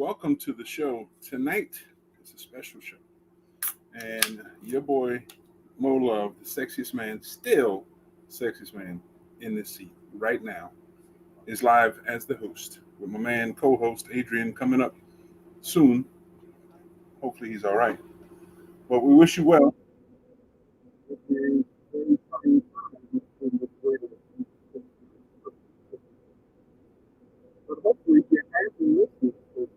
welcome to the show. Tonight is a special show. And your boy, Mo Love, the sexiest man, still sexiest man in this seat right now, is live as the host with my man, co-host Adrian, coming up soon. Hopefully he's all right. But we wish you well. But hopefully you have to listen to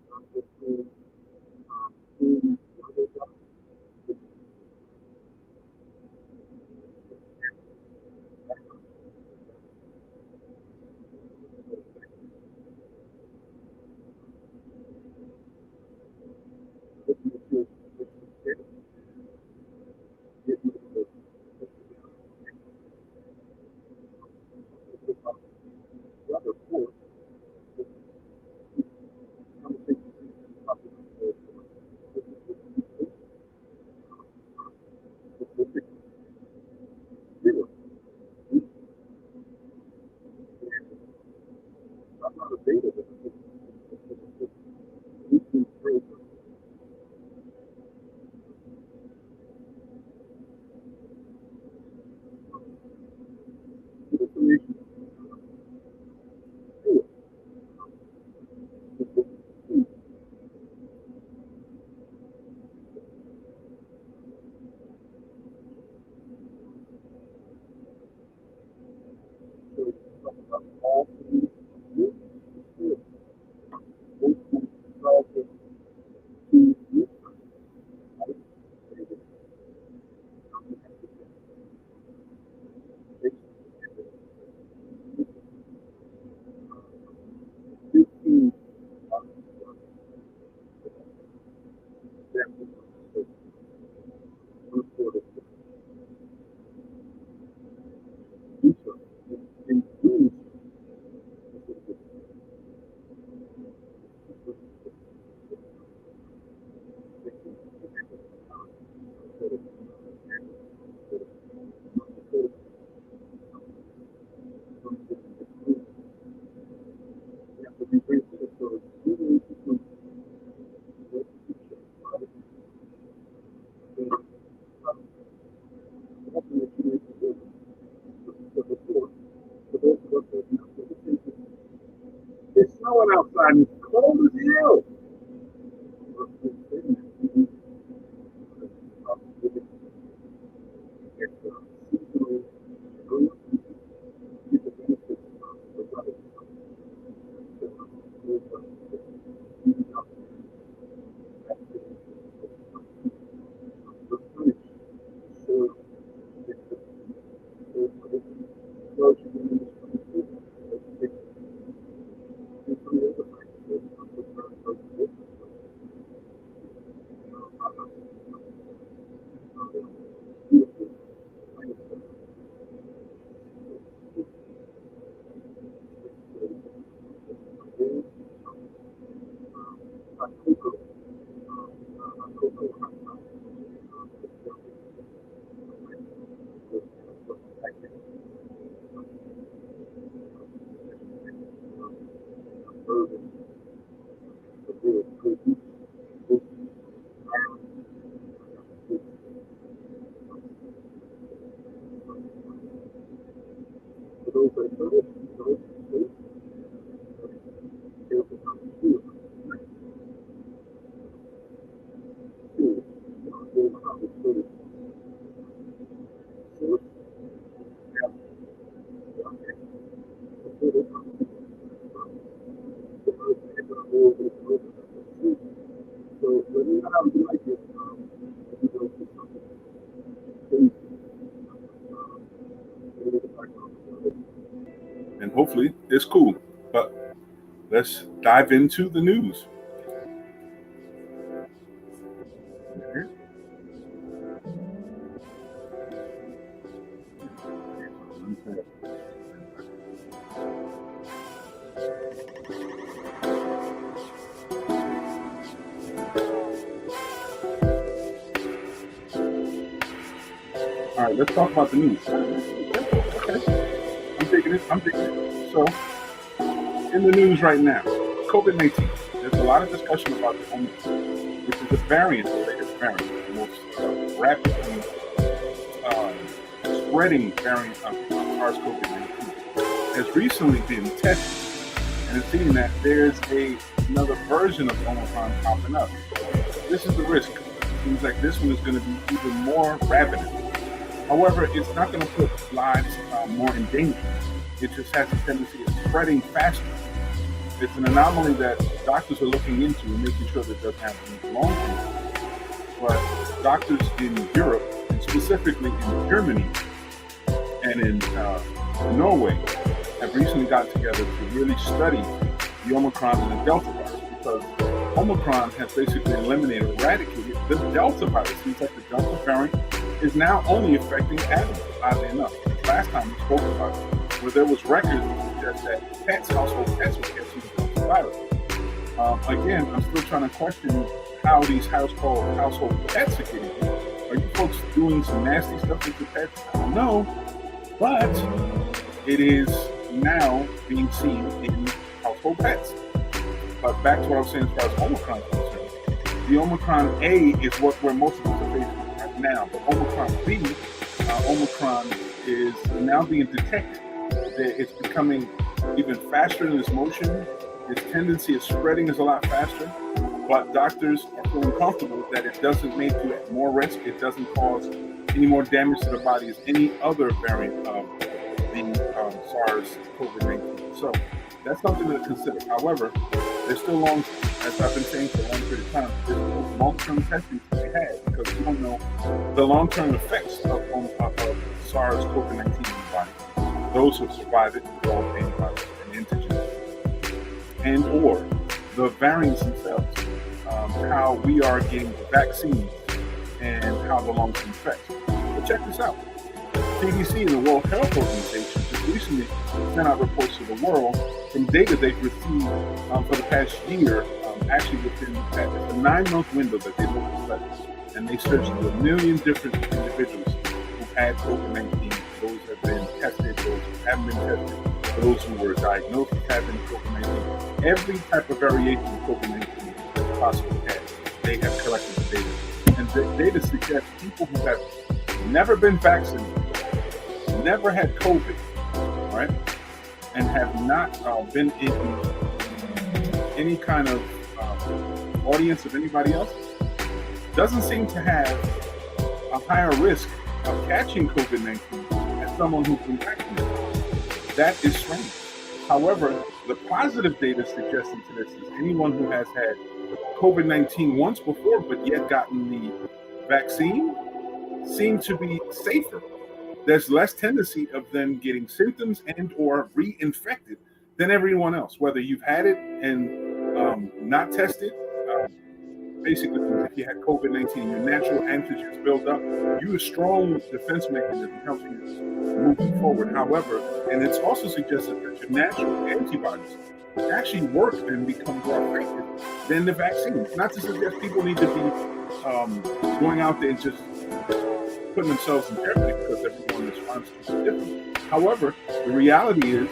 it's snowing outside and it's cold as hell. And hopefully it's cool. But let's dive into the news. All right, let's talk about the news. Okay. I'm taking it. So, in the news right now, COVID-19 there's a lot of discussion about the Omicron, which is the latest variant, the most rapidly spreading variant of SARS-CoV-2, has recently been tested, and it's seen that there's another version of Omicron popping up. This is the risk. It seems like this one is going to be even more ravenous. However, it's not going to put lives more in danger. It just has a tendency of spreading faster. It's an anomaly that doctors are looking into and making sure that it doesn't happen in the long term. But doctors in Europe, and specifically in Germany and in Norway, have recently gotten together to really study the Omicron and the Delta virus, because Omicron has basically eliminated, eradicated the Delta virus. It seems like the Delta variant is now only affecting animals, oddly enough. Last time we spoke about it, where there was records that suggest that pets, household pets, were catching the Delta virus. Again, I'm still trying to question how these household pets are getting it. Are you folks doing some nasty stuff with your pets? I don't know, but it is now being seen in household pets. But back to what I was saying as far as Omicron is concerned, the Omicron A is where most of us are facing right now. But Omicron B, Omicron is now being detected. It's becoming even faster in its motion. Its tendency of spreading is a lot faster. But doctors are feeling comfortable that it doesn't make you at more risk. It doesn't cause any more damage to the body as any other variant of the SARS-CoV-19. So that's something to consider. However, there's still as I've been saying for a long period of time, there's still long-term testing to be had, because we don't know the long-term effects of SARS-CoV-19 in the body. Those who survive it develop antibodies and antigens, and or the variants themselves, how we are getting the vaccines and how the long-term effects. But check this out. CDC and the World Health Organization just recently sent out reports to the world from data they've received for the past year, actually within the 9-month window that they looked at studies. And they searched through 1 million different individuals who had COVID-19. Those have been tested, those who haven't been tested, those who were diagnosed with having COVID-19. Every type of variation of COVID-19 that possibly had, they have collected the data. And the data suggests people who have never been vaccinated, never had COVID, right, and have not been in any kind of audience of anybody else, doesn't seem to have a higher risk of catching COVID-19 as someone who's been vaccinated. That is strange. However, the positive data suggesting to this is anyone who has had COVID-19 once before but yet gotten the vaccine seem to be safer. There's less tendency of them getting symptoms and or reinfected than everyone else, whether you've had it and not tested. Basically, if you had COVID-19 and your natural antigens build up, your strong defense mechanism helps you moving forward. However, and it's also suggested that your natural antibodies actually work and become more effective than the vaccine. Not to suggest people need to be going out there and just putting themselves in jeopardy, because everyone's response is different. However, the reality is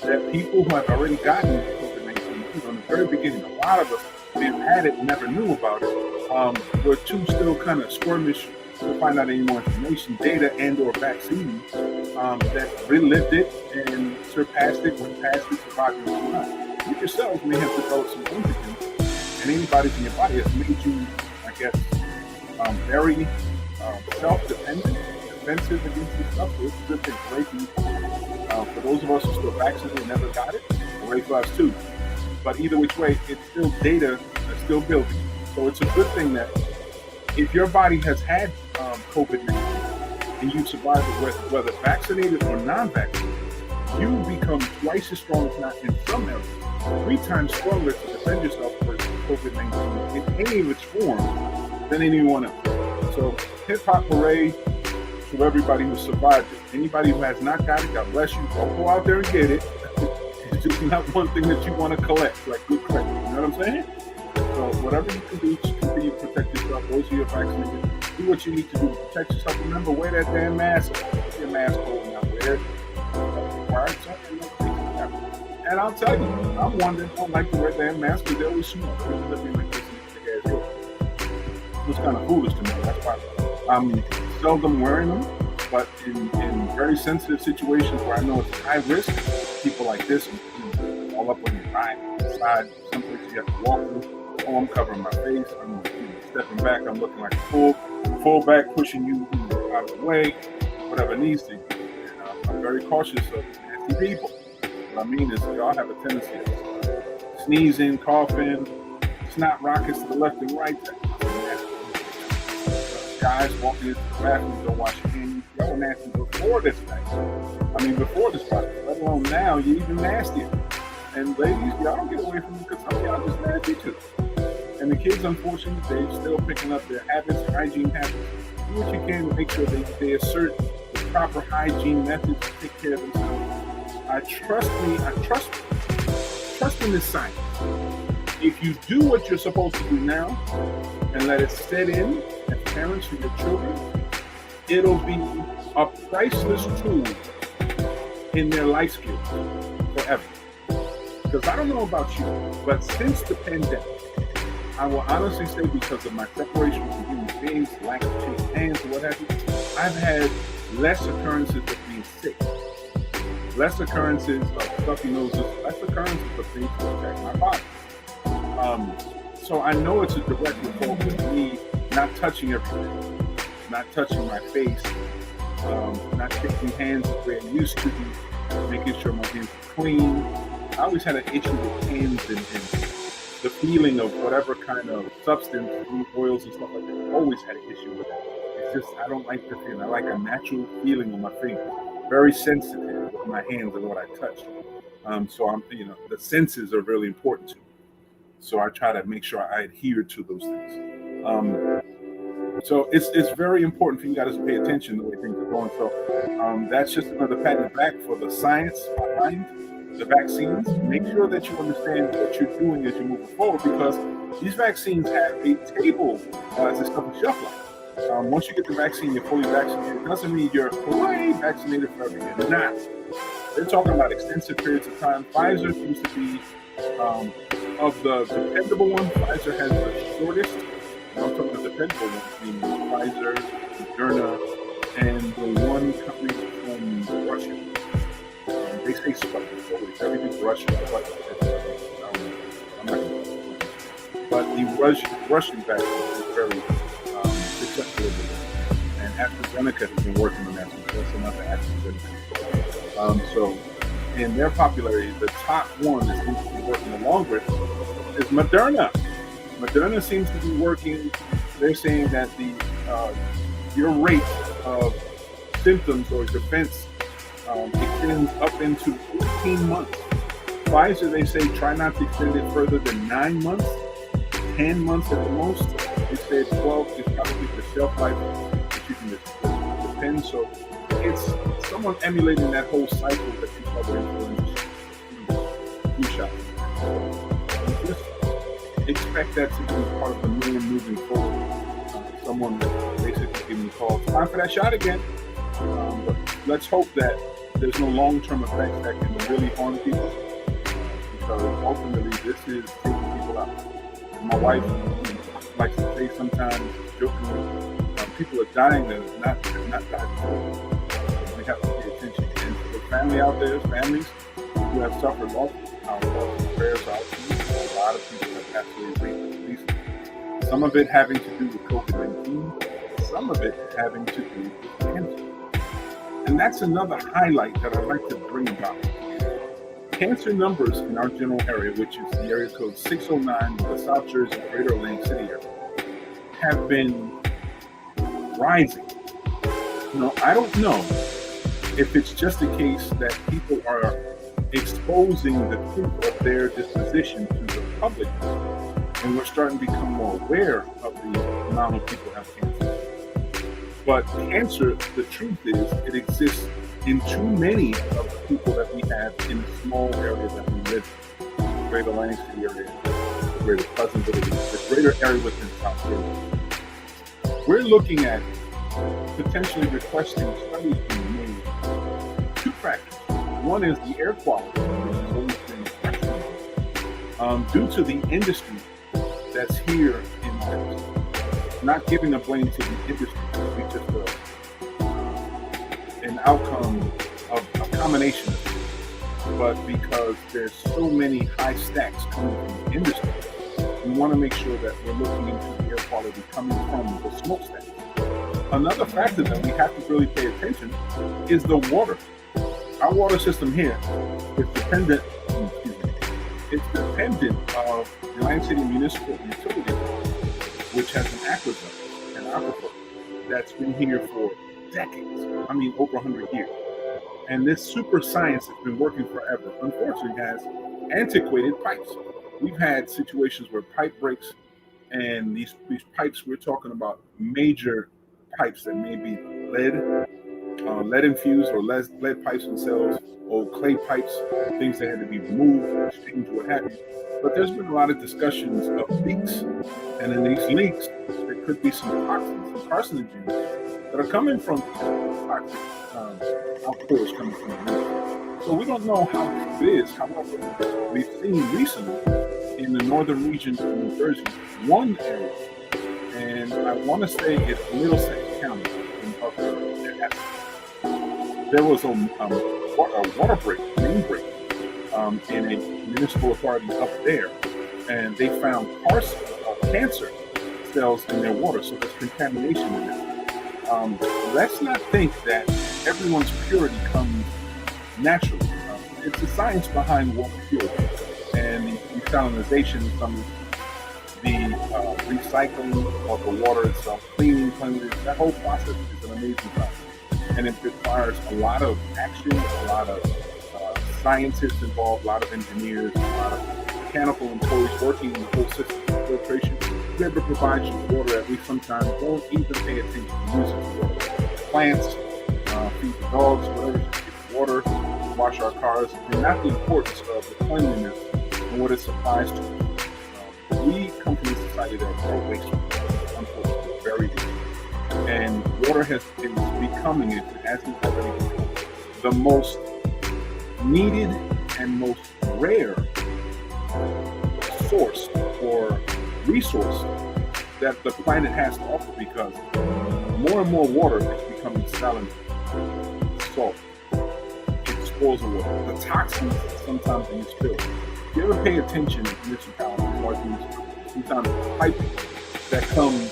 that people who have already gotten COVID-19 from the very beginning, a lot of us who have had it and never knew about it, were too still kind of squirmish to find out any more information, data and or vaccines that relived it and surpassed it, went past it, survived it or not. You yourselves may have developed some antigens, and antibodies in your body has made you, I guess, very self-dependent, defensive against this stuff. So it's a good thing. Great news. For those of us who are still vaccinated and never got it, great for us too. But either which way, it's still data that's still building. So it's a good thing that if your body has had COVID-19 and you survived it, whether vaccinated or non-vaccinated, you become twice as strong, if not in some areas, 3 times stronger to defend yourself against COVID-19 in any of its forms than anyone else. So hip hop hooray to everybody who survived it. Anybody who has not got it, God bless you. Don't go out there and get it. It's just not one thing that you want to collect, like good credit. You know what I'm saying? So whatever you can do to continue to protect yourself, those who are vaccinated, do what you need to do to protect yourself. Remember, wear that damn mask. Keep your mask holding out. Wear it. And I'll tell you, I'm one that don't like to wear damn masks because they always smell. It's kind of foolish to me. That's why I'm seldom wearing them. But in very sensitive situations where I know it's high risk, people like this, all up on your right side, some places you have to walk through. Oh, I'm covering my face. I'm stepping back. I'm looking like a full back, pushing you out of the way, whatever needs to be. And, I'm very cautious of nasty people. What I mean is, y'all have a tendency to sneezing, coughing, snot rockets to the left and right. Guys walking into the bathroom, don't wash your hands. Y'all were nasty before this thing. I mean, before this process, let alone now, you're even nastier. And ladies, y'all don't get away from it because some of y'all just nasty too. And the kids, unfortunately, they're still picking up their habits, hygiene habits. Do what you can to make sure they assert the proper hygiene methods to take care of themselves. I trust in this science. If you do what you're supposed to do now and let it set in as parents for your children, it'll be a priceless tool in their life skills forever. Because I don't know about you, but since the pandemic, I will honestly say, because of my separation from human beings, lack of shaking hands or what have you, I've had less occurrences of being sick, less occurrences of stuffy noses, less occurrences of things to affect my body. So I know it's a direct result of me not touching everything, not touching my face, not shaking hands the way I used to, making sure my hands are clean. I always had an issue with hands and the feeling of whatever kind of substance, oils and stuff like that. I always had an issue with that. It's just, I don't like the feeling. I like a natural feeling on my fingers. Very sensitive with my hands and what I touch. So I'm, the senses are really important to me. So I try to make sure I adhere to those things. So it's very important for you guys to pay attention to the way things are going. So that's just another pat in the back for the science behind the vaccines. Make sure that you understand what you're doing as you move forward, because these vaccines have a table as a stuff of shelf life. Once you get the vaccine, you're fully vaccinated. It doesn't mean you're fully vaccinated forever. You're not. They're talking about extensive periods of time. Pfizer seems to be of the dependable one. Pfizer has the shortest. I'm talking about the dependable ones, meaning Pfizer, Moderna, and the one company from Russia. They say Sputnik, always. Everything's Russian. I'm not going to. But the Russian vaccine is very successful. And AstraZeneca has been working on that. So that's another AstraZeneca. So in their popularity, the top one that seems to be working the longest is Moderna. Moderna seems to be working. They're saying that your rate of symptoms or defense extends up into 15 months. Pfizer, they say, try not to extend it further than 9 months, 10 months at the most. They say 12 is probably the shelf life that you can defend. So it's someone emulating that whole cycle that you cover influenza, flu shot. Just expect that to be part of the norm moving forward. Someone basically giving me a call, time for that shot again. But let's hope that there's no long-term effects that can really harm people, because ultimately this is taking people out. My wife likes to say sometimes, jokingly, people are dying that have not died before. We have to pay attention. And for the family out there, families who have suffered loss, our thoughts and prayers out to you. A lot of people have passed away recently. Some of it having to do with COVID-19, some of it having to do with cancer. And that's another highlight that I'd like to bring about. Cancer numbers in our general area, which is the area code 609, the South Jersey, Greater Atlantic City area, have been rising. I don't know if it's just a case that people are exposing the truth of their disposition to the public, and we're starting to become more aware of the amount of people who have cancer. But cancer, the truth is, it exists in too many of the people that we have in the small area that we live in. The Greater Atlantic City area, the Greater Pleasantville, the greater area within South Jersey. We're looking at potentially requesting studies being made. Two factors. One is the air quality, which has always been due to the industry that's here in Texas. Not giving the blame to the industry, it's just an outcome of a combination of things. But because there's so many high stacks coming from the industry, we want to make sure that we're looking into the air quality coming from the smokestack. Another factor that we have to really pay attention is the water. Our water system here is dependent of the Atlantic City Municipal Utility, which has an aquifer that's been here for decades. I mean, over 100 years. And this super science has been working forever. Unfortunately, has antiquated pipes. We've had situations where pipe breaks, and these pipes, we're talking about major pipes that may be lead infused, or lead pipes themselves, or clay pipes, things that had to be removed, exchanged, what have you. But there's been a lot of discussions of leaks, and in these leaks, there could be some toxins, some carcinogens that are coming from toxic outpours coming from the leak. So we don't know how it is. However, we've seen recently in the northern region of New Jersey, one area, and I want to say it's Middlesex County in upper Manhattan. There was a water break, main break, in a municipal authority up there, and they found cancer cells in their water, so there's contamination in it. Let's not think that everyone's purity comes naturally. It's the science behind water purity, and the desalinization, the recycling of the water itself, cleanliness, that whole process is an amazing process. And it requires a lot of action, a lot of scientists involved, a lot of engineers, a lot of mechanical employees working in the whole system of filtration to be able to provide you water that we sometimes don't even pay attention to using water. Plants, feed the dogs, whatever, water, wash our cars, and not the importance of the cleanliness and what it supplies to us. We come from a society that are wasteful, unfortunately, very good. And water is becoming, it has already become, the most needed and most rare source or resource that the planet has to offer, because more and more water is becoming salinity, salt. It spoils the water. The toxins sometimes in the spill. If you ever pay attention in municipalities, or sometimes piping that comes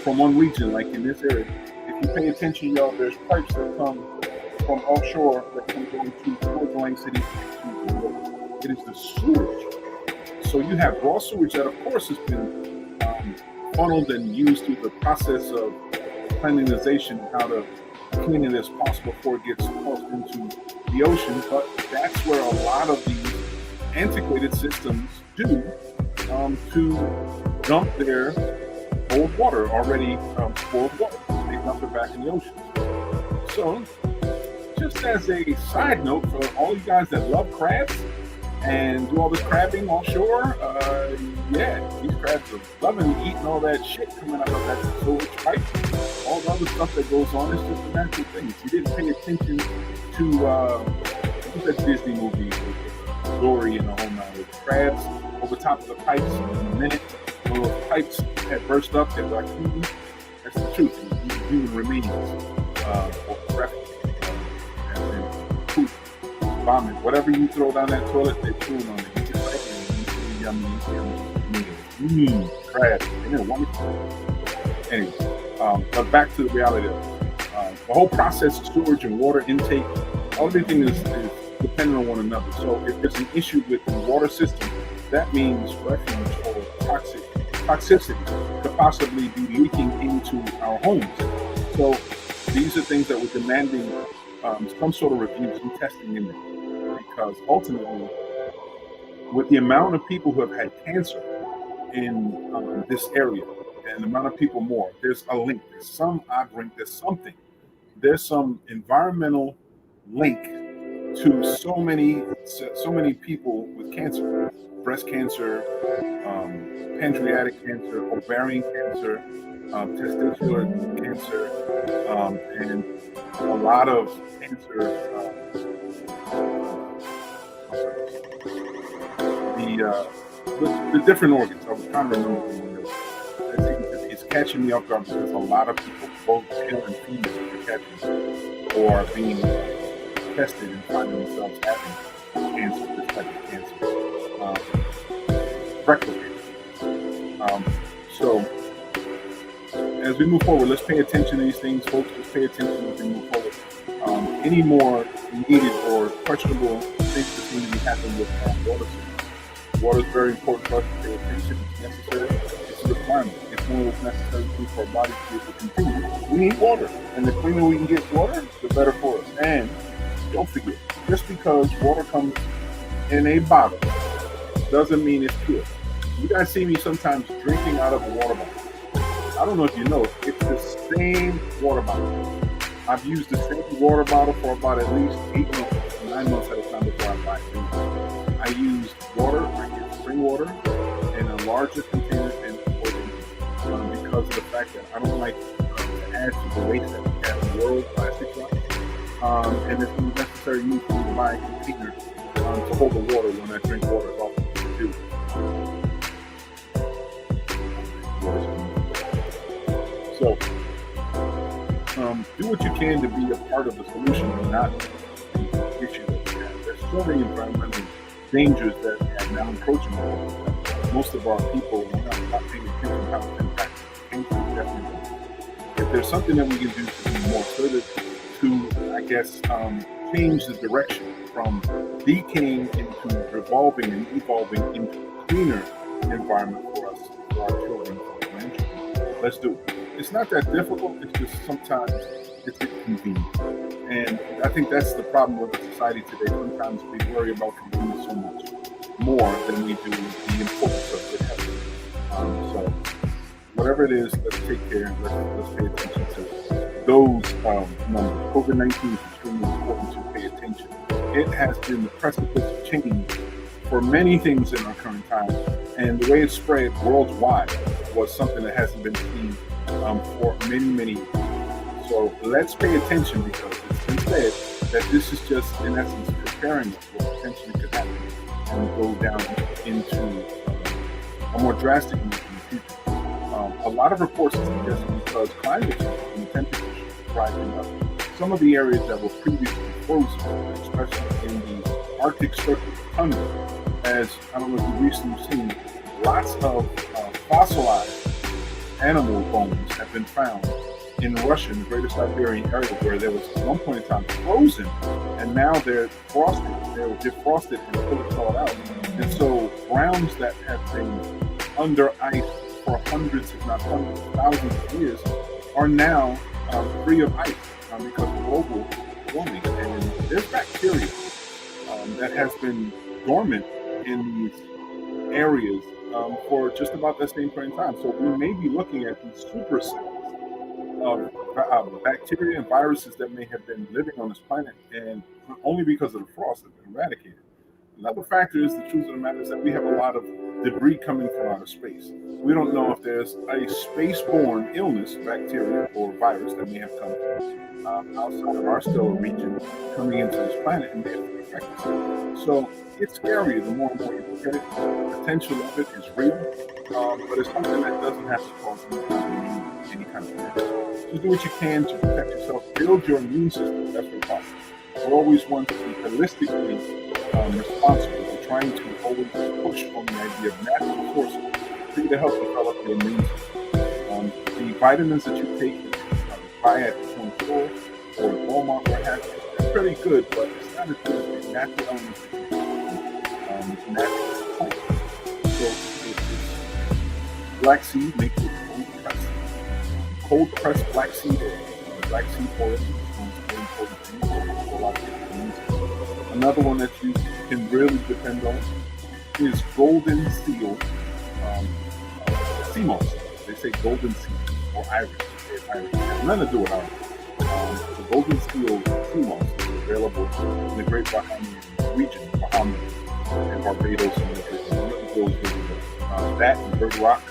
from one region, like in this area, if you pay attention, y'all, there's pipes that come from offshore that come into Atlantic City. It is the sewage. So you have raw sewage that, of course, has been funneled and used through the process of cleanlinization, how to clean it as possible before it gets tossed into the ocean. But that's where a lot of these antiquated systems do to dump their old water, already spoiled water. They dump it back in the ocean. So, just as a side note for all you guys that love crabs and do all this crabbing offshore, these crabs are loving eating all that shit coming out of that sewage pipe. All the other stuff that goes on is just a natural thing. If you didn't pay attention to what's that Disney movie with Dory and the whole nine, with crabs over top of the pipes, in a minute, when those pipes had burst up, they were like, that's the truth. Human remains, or breath, and poop, vomit, whatever you throw down that toilet, they're chewing on it. You just like, yummy meals. Crabs, and they're wonderful. Anyway, but back to the reality of it. The whole process of storage and water intake, everything is dependent on one another. So if there's an issue with the water system, that means refuge or toxicity could possibly be leaking into our homes. So these are things that we're demanding some sort of reviews and testing in there, because ultimately, with the amount of people who have had cancer in this area, and the amount of people more, there's a link. There's some odd link. There's something. There's some environmental link to so many people with cancer, breast cancer, pancreatic cancer, ovarian cancer, testicular cancer, and a lot of cancer. the different organs. I was trying to remember the one that it's catching me off guard because a lot of people, both male and female, are catching or are being tested and finding themselves having cancer, this type of cancer, rectal cancer. So as we move forward, let's pay attention to these things, folks. Let's pay attention as we move forward. Any more needed or questionable things that seem to be happening with water supply. Water is very important for us to pay attention. It's necessary. It's a requirement. It's one of those necessary things for our body to be able to continue. We need water, and the cleaner we can get water, the better for us. And don't forget, just because water comes in a bottle doesn't mean it's pure. You guys see me sometimes drinking out of a water bottle. I don't know if you know, it's the same water bottle. I've used the same water bottle for about at least 8 months, 9 months at a time before I buy it. I use water, I get spring water in a larger container and pour it because of the fact that I don't like to add to the waste that we have in the world, plastic-wise. And it's necessary for me to buy a container to hold the water when I drink water as often as I do. So, do what you can to be a part of the solution and not the issue that we have. There's so many environmental dangers that are now approaching us. Most of our people are not paying attention to how it impacts definitely. If there's something that we can do to be more assertive, to, I guess, change the direction from decaying into revolving and evolving into a cleaner environment for us, for our children, for our grandchildren, let's do it. It's not that difficult, it's just sometimes it's inconvenient. And I think that's the problem with society today. Sometimes we worry about convenience so much more than we do the importance of good health. So whatever it is, let's take care and let's pay attention to those numbers. COVID-19 is extremely important to pay attention. It has been the precipice of change for many things in our current time. And the way it spread worldwide was something that hasn't been seen for many years. So let's pay attention because it's been said that this is just, in essence, preparing us for what potentially could happen and go down into a more drastic move in the future. A lot of reports suggest because climate change and the temperatures rising up, some of the areas that were previously frozen, especially in the Arctic Circle tundra, as I don't know if you've recently seen, lots of fossilized animal bones have been found in Russia, in the greater Siberian area, where there was at one point in time frozen, and now they're frosted. They're defrosted and fully thawed out. And so grounds that have been under ice for hundreds, if not hundreds, thousands of years, are now free of ice because of global warming. And there's bacteria that has been dormant in these areas for just about that same point in time. So we may be looking at these supercells of bacteria and viruses that may have been living on this planet, and only because of the frost have been eradicated. Another factor is the truth of the matter is that we have a lot of debris coming from outer space. We don't know if there's a space-borne illness, bacteria or virus that may have come from outside of our stellar region coming into this planet and may have affected us. So it's scary the more and more you look at it. The potential of it is real, but it's something that doesn't have to cause any kind of damage. So do what you can to protect yourself, build your immune system. That's what possible. We always want to be holistically responsible. We're trying to always push on the idea of natural sources for you to help develop your immune system. The vitamins that you take, buy at the home store or at Walmart or have, they're pretty good, but it's not as good as the natural elements that you get natural. So it's black seed, make it cold pressed black seed oil. Black seed oil is very important to use for a lot of things. Another one that you can really depend on is golden seal sea moss. They say golden seal or iris. It has nothing to do with iris. The golden seal sea moss is available in the Great Bahamian region, Bahamas and Barbados, and it really goes really well. That and burdock.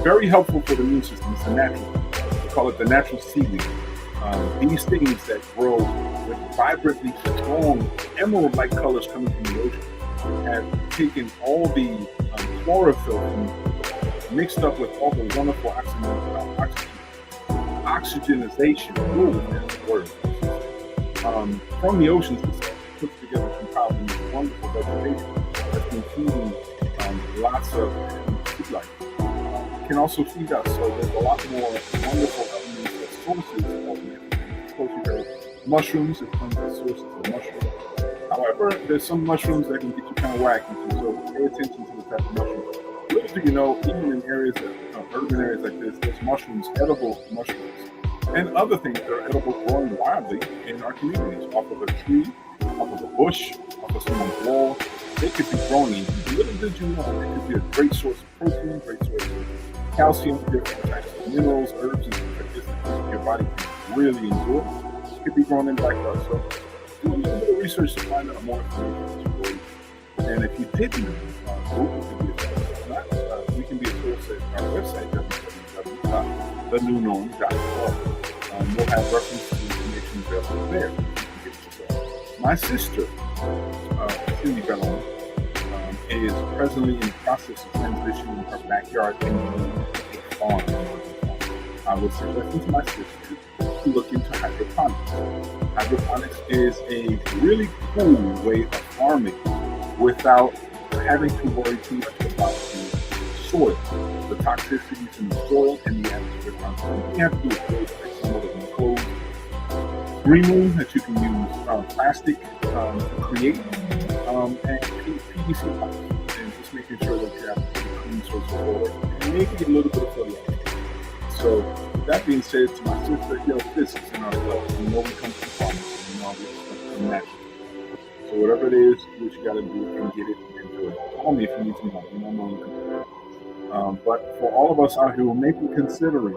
Very helpful for the immune system. It's a natural. We call it the natural seaweed. These things that grow with vibrantly strong emerald-like colors coming from the ocean have taken all the chlorophyll and mixed up with all the wonderful oxygenization, that's the word, from the oceans themselves, put together, compiled in this wonderful vegetation that's been feeding lots of food life. Can also feed us, so there's a lot more wonderful elements as sources of elements. Of course, you have mushrooms that come as sources of mushrooms. However, there's some mushrooms that can get you kind of wacky, so pay attention to the type of mushrooms. Little do you know, even in areas that urban areas like this, there's mushrooms, edible mushrooms, and other things that are edible growing wildly in our communities, off of a tree, off of a bush, off of someone's wall. They could be growing in. Little did you know, it could be a great source of protein, great source of calcium, different types of minerals, herbs, and things like this that your body can really enjoy. It could be grown in backyard. So do a little bit of research to find out more information. And if you didn't know, Google could be a source. We can be a source at our website, www.thenewnorm.org. We'll have reference to information available there. My sister, Cindy Bellon, is presently in the process of transitioning her backyard into a farm. I was suggesting to my sister to look into hydroponics. Hydroponics is a really cool way of farming without having to worry too much about the soil, the toxicities in the soil and the atmosphere. What you have to do is build somewhat of an enclosed green room that you can use plastic to create and PVC pipes, and just making sure that you have a clean source of water and maybe a little bit of fertilizer. So with that being said, to my sister, this is in our blood. We know we come from farmers, and we know we come natural. So whatever it is, what you got to do and get it and do it. Call me if you need some help. You know, but for all of us out here who may be considering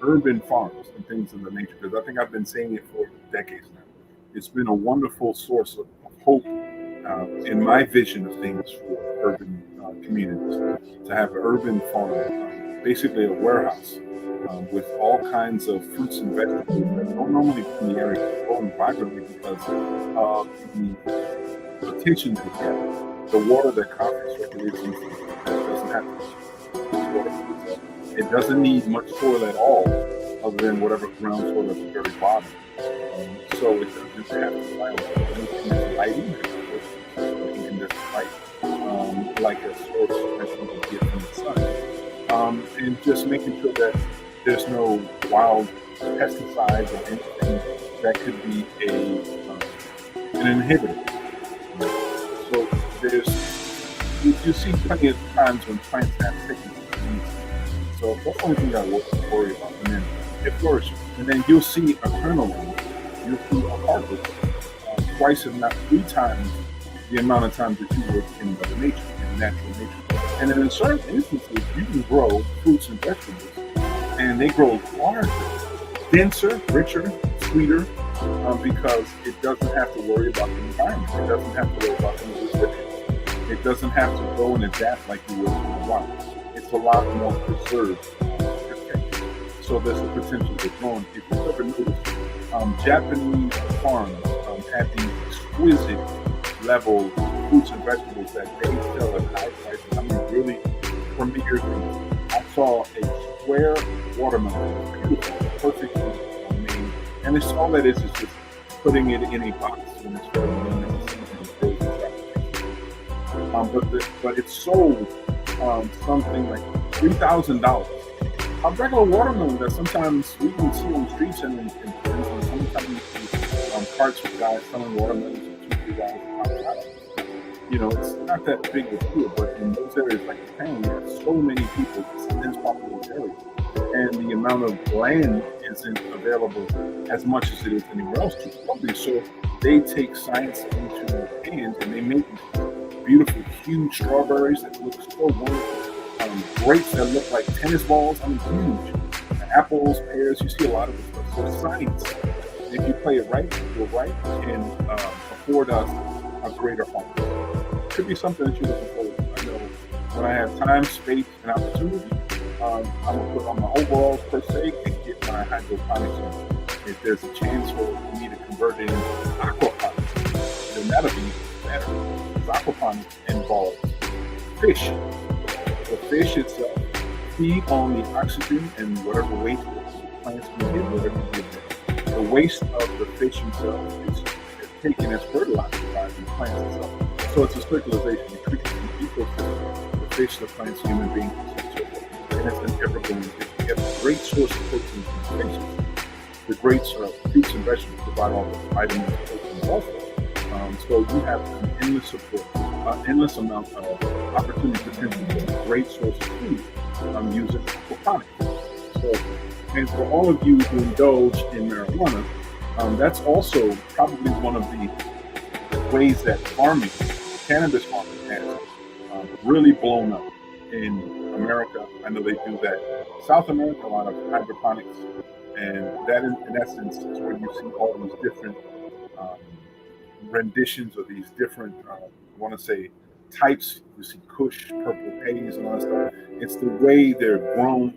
urban farms and things of the nature, because I think I've been saying it for decades now. It's been a wonderful source of hope in my vision of things for urban communities, to have an urban farm, basically a warehouse with all kinds of fruits and vegetables that don't normally be in the area, growing vibrantly because of the attention to get the water that constantly circulates in it doesn't have to. It doesn't need much soil at all, other than whatever ground soil at the very bottom. So it doesn't have to rely on anything that's lighting, like a source that you can get from the sun. And just making sure that there's no wild pesticides or anything that could be an inhibitor. So you see plenty of times when plants have sickness. So that's the only thing I worry about. And then it flourishes. And then you'll see a turnaround. You'll see a harvest twice, if not 3 times, the amount of times that you would in Mother Nature, in natural nature. And then in certain instances, you can grow fruits and vegetables, and they grow larger, denser, richer, sweeter, because it doesn't have to worry about the environment. It doesn't have to worry about the resistance. It doesn't have to go and adapt like you would in the wild. It's a lot more preserved. So there's a potential for growing. If you've ever noticed, Japanese farms have these exquisite level fruits and vegetables that they sell at high prices. I mean, really premier things. I saw a square watermelon, beautiful, perfectly made, and it's all that is just putting it in a box when it's fairly but it's sold something like $3,000. A regular watermelon that sometimes we can see on the streets and sometimes you see carts with guys selling watermelons for $2-3. You know, it's not that big of a deal, but in those areas like Japan, we have so many people, it's a dense populated area, and the amount of land isn't available as much as it is anywhere else to the So they take science into their hands and they make beautiful, huge strawberries that look so wonderful. Grapes that look like tennis balls, I mean, huge. Apples, pears, you see a lot of this stuff. So science, if you play it right, you're right, can afford us a greater harvest. Could be something that you're looking forward to. I know when I have time, space, and opportunity, I'm going to put on my overalls per se and get my hydroponics on. if there's a chance for me to convert it into aquaponics, then that'll be better. Because aquaponics involves fish. The fish itself feed on the oxygen and whatever waste the plants can get, whatever you give them. The waste of the fish themselves is taken as fertilizer by the plants itself. So it's a circulation. It creates an ecosystem. The fish, the plants, human beings, and so forth. And it's an ever-growing fish. You have a great source of protein from the fishes. The great fruits and vegetables provide all the vitamins and proteins also. So you have an endless amount of opportunity potential for a great source of food using aquaponics. So, and for all of you who indulge in marijuana, that's also probably one of the ways that cannabis farming has really blown up in America. I know they do that. South America, a lot of hydroponics, and that in essence is where you see all these different renditions of these different, I want to say, types. You see Kush, purple haze, and all that stuff. It's the way they're grown,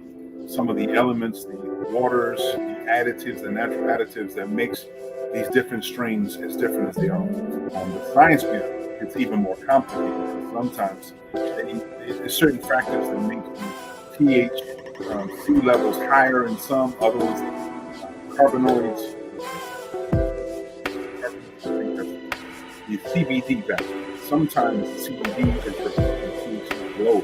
some of the elements, the waters, the additives, the natural additives that makes these different strains as different as they are. The science behind it, it's even more complicated. Sometimes there's certain factors that make the pH, sea levels higher in some, other ones, carbanoids, the CBD value. Sometimes CBD is low.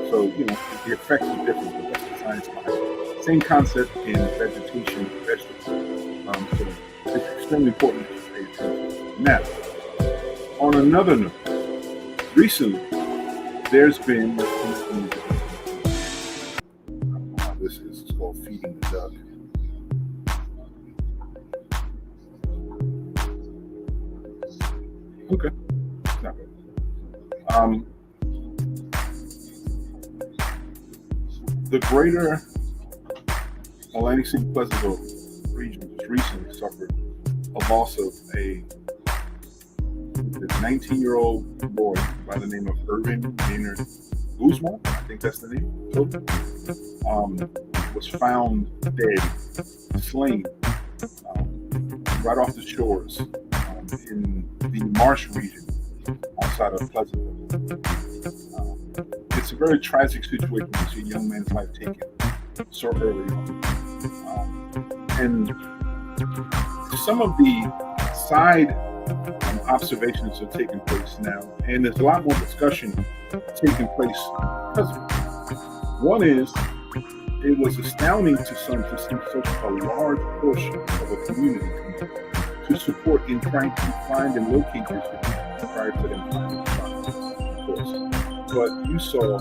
So, the effects are different, but that's the science behind it. Same concept in vegetation, vegetables. So it's extremely important to pay attention. Now, on another note, recently, there's been, this is called feeding the duck. Okay. Not bad. The greater Atlantic City Pleasantville region just recently suffered a loss of a 19-year-old boy by the name of Irvin Maynard Guzman. I think that's the name. Was found dead, slain, right off the shores in the marsh region outside of Pleasantville. It's a very tragic situation to see a young man's life taken so early on. And some of the side observations are taking place now, and there's a lot more discussion taking place because of it. One is, it was astounding to some to see such a large portion of a community to support in trying to find and locate this prior to them finding the body, of course. But you saw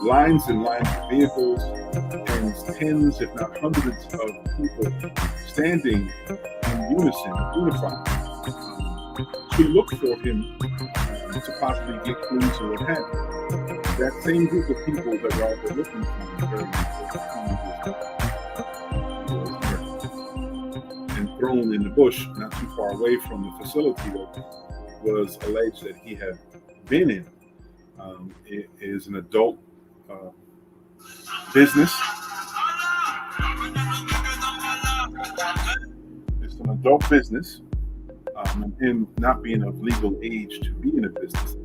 lines and lines of vehicles and tens, if not hundreds, of people standing in unison, unified, to look for him, to possibly get clues or what have you. That same group of people that were out there looking for him and thrown in the bush not too far away from the facility that was alleged that he had been in. It is an adult business. It's an adult business, and him not being of legal age to be in a business.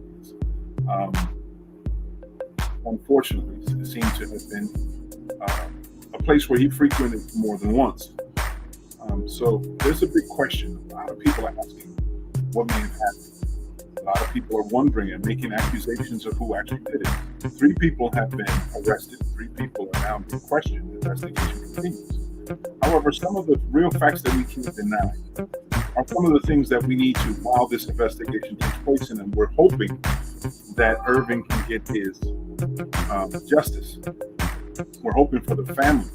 Unfortunately, it seemed to have been a place where he frequented more than once. So there's a big question. A lot of people are asking what may have happened. A lot of people are wondering and making accusations of who actually did it. 3 people have been arrested. 3 people are now being questioned. The investigation continues. However, some of the real facts that we can't deny are some of the things that we need to, while this investigation takes place, and we're hoping that Irving can get his justice. We're hoping for the family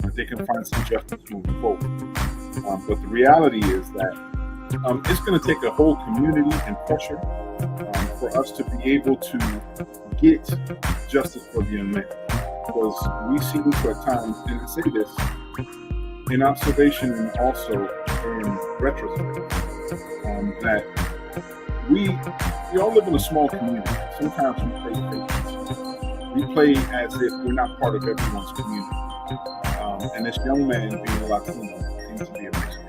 that they can find some justice moving forward. But the reality is that it's going to take a whole community and pressure for us to be able to get justice for the young man. Because we seem to at times, and I say this in observation and also in retrospect, that we all live in a small community. Sometimes we play favorites. We play as if we're not part of everyone's community. And this young man being a Latino seems to be a mixed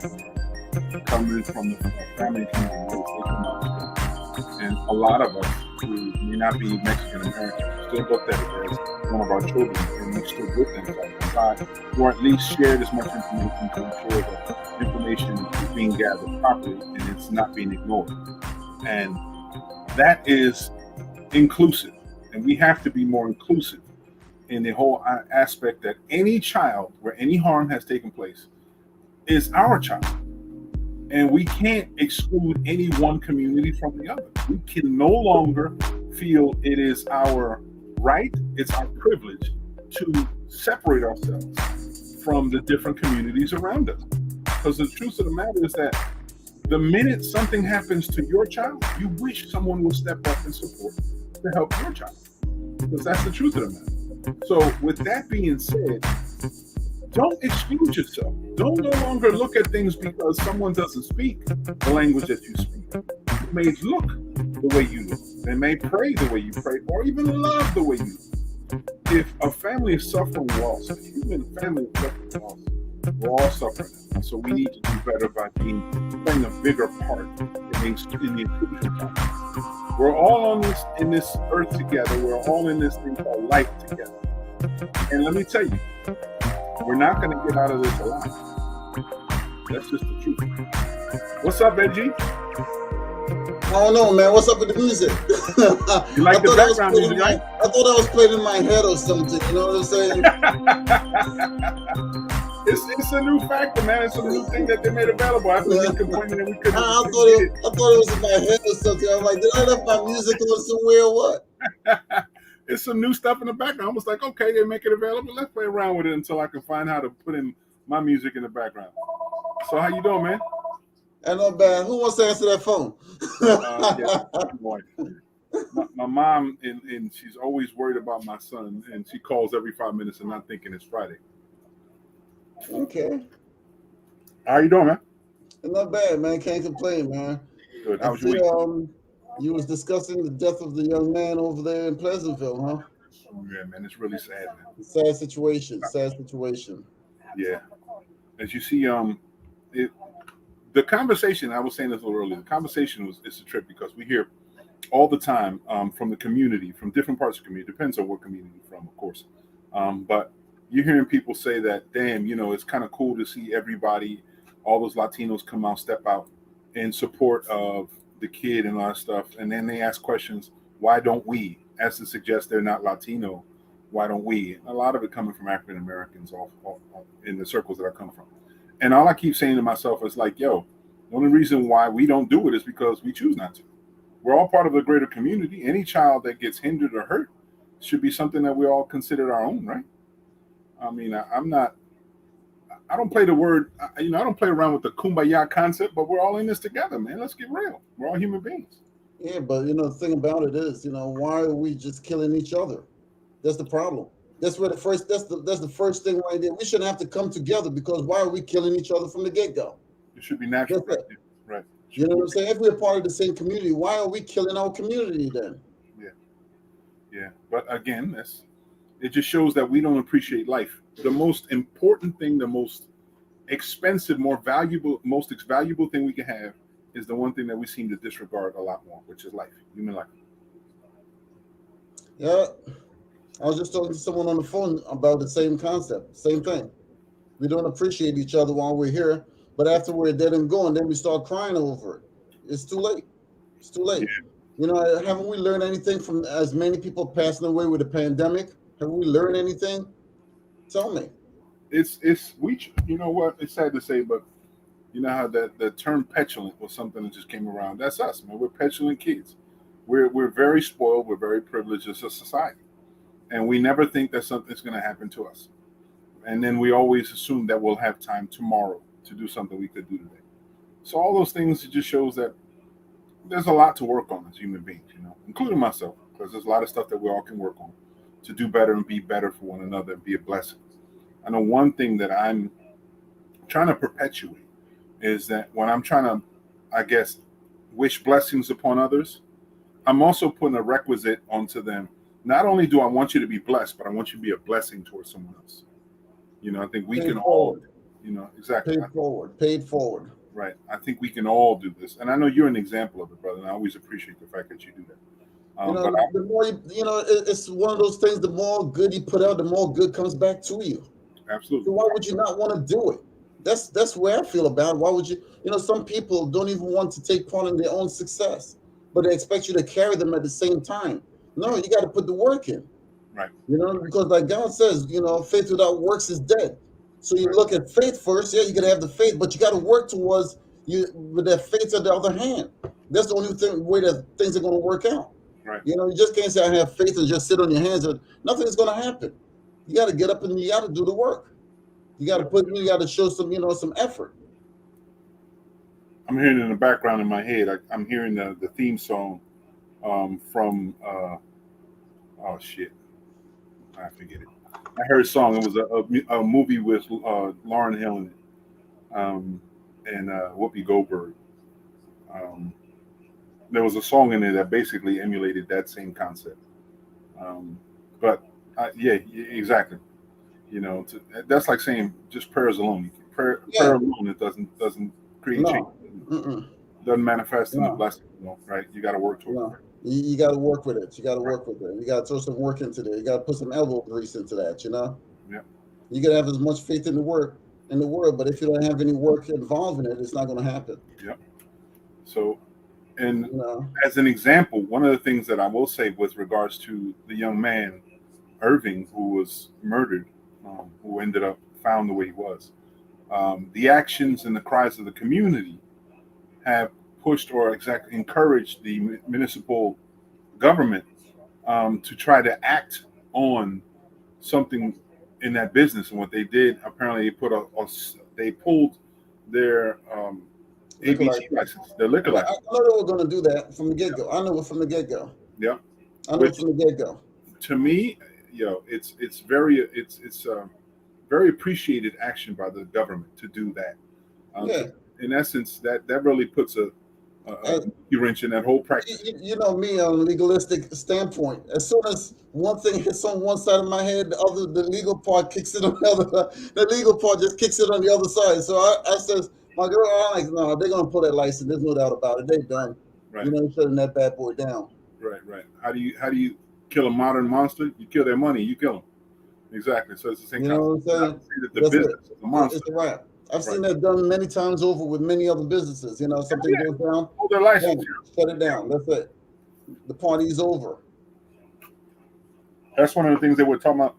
coming from the family from the United States of Mexico. And a lot of us who may not be Mexican American still looked at it as one of our children, and we stood with them side by side, or at least shared as much information to ensure that information is being gathered properly and it's not being ignored. And that is inclusive, and we have to be more inclusive in the whole aspect that any child where any harm has taken place is our child. And we can't exclude any one community from the other. We can no longer feel it is our right, it's our privilege to separate ourselves from the different communities around us. Because the truth of the matter is that the minute something happens to your child, you wish someone would step up and support to help your child. Because that's the truth of the matter. So with that being said, don't exclude yourself. Don't no longer look at things because someone doesn't speak the language that you speak. They may look the way you look. They may pray the way you pray, or even love the way you love. If a family is suffering loss, a human family is suffering loss, we're all suffering. And so we need to do better by playing a bigger part in the inclusion process. We're all in this earth together. We're all in this thing called life together. And let me tell you, we're not going to get out of this alive. That's just the truth. What's up, Edgy? I don't know, man. What's up with the music? You like the background music, right? I thought I was playing in my head or something. You know what I'm saying? It's a new factor, man. It's a new thing that they made available after we complaining that we couldn't. I thought it was in my head or something. I was like, did I left my music on somewhere or what? It's some new stuff in the background. I was like, okay, they make it available. Let's play around with it until I can find how to put in my music in the background. So how you doing, man? And not bad. Who wants to answer that phone? My mom, and she's always worried about my son, and she calls every 5 minutes and not thinking it's Friday. Okay. How you doing, man? Not bad, man. Can't complain, man. Good. How was your week? You was discussing the death of the young man over there in Pleasantville, huh? Yeah, man. It's really sad, man. Sad situation. Sad situation. Yeah. As you see, the conversation, I was saying this a little earlier, the conversation is a trip because we hear all the time from the community, from different parts of the community. Depends on what community you're from, of course. But you're hearing people say that, damn, it's kind of cool to see everybody, all those Latinos come out, step out in support of the kid and all that stuff. And then they ask questions, why don't we? As to suggest they're not Latino, why don't we? A lot of it coming from African Americans in the circles that I come from. And all I keep saying to myself is like, yo, the only reason why we don't do it is because we choose not to. We're all part of the greater community. Any child that gets hindered or hurt should be something that we all consider our own, right? I mean, I don't play the word, I don't play around with the kumbaya concept, but we're all in this together, man. Let's get real. We're all human beings. Yeah, but the thing about it is, why are we just killing each other? That's the problem. That's where that's the first thing right there. We shouldn't have to come together because why are we killing each other from the get-go? It should be natural. Right. You know what I'm saying? If we're part of the same community, why are we killing our community then? Yeah. But again, it just shows that we don't appreciate life. The most important thing, the most expensive, most valuable thing we can have is the one thing that we seem to disregard a lot more, which is life, human life. Yeah. I was just talking to someone on the phone about the same concept, same thing. We don't appreciate each other while we're here, but after we're dead and gone, then we start crying over it. It's too late. It's too late. Yeah. Haven't we learned anything from as many people passing away with the pandemic? Have we learned anything? Tell me. You know what? It's sad to say, but you know how the term petulant was something that just came around. That's us, man. We're petulant kids. We're very spoiled. We're very privileged as a society. And we never think that something's going to happen to us. And then we always assume that we'll have time tomorrow to do something we could do today. So all those things, it just shows that there's a lot to work on as human beings, including myself, because there's a lot of stuff that we all can work on to do better and be better for one another and be a blessing. I know one thing that I'm trying to perpetuate is that when I'm trying to, I guess, wish blessings upon others, I'm also putting a requisite onto them. Not only do I want you to be blessed, but I want you to be a blessing towards someone else. I think we can all, exactly. Paid forward. Right. I think we can all do this, and I know you're an example of it, brother. And I always appreciate the fact that you do that. You But know, the more it's one of those things. The more good you put out, the more good comes back to you. So absolutely why would you not want to do it? That's where I feel about it. Why would you? You know, some people don't even want to take part in their own success, but they expect you to carry them at the same time. No, you got to put the work in. right. You know, because like God says, you know, faith without works is dead. So you Right. look at faith first. Yeah, you got to have the faith, but you got to work towards you with that faith on the other hand. That's the only way that things are going to work out. Right. You know, you just can't say I have faith and just sit on your hands and nothing's going to happen. You got to get up and you got to do the work. You got to Yep. you got to show some effort. I'm hearing in the background in my head. I'm hearing the theme song from oh shit, I forget it. I heard a song. It was a movie with Lauren Hill in it, and Whoopi Goldberg. Um, there was a song in there that basically emulated that same concept. Um, but yeah, exactly. You know, that's like saying just prayers alone. Prayer Yeah, alone, it doesn't create change. no, mm-mm, Doesn't manifest in the no, blessing. Right? You got to work toward it. no. You got to work with it. You got to Right. work with it. You got to throw some work into there. You got to put some elbow grease into that. You know, Yeah. you got to have as much faith in the work in the world, but if you don't have any work involved in it, it's not going to happen. Yeah. So, and You know, as an example, one of the things that I will say with regards to the young man Irving who was murdered, who ended up found the way he was, the actions and the cries of the community have pushed or exactly encouraged the municipal government to try to act on something in that business. And what they did, apparently, they pulled their liquor ABT license. license, their liquor I license. know they were going to do that from the get go. I know it from the get go. Yeah, I know it which from the get go. to me, it's very appreciated action by the government to do that. Yeah. In essence, that really puts a wrench in that whole practice. You know me on a legalistic standpoint. As soon as one thing hits on one side of my head, the legal part kicks it on the other. The legal part just kicks it on the other side. So I says, my girl, I'm like, no, they're gonna pull that license. There's no doubt about it. They done. Right, You know, shutting that bad boy down. right. How do you kill a modern monster? You kill their money. You kill them. Exactly. So it's the same You know concept. what I'm You have saying? to see that the That's it. business is a monster. It's a wrap. I've Right. seen that done many times over with many other businesses. You know, something Yeah. goes down, Hold their license. boom, shut it down. That's it. The party's over. That's one of the things that we're talking about.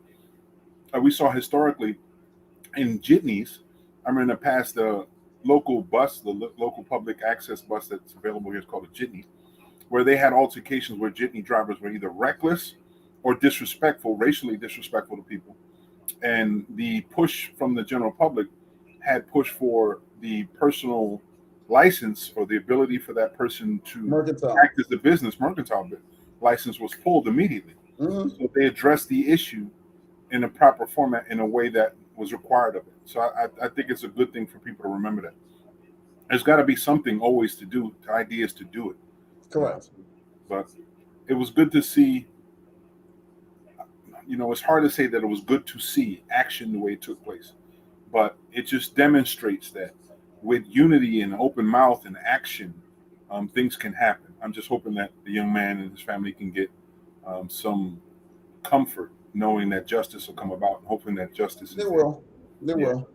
We saw historically in jitneys. I mean, in the past, the local bus, local public access bus that's available here is called a jitney, where they had altercations where jitney drivers were either reckless or disrespectful, racially disrespectful to people. And the push from the general public had pushed for the personal license or the ability for that person to Mercantile. act as a business mercantile license was pulled immediately. Hmm. So they addressed the issue in a proper format in a way that was required of it. So I think it's a good thing for people to remember that. There's got to be something always to do. The idea is to do it. Correct. But it was good to see. It's hard to say that it was good to see action the way it took place, but it just demonstrates that with unity and open mouth and action, things can happen. I'm just hoping that the young man and his family can get some comfort knowing that justice will come about, and hoping that justice is They there. will. They Yeah. will.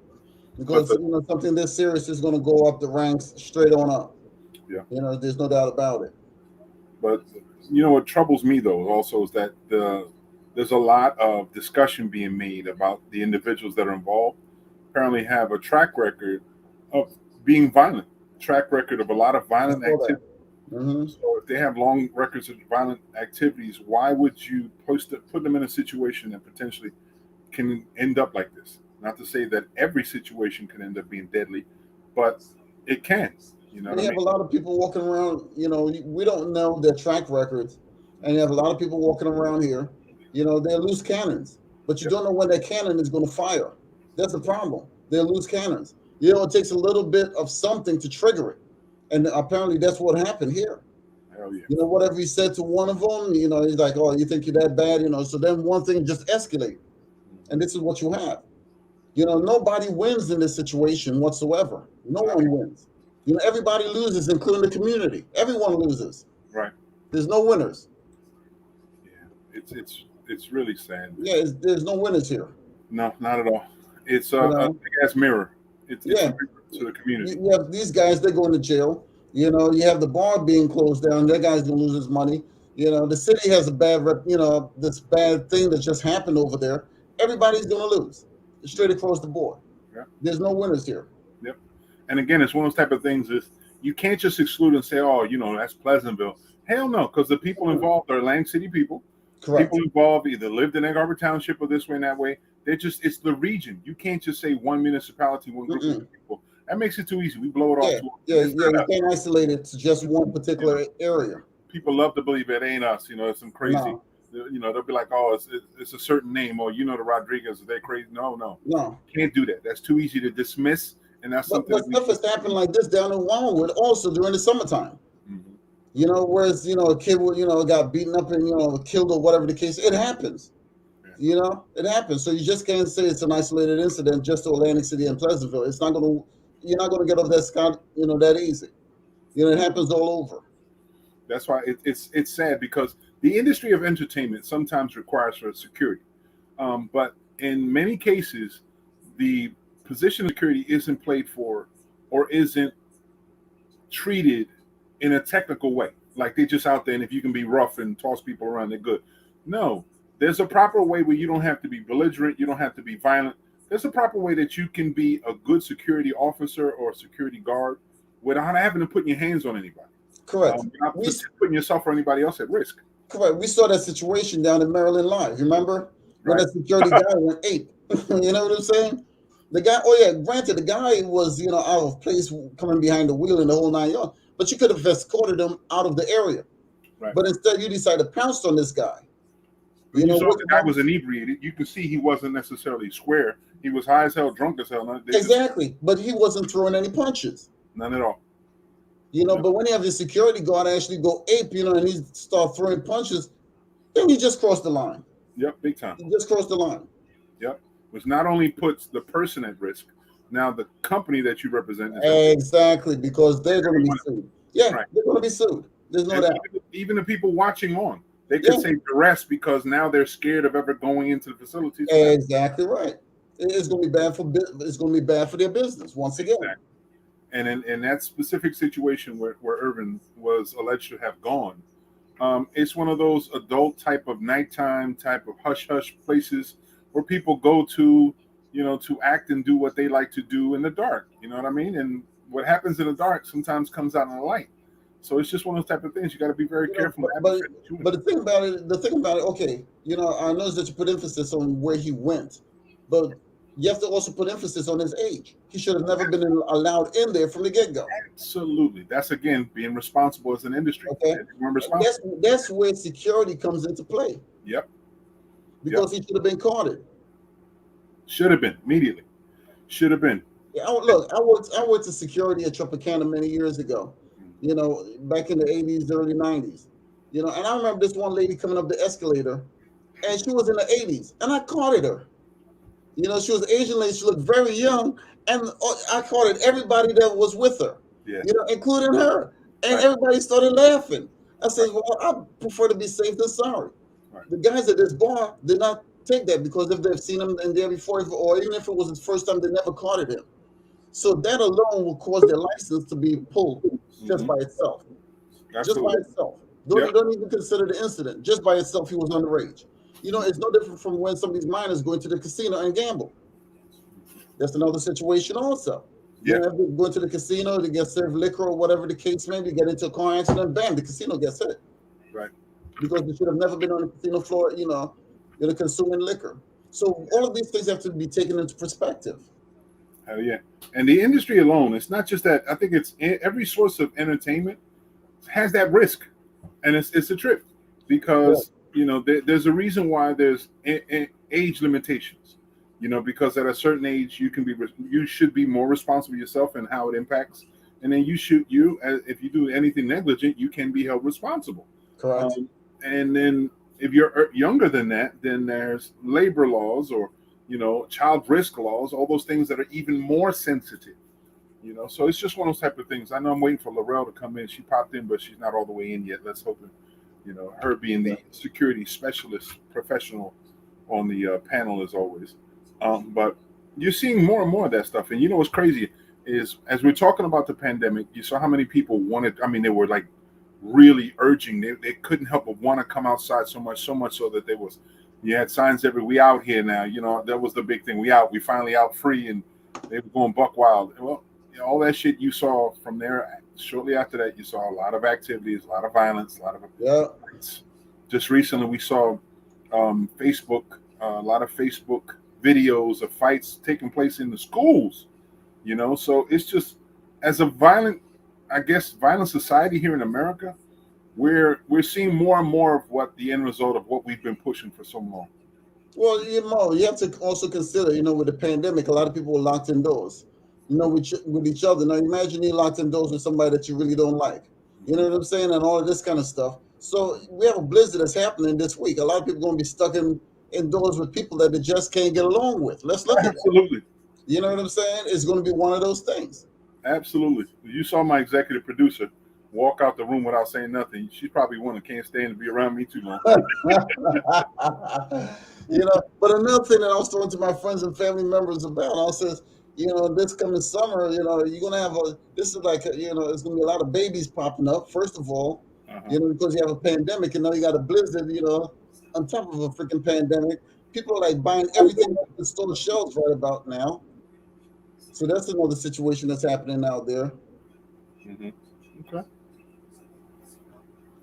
Because something this serious is going to go up the ranks straight on up. Yeah. You know, there's no doubt about it. But what troubles me though also is that there's a lot of discussion being made about the individuals that are involved. Apparently, have a track record of being violent. Track record of a lot of violent activity. Mm-hmm. So if they have long records of violent activities, why would you put them in a situation that potentially can end up like this? Not to say that every situation can end up being deadly, but it can. You know And what you I have a mean? lot of people walking around, we don't know their track records. And you have a lot of people walking around here, they're loose cannons, but you don't know when that cannon is going to fire. That's the problem. They're loose cannons. It takes a little bit of something to trigger it. And apparently that's what happened here. Hell yeah. Whatever he said to one of them, he's like, oh, you think you're that bad? So then one thing just escalated. And this is what you have. Nobody wins in this situation whatsoever. No one wins. You know, everybody loses, including the community. Everyone loses. Right. There's no winners. Yeah. It's really sad. Yeah, there's no winners here. No, not at all. It's You a know, big ass mirror. It's a yeah. mirror to the community. You have these guys, they're going to jail. You know, you have the bar being closed down. That guy's gonna lose his money. You know, the city has a bad rep. You know, this bad thing that just happened over there. Everybody's gonna lose, straight across the board. Yeah. There's no winners here. Yep. And again, it's one of those type of things is you can't just exclude and say, oh, that's Pleasantville. Hell no, because the people involved are Atlantic City people. Correct. People involved either lived in Egg Harbor Township or this way and that way. It's the region. You can't just say one municipality, one group of people. That makes it too easy. We blow it off. You can't isolate it to just one particular area. People love to believe it ain't us. It's some crazy. No. They'll be like, oh, it's a certain name, or the Rodriguez, they're crazy. No, can't do that. That's too easy to dismiss, and that's something. But stuff has happened like this down in Wildwood also during the summertime. Mm-hmm. Whereas a kid got beaten up and killed or whatever the case. It happens. Yeah. It happens. So you just can't say it's an isolated incident just to Atlantic City and Pleasantville. It's not gonna. You're not gonna get off that scot, that easy. It happens all over. That's why it's sad because the industry of entertainment sometimes requires for security, but in many cases, the position of security isn't played for or isn't treated in a technical way. Like they're just out there, and if you can be rough and toss people around, they're good. No, there's a proper way where you don't have to be belligerent, you don't have to be violent. There's a proper way that you can be a good security officer or security guard without having to put your hands on anybody. Correct. Not putting yourself or anybody else at risk. Correct. We saw that situation down in Maryland Live. Remember when that security guy went ape? You know what I'm saying? The guy. Oh yeah. Granted, the guy was out of place, coming behind the wheel and the whole 9 yards. But you could have escorted him out of the area. Right. But instead, you decided to pounce on this guy. You saw the guy was inebriated. You could see he wasn't necessarily square. He was high as hell, drunk as hell. Exactly. But he wasn't throwing any punches. None at all. But when you have the security guard actually go ape, and he start throwing punches, then he just crossed the line. Yep, big time. He just crossed the line. Yep. Which not only puts the person at risk, now the company that you represent exactly, because they're going to be sued. Yeah, right. They're going to be sued. There's no doubt. Even the people watching on, they could say duress because now they're scared of ever going into the facilities. Exactly right. It's going to be bad for their business once again. Exactly. And in that specific situation where Irvin was alleged to have gone, it's one of those adult type of nighttime type of hush-hush places where people go to, to act and do what they like to do in the dark. You know what I mean? And what happens in the dark sometimes comes out in the light. So it's just one of those type of things. You got to be very careful. But the thing about it, okay, I noticed that you put emphasis on where he went, but you have to also put emphasis on his age. He should have never been allowed in there from the get-go. Absolutely. That's, again, being responsible as an industry. Okay. That's where security comes into play. Yep. Because he should have been carded. Should have been, immediately. Should have been. Yeah, look, I worked in security at Tropicana many years ago, back in the 80s, early 90s. And I remember this one lady coming up the escalator, and she was in the 80s, and I carded her. She was an Asian lady. She looked very young, and I carded everybody that was with her, including her. And everybody started laughing. I said, well, I prefer to be safe than sorry. Right. The guys at this bar did not take that because if they've seen him in there before, or even if it was his first time, they never carded him. So that alone will cause their license to be pulled just by itself. Absolutely. Just by itself. Don't even consider the incident. Just by itself, he was underage. It's no different from when some of these minors go into the casino and gamble. That's another situation also. Yeah. They go into the casino to get served liquor or whatever the case may be, get into a car accident, bam, the casino gets hit. Right. Because they should have never been on the casino floor, consuming liquor. So all of these things have to be taken into perspective. Hell yeah. And the industry alone, it's not just that. I think it's every source of entertainment has that risk. And it's a trip because, there's a reason why there's age limitations, because at a certain age, you should be more responsible yourself and how it impacts. And then if you do anything negligent, you can be held responsible. Correct. And then if you're younger than that, then there's labor laws or, child risk laws, all those things that are even more sensitive So it's just one of those type of things. I know I'm waiting for Laurel to come in. She popped in, but she's not all the way in yet. Let's hope, her being the security specialist professional on the panel as always. But you're seeing more and more of that stuff. And what's crazy is as we're talking about the pandemic, you saw how many people wanted, they were like really urging, they couldn't help but want to come outside so much so that you had signs we out here now, that was the big thing. We finally out free, and they were going buck wild. Well, all that shit you saw from there, shortly after that, you saw a lot of activities, a lot of violence, a lot of fights. Just recently we saw Facebook, a lot of Facebook videos of fights taking place in the schools, so it's just, as a violent society here in America, we're seeing more and more of what the end result of what we've been pushing for so long. Well, you have to also consider, with the pandemic, a lot of people were locked indoors, with each other. Now, imagine you're locked indoors with somebody that you really don't like. You know what I'm saying? And all of this kind of stuff. So we have a blizzard that's happening this week. A lot of people are going to be stuck indoors with people that they just can't get along with. Let's look at it. Absolutely. You know what I'm saying? It's going to be one of those things. Absolutely. You saw my executive producer walk out the room without saying nothing. She's probably one that can't stand to be around me too long. But another thing that I was talking to my friends and family members about, I says, this coming summer, you're going to have it's going to be a lot of babies popping up, first of all, because you have a pandemic, and now you got a blizzard, on top of a freaking pandemic. People are like buying everything off the store shelves right about now. So that's another situation that's happening out there. Mm-hmm. Okay.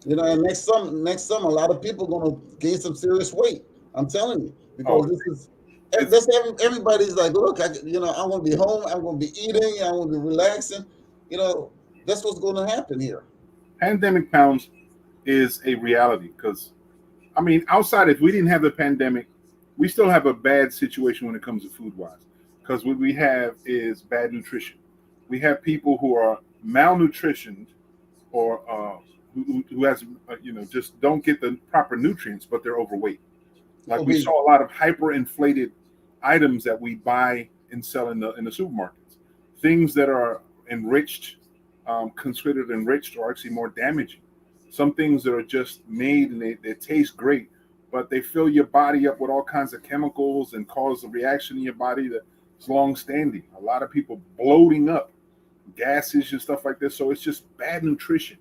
And next summer, a lot of people are going to gain some serious weight. I'm telling you, because everybody's like, look, I'm going to be home. I'm going to be eating. I'm going to be relaxing. That's what's going to happen here. Pandemic pounds is a reality because, outside, if we didn't have the pandemic, we still have a bad situation when it comes to food wise, because what we have is bad nutrition. We have people who are malnutritioned or who has just don't get the proper nutrients, but they're overweight. Like we saw a lot of hyperinflated items that we buy and sell in the supermarkets. Things that are enriched, considered enriched, are actually more damaging. Some things that are just made and they taste great, but they fill your body up with all kinds of chemicals and cause a reaction in your body that's long-standing. A lot of people bloating up, gases and stuff like this. So it's just bad nutrition.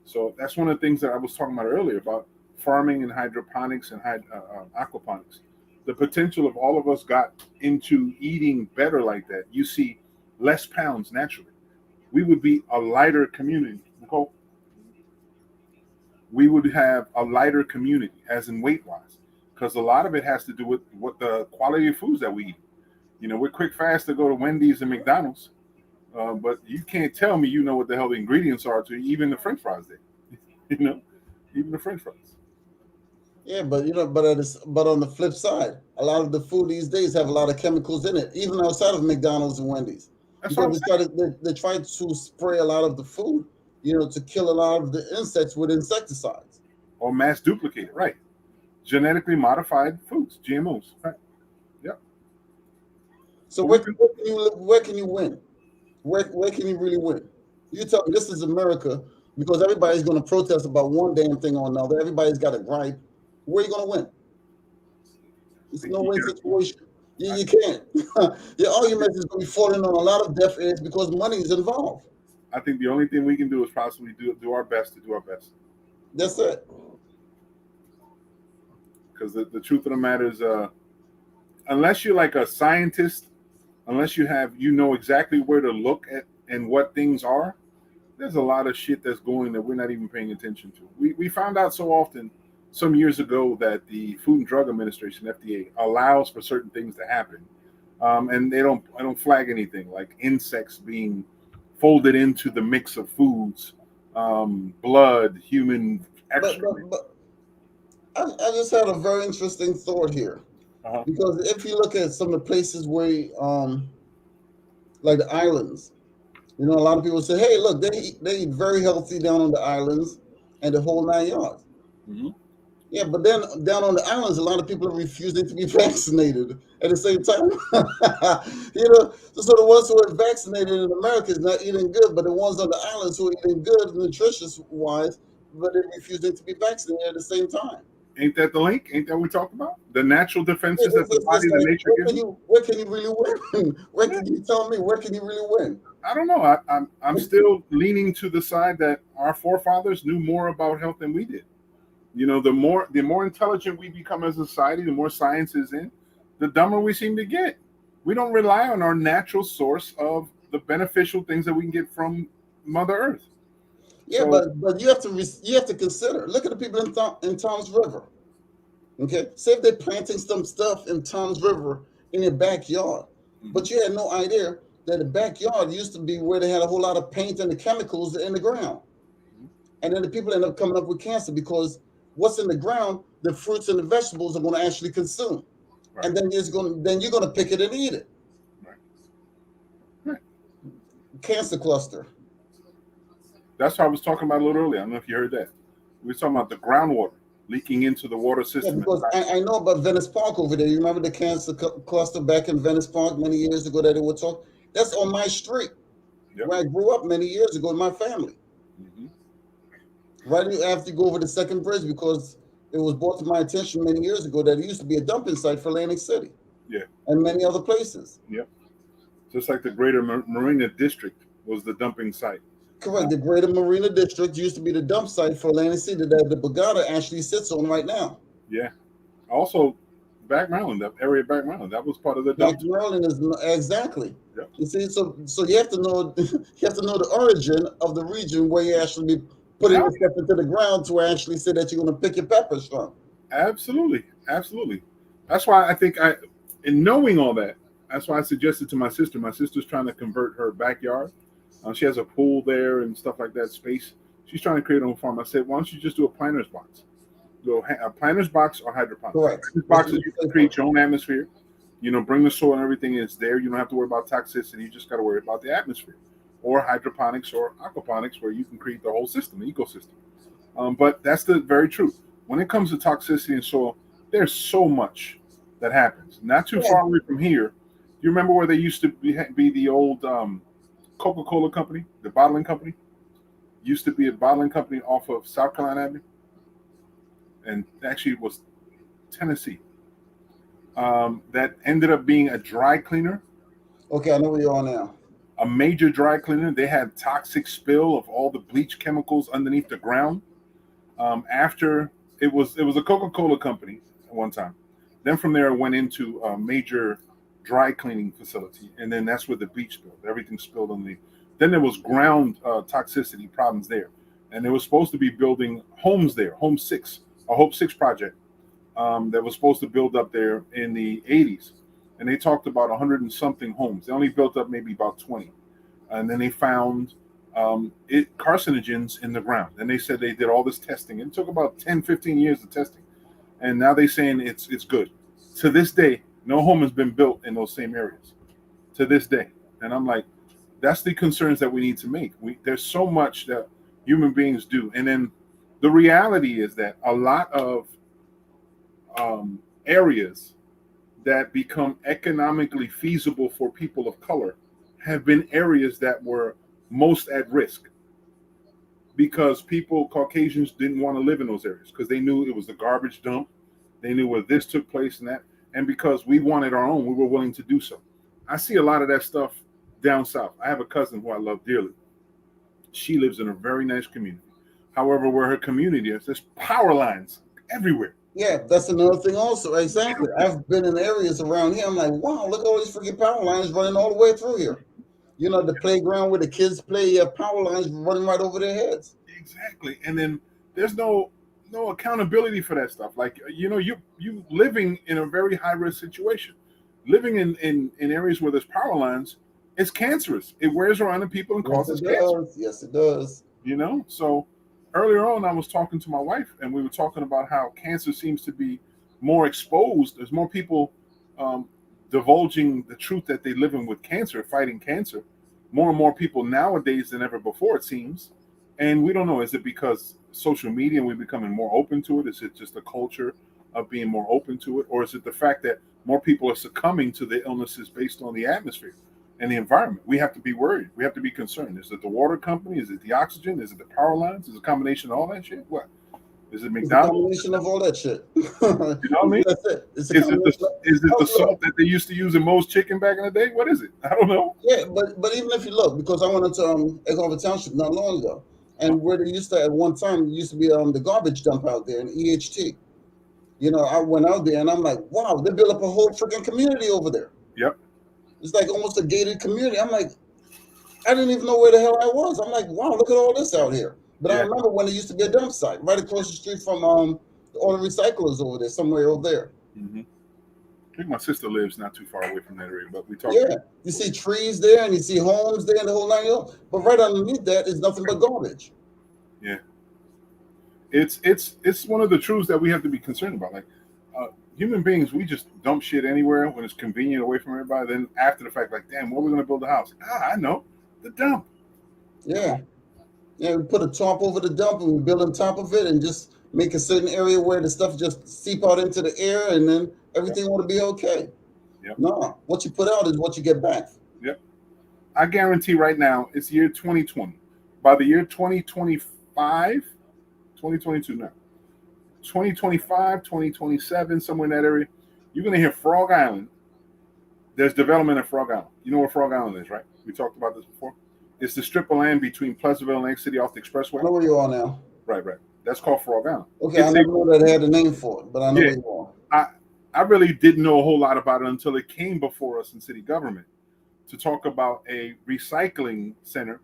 So that's one of the things that I was talking about earlier about farming and hydroponics and aquaponics. The potential of all of us got into eating better like that. You see less pounds naturally. We would be a lighter community. Nicole? We would have a lighter community as in weight wise, because a lot of it has to do with what the quality of foods that we eat. We're quick fast to go to Wendy's and McDonald's, but you can't tell me what the hell the ingredients are to even the French fries there. Even the French fries. Yeah, but but on the flip side, a lot of the food these days have a lot of chemicals in it, even outside of McDonald's and Wendy's. Because they try to spray a lot of the food, to kill a lot of the insects with insecticides. Or mass duplicate, right? Genetically modified foods, GMOs. Right. Yep. So where can you win? Where can you really win? You tell me this is America, because everybody's going to protest about one damn thing or another. Everybody's got a gripe. Where are you going to win? It's a no-win situation. You can't. Your argument is going to be falling on a lot of deaf ears because money is involved. I think the only thing we can do is possibly do our best to do our best. That's it. Because the truth of the matter is, unless you're like a scientist, unless you know exactly where to look at and what things are, there's a lot of shit that's going that we're not even paying attention to. We found out so often some years ago that the Food and Drug Administration, FDA, allows for certain things to happen, and I don't flag anything like insects being folded into the mix of foods, blood, human excrement. But I just had a very interesting thought here, because if you look at some of the places where, like the islands, a lot of people say, "Hey, look, they eat very healthy down on the islands and the whole 9 yards." Mm-hmm. Yeah, but then down on the islands, a lot of people are refusing to be vaccinated at the same time. So the ones who are vaccinated in America is not eating good, but the ones on the islands who are eating good, nutritious wise, but they're refusing to be vaccinated at the same time. Ain't that the link? Ain't that what we talked about? The natural defenses that the It's body, just the like, nature gives us? where can you really win? Where Yeah. can you tell me where can you really win? I don't know. I'm still leaning to the side that our forefathers knew more about health than we did. The more intelligent we become as a society, the more science is in, the dumber we seem to get. We don't rely on our natural source of the beneficial things that we can get from Mother Earth. Yeah, So but you have to consider. Look at the people in Tom's River. Okay, say if they're planting some stuff in Tom's River in your backyard, mhm, but you had no idea that the backyard used to be where they had a whole lot of paint and the chemicals in the ground, mhm, and then the people end up coming up with cancer because what's in the ground, the fruits and the vegetables are going to actually consume, right, and then you're going to pick it and eat it. right, right. Cancer cluster. That's what I was talking about a little earlier. I don't know if you heard that. We were talking about the groundwater leaking into the water Yeah, system. because I know about Venice Park over there. You remember the cancer cluster back in Venice Park many years ago that they were talking? That's on my street Yep. where I grew up many years ago in my family. Hmm. Right after you go over the second bridge, because it was brought to my attention many years ago that it used to be a dumping site for Atlantic City Yeah. and many other places. Yep. Just like the greater Marina district was the dumping site. Correct. The Greater Marina District used to be the dump site for Atlantic City that the Borgata actually sits on right now. Yeah. Also, Back Mountain, that area of Back Mountain, that was part of the Back dump. Maryland is exactly. Yep. You see, so you have to know you have to know the origin of the region where you actually be putting Yeah, the stuff into the ground to actually say that you're going to pick your peppers from. absolutely. Absolutely. That's why I think in knowing all that, that's why I suggested to my sister. My sister's trying to convert her backyard. She has a pool there and stuff like that, space. She's trying to create her own farm. I said, why don't you just do a planter's box? Do a planter's box or hydroponics. Correct. Planter's Which boxes, is you can safer. create your own atmosphere. Bring the soil and everything is there. You don't have to worry about toxicity. You just got to worry about the atmosphere. Or hydroponics or aquaponics, where you can create the whole system, the ecosystem. But that's the very truth. When it comes to toxicity in soil, there's so much that happens. Not too Yeah. far away from here. Do you remember where they used to be the old Coca-Cola company, the bottling company? Used to be a bottling company off of South Carolina Avenue, and actually it was Tennessee. That ended up being a dry cleaner, Okay, I know where you are now. a major dry cleaner. They had toxic spill of all the bleach chemicals underneath the ground. After it was a Coca-Cola company at one time. Then from there it went into a major dry cleaning facility, and then that's where the bleach spilled. Everything spilled underneath. Then there was ground toxicity problems there, and they were supposed to be building homes there, Hope 6 project that was supposed to build up there in the 80s, and they talked about 100 and something homes. They only built up maybe about 20, and then they found carcinogens in the ground. And they said they did all this testing. It took about 10, 15 years of testing, and now they're saying it's good. To this day, no home has been built in those same areas. To this day, and I'm like, that's the concerns that we need to make. There's so much that human beings do, and then the reality is that a lot of areas that become economically feasible for people of color have been areas that were most at risk because Caucasians didn't want to live in those areas because they knew it was the garbage dump. They knew where this took place and that. And because we wanted our own, we were willing to do so. I see a lot of that stuff down south. I have a cousin who I love dearly. She lives in a very nice community. However, where her community is, there's power lines everywhere. Yeah, that's another thing also. Exactly. I've been in areas around here. I'm like, wow, look at all these freaking power lines running all the way through here. You know, the playground where the kids play, you have power lines running right over their heads. Exactly. And then there's no accountability for that stuff. Like you living in a very high risk situation, living in areas where there's power lines, it's cancerous. It wears around the people and Yes, causes it cancer. does. Yes, it does. So earlier on, I was talking to my wife, and we were talking about how cancer seems to be more exposed. There's more people um, divulging the truth that they're living with cancer, fighting cancer. More and more people nowadays than ever before, it seems. And we don't know, is it because social media and we're becoming more open to it? Is it just a culture of being more open to it? Or is it the fact that more people are succumbing to the illnesses based on the atmosphere and the environment? We have to be worried. We have to be concerned. Is it the water company? Is it the oxygen? Is it the power lines? Is it a combination of all that shit? What? Is it It's a McDonald's? combination of all that shit. You know what I mean? That's it. It's a Is it combination. is it the Look, salt that they used to use in Moe's chicken back in the day? What is it? I don't know. yeah, but even if you look, because I went into Echover Township not long ago, and where they used to at one time it used to be the garbage dump out there in EHT. You know, I went out there and I'm like, wow, they built up a whole freaking community over there. Yep. It's like almost a gated community. I'm like, I didn't even know where the hell I was. I'm like, wow, look at all this out here. But I Yeah. remember when it used to be a dump site right across the street from all the recyclers over there, somewhere over there. Mm-hmm. I think my sister lives not too far away from that area, but we talked. Yeah, you see trees there and you see homes there and the whole 9 yards. But right underneath that is nothing but garbage. Yeah. It's one of the truths that we have to be concerned about. Like human beings, we just dump shit anywhere when it's convenient away from everybody. Then after the fact, like, damn, where are we going to build a house? I know, the dump. Yeah. Yeah, we put a tarp over the dump and we build on top of it and just make a certain area where the stuff just seep out into the air and then everything ought to be okay. Yep. No, what you put out is what you get back. Yep. I guarantee right now it's year 2020. By the year 2025, 2022 now, 2025, 2027, somewhere in that area, you're going to hear Frog Island. There's development at Frog Island. You know where Frog Island is, right? We talked about this before. It's the strip of land between Pleasantville and Lake City off the expressway. I know where you are now. Right. That's called Frog Island. Okay, I never knew that it had a name for it, but I know where you are. I really didn't know a whole lot about it until it came before us in city government to talk about a recycling center,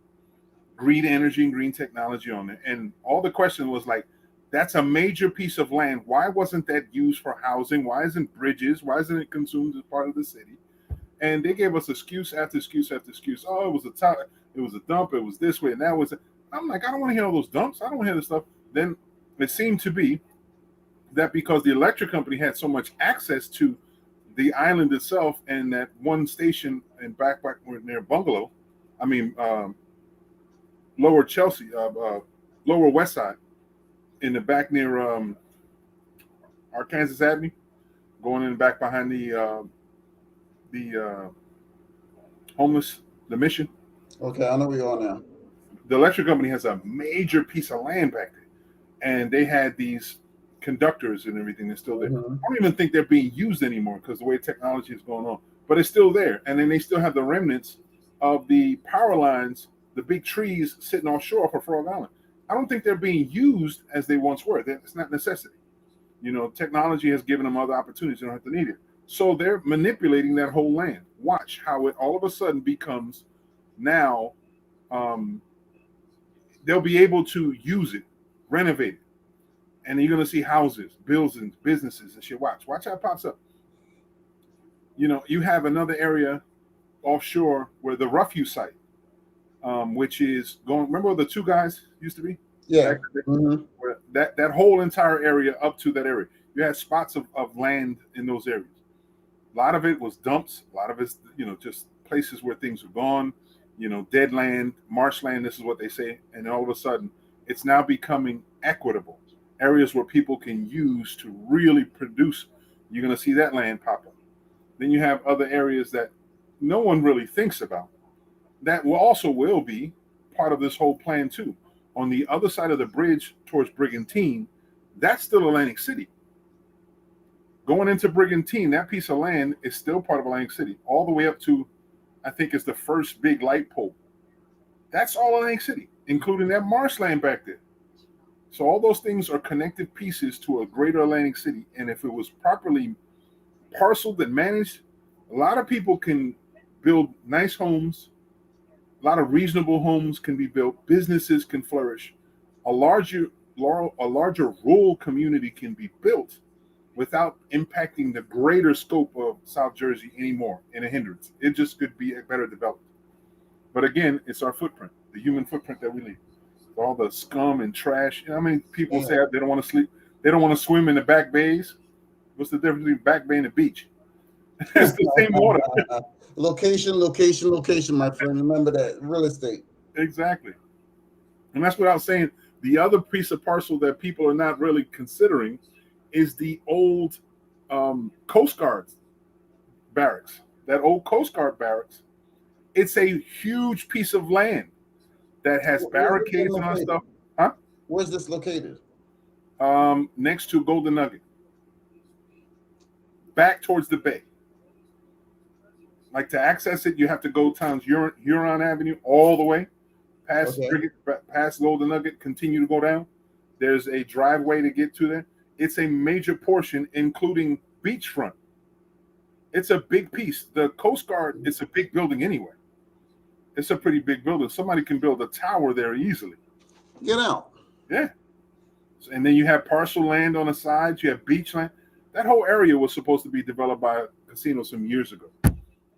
green energy and green technology on it. And all the question was like, that's a major piece of land. Why wasn't that used for housing? Why isn't bridges? Why isn't it consumed as part of the city? And they gave us excuse after excuse after excuse. Oh, it was a dump. It was this way and that was. I'm like, I don't want to hear all those dumps. I don't want to hear this stuff. Then it seemed to be that because the electric company had so much access to the island itself and that one station in back near Bungalow, Lower Chelsea, Lower West Side, in the back near Arkansas Avenue, going in back behind the homeless, the Mission. Okay, I know where you are now. The electric company has a major piece of land back there, and they had these conductors and everything that's still there. Mm-hmm. I don't even think they're being used anymore because the way technology is going on, but it's still there. And then they still have the remnants of the power lines, the big trees sitting offshore for Frog Island. I don't think they're being used as they once were. It's not necessity. You know, technology has given them other opportunities. They don't have to need it. So they're manipulating that whole land. Watch how it all of a sudden becomes now they'll be able to use it, renovate it. And you're going to see houses, buildings, businesses and shit. Watch how it pops up. You know, you have another area offshore where the refuse site, which is going, remember where the two guys used to be? Yeah. Mm-hmm. Where that whole entire area up to that area. You had spots of land in those areas. A lot of it was dumps. A lot of it's, just places where things were gone, dead land, marshland, this is what they say. And all of a sudden, it's now becoming equitable. Areas where people can use to really produce. You're going to see that land pop up. Then you have other areas that no one really thinks about. That will be part of this whole plan too. On the other side of the bridge towards Brigantine, that's still Atlantic City. Going into Brigantine, that piece of land is still part of Atlantic City, all the way up to, I think it's the first big light pole. That's all Atlantic City, including that marshland back there. So all those things are connected pieces to a greater Atlantic City. And if it was properly parceled and managed, a lot of people can build nice homes. A lot of reasonable homes can be built. Businesses can flourish. A larger rural community can be built without impacting the greater scope of South Jersey anymore in a hindrance. It just could be better developed. But again, it's our footprint, the human footprint that we leave. All the scum and trash. I mean, people say they don't want to sleep. They don't want to swim in the back bays. What's the difference between back bay and the beach? It's the same water. Location, my friend. Remember that. Real estate. Exactly. And that's what I was saying. The other piece of parcel that people are not really considering is the old Coast Guard barracks. That old Coast Guard barracks. It's a huge piece of land that has Where's this thing barricades and all that located? stuff. Huh? Where's this located? Next to Golden Nugget, back towards the bay. Like to access it, you have to go down Huron Avenue all the way past past Golden Nugget, continue to go down. There's a driveway to get to there. It's a major portion, including beachfront. It's a big piece. The Coast Guard is a big building anyway. It's a pretty big building. Somebody can build a tower there easily. Get out. Yeah. And then you have parcel land on the sides. You have beach land. That whole area was supposed to be developed by a casino some years ago.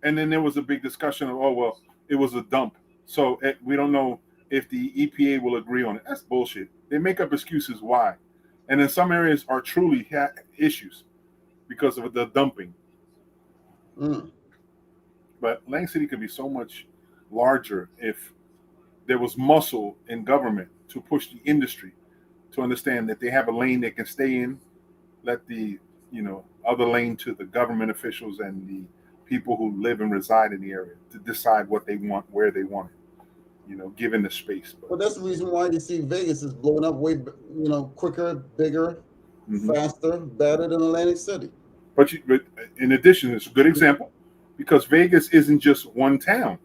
And then there was a big discussion of, oh, well, it was a dump. So we don't know if the EPA will agree on it. That's bullshit. They make up excuses why. And then some areas are truly issues because of the dumping. But Lang City could be so much larger if there was muscle in government to push the industry to understand that they have a lane they can stay in, let the other lane to the government officials and the people who live and reside in the area to decide what they want, where they want it, given the space. Well, that's the reason why you see Vegas is blowing up way, quicker, bigger, faster, better than Atlantic City. But in addition, it's a good example because Vegas isn't just one town.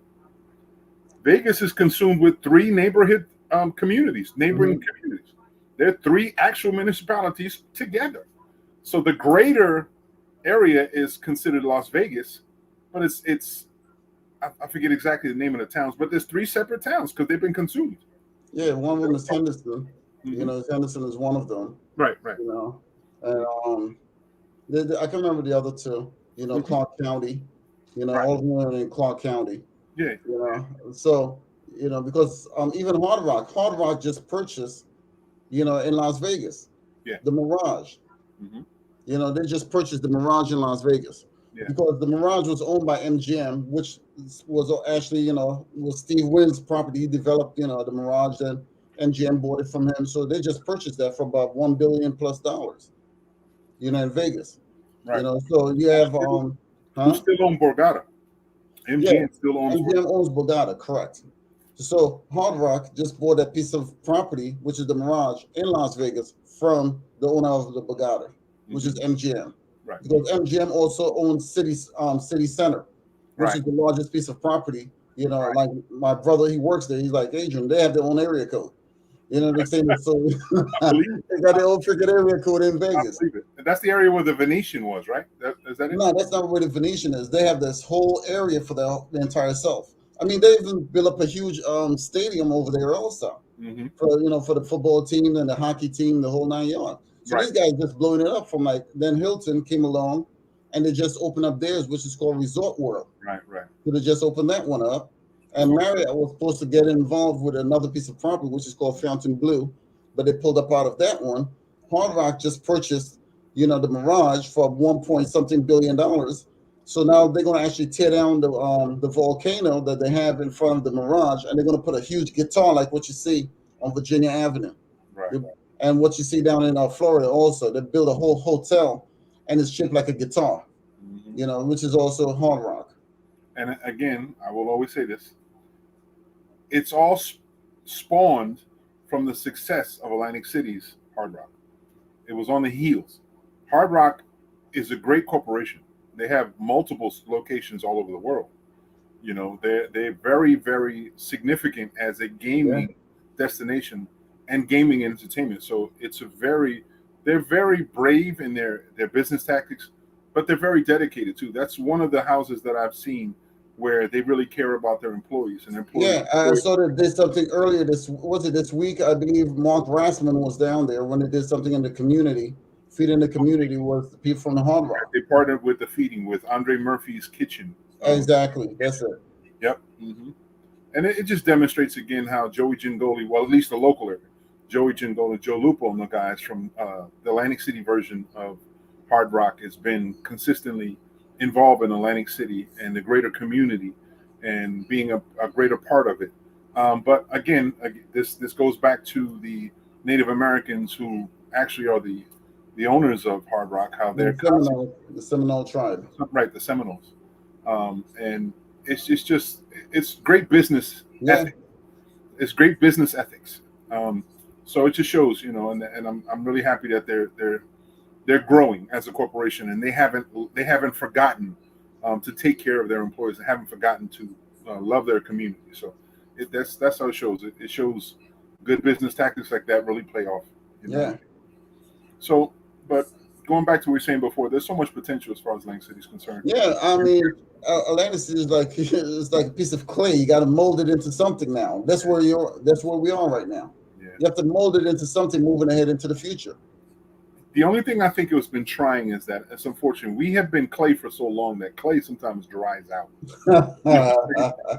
Vegas is consumed with 3 neighborhood communities, neighboring communities. They're 3 actual municipalities together. So the greater area is considered Las Vegas, but it's I forget exactly the name of the towns, but there's 3 separate towns because they've been consumed. Yeah, one of them is Henderson. Henderson is one of them. Right. And I can remember the other 2. Clark County. All of them are in Clark County. Yeah. So because even Hard Rock just purchased, in Las Vegas. Yeah. The Mirage. They just purchased the Mirage in Las Vegas. Yeah. Because the Mirage was owned by MGM, which was actually, was Steve Wynn's property. He developed, the Mirage, and MGM bought it from him. So they just purchased that for about $1 billion plus, in Vegas. Right. So you have who still owns Borgata. MGM still owns MGM owns Borgata, correct. So Hard Rock just bought that piece of property, which is the Mirage in Las Vegas, from the owner of the Borgata, which is MGM. Right. Because MGM also owns City Center, which is the largest piece of property. Like my brother, he works there. He's like, Adrian, they have their own area code. They say that, so they got their own freaking area code in Vegas. That's the area where the Venetian was, right? Is that it? No, that's not where the Venetian is. They have this whole area for the entire South. I mean, they even built up a huge stadium over there also for the football team and the hockey team, the whole 9 yards. So these guys just blowing it up from then Hilton came along and they just opened up theirs, which is called Resort World. Right. So they just opened that one up. And Marriott was supposed to get involved with another piece of property, which is called Fountain Blue, but they pulled up out of that one. Hard Rock just purchased, the Mirage for $1.something billion. So now they're going to actually tear down the volcano that they have in front of the Mirage, and they're going to put a huge guitar like what you see on Virginia Avenue. Right. And what you see down in Florida also. They built a whole hotel, and it's shaped like a guitar, which is also Hard Rock. And again, I will always say this. It's all spawned from the success of Atlantic City's Hard Rock. It was on the heels. Hard Rock is a great corporation. They have multiple locations all over the world. They're very, very significant as a gaming destination and gaming entertainment. So they're very brave in their business tactics, but they're very dedicated too. That's one of the houses that I've seen where they really care about their employees and employees. Yeah, I saw that they did something earlier this week? I believe Mark Rassman was down there when they did something in the community. Feeding the community was the people from the Hard Rock. They partnered with the feeding with Andre Murphy's Kitchen. Exactly, that's it. Yep. And it just demonstrates again how Joey Gingoli, well, at least the local area, Joey Gingoli, Joe Lupo, and the guys from the Atlantic City version of Hard Rock has been consistently involved in Atlantic City and the greater community and being a greater part of it But again, this goes back to the Native Americans who actually are the owners of Hard Rock. How they're constantly The Seminole tribe. right, the Seminoles, and it's just it's great business Yeah, ethics. It's great business ethics. Um, so it just shows, and I'm really happy that they're growing as a corporation, and they haven't forgotten to take care of their employees. They haven't forgotten to love their community. So that's how it shows. It shows good business tactics like that really play off. In yeah, that. So, but going back to what we were saying before, there's so much potential as far as Lang City is concerned. yeah. I mean, Atlantis is like it's like a piece of clay. You got to mold it into something now. That's where you're. That's where we are right now. Yeah. You have to mold it into something moving ahead into the future. The only thing I think it's been trying is that it's unfortunate. We have been clay for so long that clay sometimes dries out.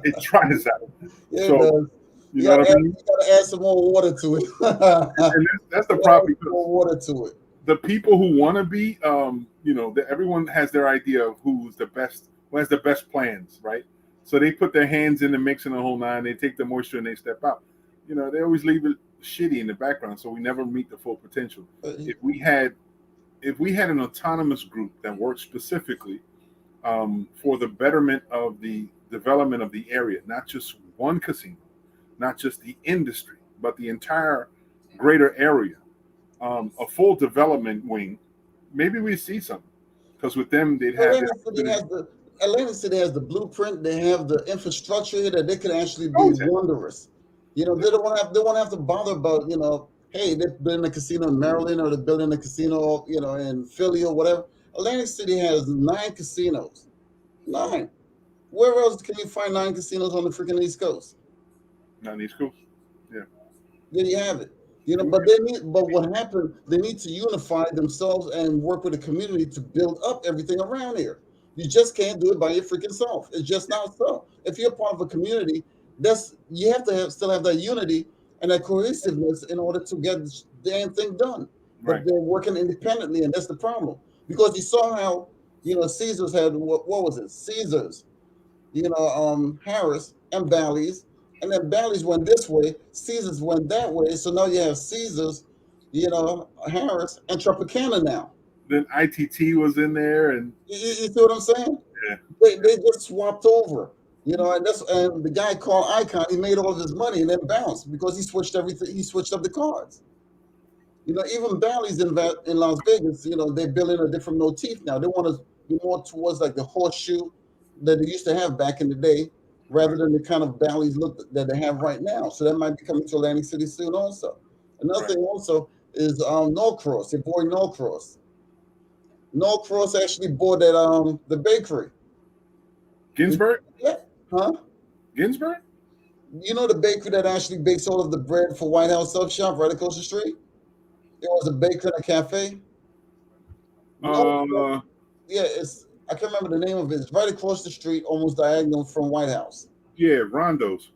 It dries out. Yeah, it So does. you know what I mean? You gotta add some more water to it. And that's the problem Add more water to it. the people who want to be, everyone has their idea of who's the best, who has the best plans, right? So they put their hands in the mix and the whole nine. They take the moisture and they step out. They always leave it shitty in the background, so we never meet the full potential. If we had an autonomous group that worked specifically for the betterment of the development of the area, not just one casino, not just the industry, but the entire greater area, a full development wing, maybe we see something. Because with them, they'd have Atlantic City has the Atlantic City has the blueprint. They have the infrastructure here that they could actually be wondrous. They won't have to bother about hey, they're building a casino in Maryland or they're building a casino in Philly or whatever. Atlantic City has 9 casinos. 9. Where else can you find 9 casinos on the freaking East Coast? not in these schools. Yeah. There you have it. But what happened? They need to unify themselves and work with the community to build up everything around here. You just can't do it by your freaking self. It's just not so. If you're part of a community, you have to still have that unity and that cohesiveness in order to get the damn thing done. But Right. they're working independently, and that's the problem. Because you saw how Caesars had what was it? Caesars, Harris and Bally's, and then Bally's went this way, Caesars went that way. So now you have Caesars, Harris and Tropicana now. Then ITT was in there, and You see what I'm saying? yeah, They just swapped over. And the guy called Icon, he made all of his money and then bounced because he switched everything. He switched up the cards. Even Bally's in Las Vegas, they're building a different motif now. They want to be more towards like the horseshoe that they used to have back in the day, rather than the kind of Bally's look that they have right now. So that might be coming to Atlantic City soon also. Another thing also is Norcross, your boy Norcross. Norcross actually bought the bakery. Ginsburg, Yeah. Huh? Ginsburg. The bakery that actually bakes all of the bread for White House Sub Shop right across the street? It was a bakery and a cafe. Uh, Yeah, I can't remember the name of it. It's right across the street, almost diagonal from White House. yeah, Rondo's.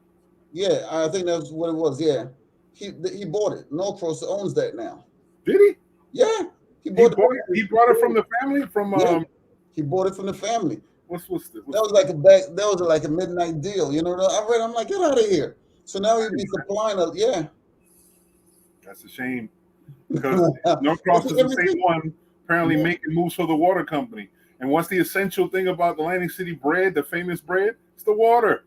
Yeah, I think that's what it was. Yeah, he bought it. Norcross owns that now. Did he? Yeah, He brought it from the family. From Yeah, he bought it from the family. what's That was like a midnight deal. I'm like, get out of here. So now he'd be supplying us. Yeah, That's a shame because Norcross is the same one apparently making moves for the water company. And what's the essential thing about the Atlantic City bread, the famous bread? It's the water.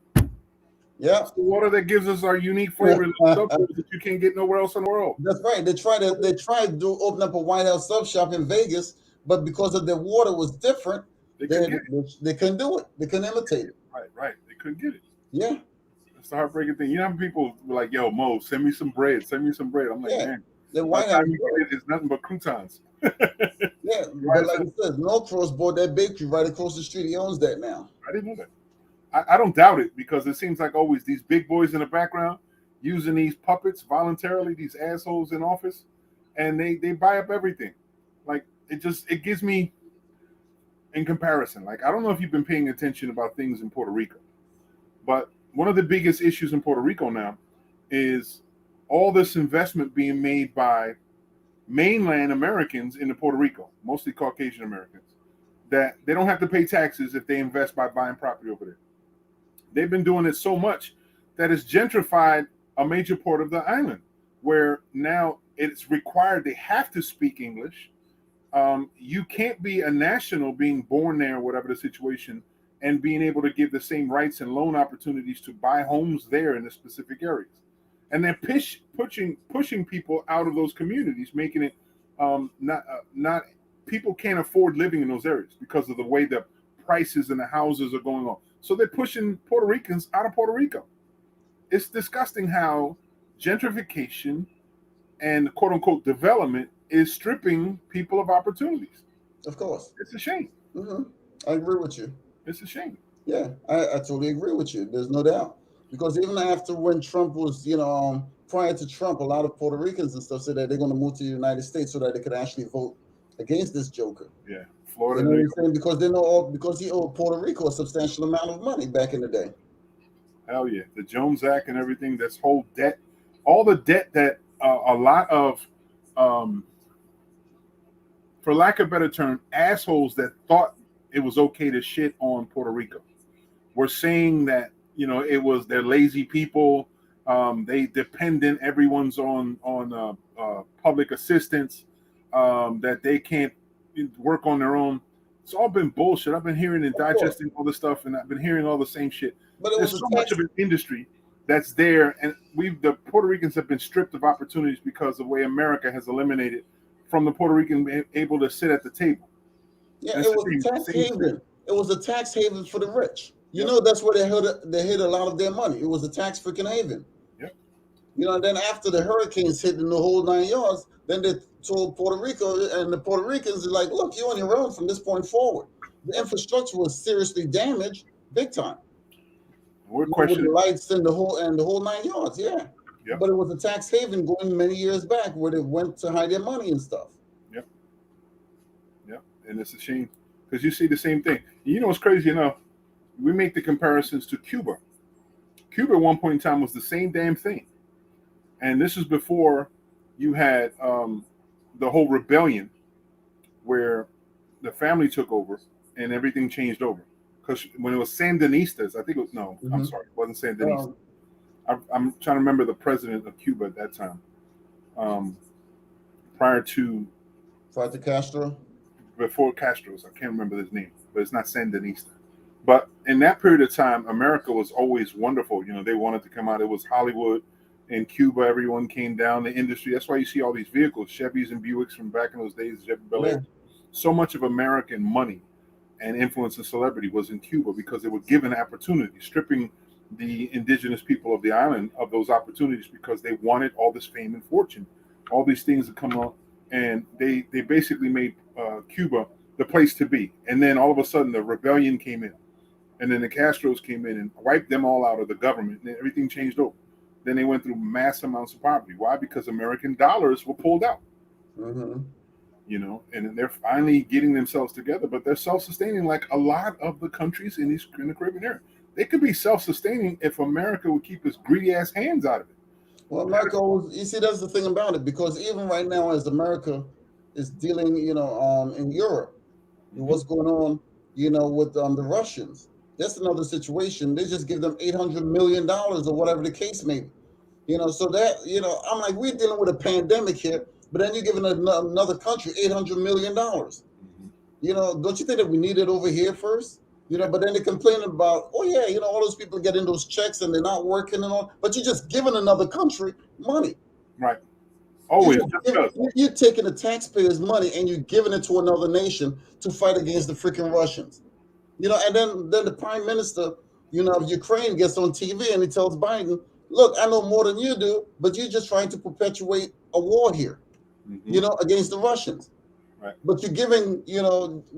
Yeah, it's the water that gives us our unique flavor that you can't get nowhere else in the world. That's right. They tried to open up a White House sub shop in Vegas, but because of their water was different, they couldn't do it. They couldn't imitate it. Right. They couldn't get it. Yeah. That's the heartbreaking thing. How people were like, "Yo, Mo, send me some bread. Send me some bread." I'm like, man, the White House is nothing but croutons. Yeah, but like it says, Norcross bought that bakery right across the street. He owns that now. I didn't know that. I don't doubt it because it seems like always these big boys in the background using these puppets voluntarily, these assholes in office, and they buy up everything. Like it gives me in comparison. Like I don't know if you've been paying attention about things in Puerto Rico, but one of the biggest issues in Puerto Rico now is all this investment being made by mainland Americans into Puerto Rico, mostly Caucasian Americans, that they don't have to pay taxes if they invest by buying property over there. They've been doing it so much that has gentrified a major part of the island, where now it's required they have to speak English. You can't be a national being born there, whatever the situation, and being able to give the same rights and loan opportunities to buy homes there in the specific areas. And they're pushing people out of those communities, making it not people can't afford living in those areas because of the way the prices and the houses are going on. So they're pushing Puerto Ricans out of Puerto Rico. It's disgusting how gentrification and quote unquote development is stripping people of opportunities. Of course. It's a shame. Mm-hmm. I agree with you. It's a shame. Yeah, I totally agree with you. There's no doubt. Because even after when Trump was, prior to Trump, a lot of Puerto Ricans and stuff said that they're going to move to the United States so that they could actually vote against this joker. Yeah, Florida. You know what I'm saying? Because he owed Puerto Rico a substantial amount of money back in the day. Hell yeah, the Jones Act and everything. This whole debt, all the debt that a lot of, for lack of a better term, assholes that thought it was okay to shit on Puerto Rico were saying that it was they're lazy people. They dependent. Everyone's on public assistance. That they can't work on their own. It's all been bullshit. I've been hearing and digesting all this stuff, and I've been hearing all the same shit. But there's so much of an industry that's there, and the Puerto Ricans have been stripped of opportunities because of the way America has eliminated from the Puerto Rican being able to sit at the table. Yeah, it was a tax haven. It was a tax haven for the rich. That's where they hid a lot of their money. It was a tax freaking haven. Yep. And then after the hurricanes hit in the whole 9 yards, then they told Puerto Rico, and the Puerto Ricans are like, look, you're on your own from this point forward. The infrastructure was seriously damaged, big time. We're questioning the lights and the whole 9 yards, yeah. Yep. But it was a tax haven going many years back where they went to hide their money and stuff. Yep. And it's a shame because you see the same thing. What's crazy enough? We make the comparisons to Cuba. Cuba at one point in time was the same damn thing. And this is before you had the whole rebellion where the family took over and everything changed over. Because when it was Sandinistas, I think it was, I'm sorry, it wasn't Sandinistas. I'm trying to remember the president of Cuba at that time. Prior to Castro? Before Castro's, I can't remember his name, but it's not Sandinista. But in that period of time, America was always wonderful. They wanted to come out. It was Hollywood. In Cuba, everyone came down, the industry. That's why you see all these vehicles, Chevys and Buicks from back in those days, Chevy Bel Air. So much of American money and influence and celebrity was in Cuba because they were given opportunities, stripping the indigenous people of the island of those opportunities because they wanted all this fame and fortune, all these things that come up. And they basically made Cuba the place to be. And then all of a sudden the rebellion came in. And then the Castros came in and wiped them all out of the government. And everything changed over. Then they went through mass amounts of poverty. Why? Because American dollars were pulled out. Mm-hmm. And they're finally getting themselves together. But they're self-sustaining like a lot of the countries in the Caribbean area. They could be self-sustaining if America would keep its greedy-ass hands out of it. Well, America, you see, that's the thing about it, because even right now, as America is dealing, in Europe, what's going on, with the Russians, that's another situation. They just give them $800 million or whatever the case may be, so that, I'm like, we're dealing with a pandemic here, but then you're giving another country $800 million. Don't you think that we need it over here first? But then they complain about, all those people are getting those checks and they're not working and all. But you're just giving another country money. Right. Always. You're taking the taxpayers' money and you're giving it to another nation to fight against the freaking Russians. And then the prime minister, of Ukraine gets on TV and he tells Biden, look, I know more than you do, but you're just trying to perpetuate a war here, against the Russians. Right. But you're giving,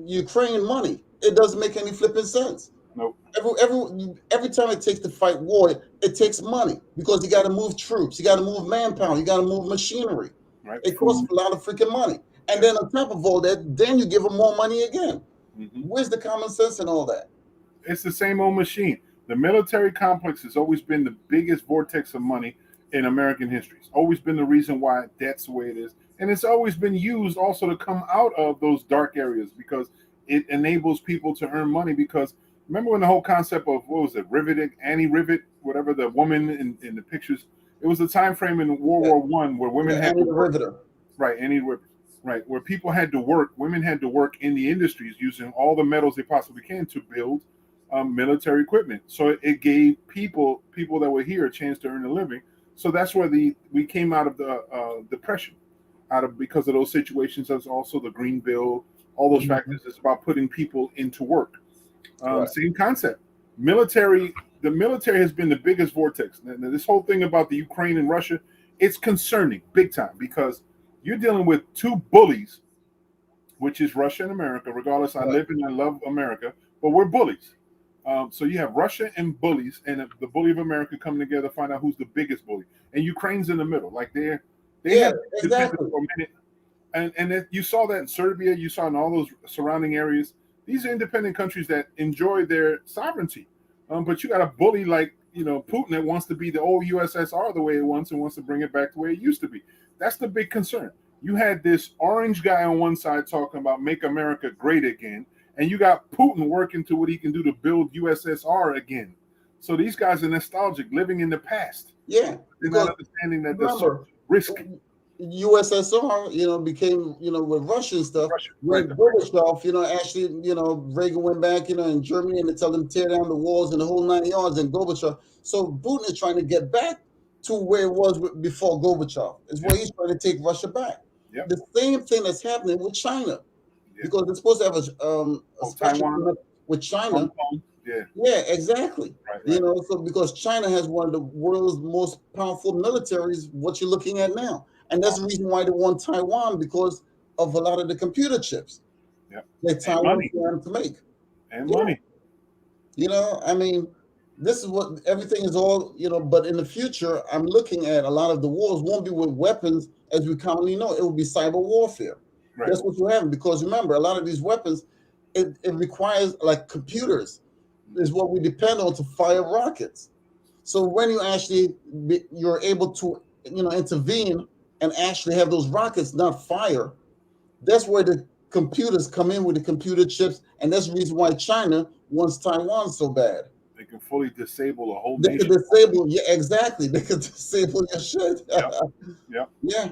Ukraine money. It doesn't make any flipping sense. Nope. Every time it takes to fight war, it takes money because you got to move troops, you got to move manpower, you got to move machinery. Right. It costs a lot of freaking money. And then on top of all that, then you give them more money again. Mm-hmm. Where's the common sense in all that? It's the same old machine. The military complex has always been the biggest vortex of money in American history. It's always been the reason why debt's the way it is. And it's always been used also to come out of those dark areas because it enables people to earn money. Because remember when the whole concept of, riveting, anti-rivet whatever the woman in the pictures. It was a time frame in World War One where women had Annie to the work, Riveter. right, right, where people had to work. Women had to work in the industries using all the metals they possibly can to build military equipment. So it gave people that were here a chance to earn a living. So that's where we came out of the depression, out of because of those situations. There's also the Green Bill, all those factors. It's about putting people into work. Right. Same concept. The military has been the biggest vortex. Now, this whole thing about the Ukraine and Russia, it's concerning big time because you're dealing with two bullies, which is Russia and America. Regardless, I live and I love America, but we're bullies. So you have Russia and bullies, and the bully of America coming together to find out who's the biggest bully. And Ukraine's in the middle, like they have exactly. for a minute. And you saw that in Serbia, you saw in all those surrounding areas. These are independent countries that enjoy their sovereignty. But you got a bully like Putin that wants to be the old USSR the way it wants and wants to bring it back the way it used to be. That's the big concern. You had this orange guy on one side talking about make America great again, and you got Putin working to what he can do to build USSR again. So these guys are nostalgic, living in the past. Yeah, they're not understanding that there's risk. USSR, became, with Russian stuff. When Gorbachev, actually, Reagan went back, in Germany and they tell them tear down the walls and the whole 9 yards and Gorbachev. So Putin is trying to get back to where it was before Gorbachev. Is where he's trying to take Russia back. Yep. The same thing that's happening with China, because they're supposed to have a special with China. Yeah, exactly. Right. So because China has one of the world's most powerful militaries, what you're looking at now. And that's the reason why they want Taiwan, because of a lot of the computer chips that Taiwan wanted to make. And money. This is what everything is all, but in the future, I'm looking at a lot of the wars won't be with weapons as we commonly know. It will be cyber warfare. Right. That's what you have, because remember, a lot of these weapons, it requires like computers is what we depend on to fire rockets. So when you actually, you're able to, intervene and actually have those rockets not fire, that's where the computers come in with the computer chips. And that's the reason why China wants Taiwan so bad. They can fully disable a whole nation. They can disable, exactly. They can disable your shit. Yep. Yeah.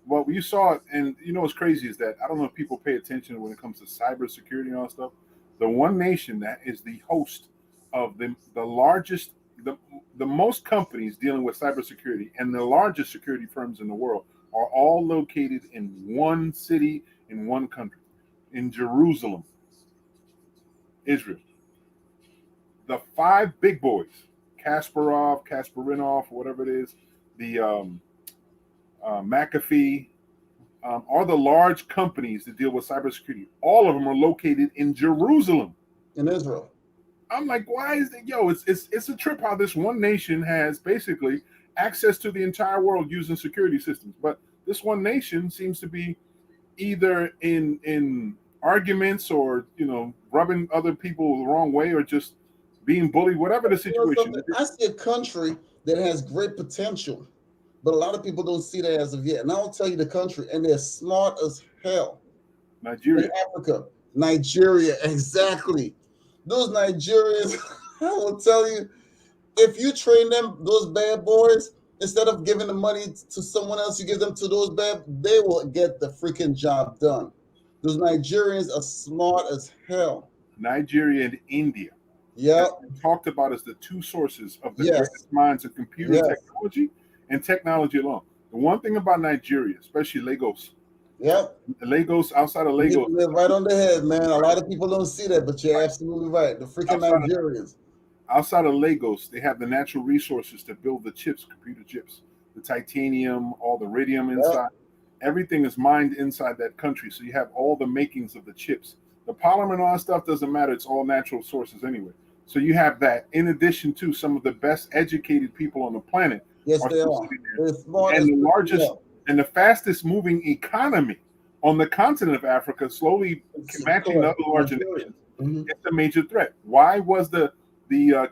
Well, you saw it, and what's crazy is that I don't know if people pay attention when it comes to cybersecurity and all that stuff. The one nation that is the host of the largest, the most companies dealing with cybersecurity and the largest security firms in the world are all located in one city in one country, in Jerusalem, Israel. The 5 big boys, Kasparov, whatever it is, the McAfee, are the large companies that deal with cybersecurity. All of them are located in Jerusalem, in Israel. I'm like, why is that? It's a trip how this one nation has basically access to the entire world using security systems, but this one nation seems to be either in arguments or rubbing other people the wrong way or just being bullied, whatever the situation. I see a country that has great potential, but a lot of people don't see that as of yet. And I'll tell you the country, and they're smart as hell. Nigeria. In Africa. Nigeria, exactly. Those Nigerians, I will tell you, if you train them, those bad boys, instead of giving the money to someone else, you give them to those bad, they will get the freaking job done. Those Nigerians are smart as hell. Nigeria and India. Yeah. Talked about as the 2 sources of the greatest minds of computer technology and technology alone. The one thing about Nigeria, especially Lagos. Yep. Lagos, outside of Lagos. You live right on the head, man. A lot of people don't see that, but you're absolutely right. The freaking Nigerians. Outside of Lagos, they have the natural resources to build the chips, computer chips, the titanium, all the radium inside. Everything is mined inside that country. So you have all the makings of the chips. The polymer and all that stuff doesn't matter. It's all natural sources anyway. So you have that in addition to some of the best educated people on the planet. Yes, they are. And the largest and the fastest moving economy on the continent of Africa, slowly matching other larger nations. It's a major threat. Why was the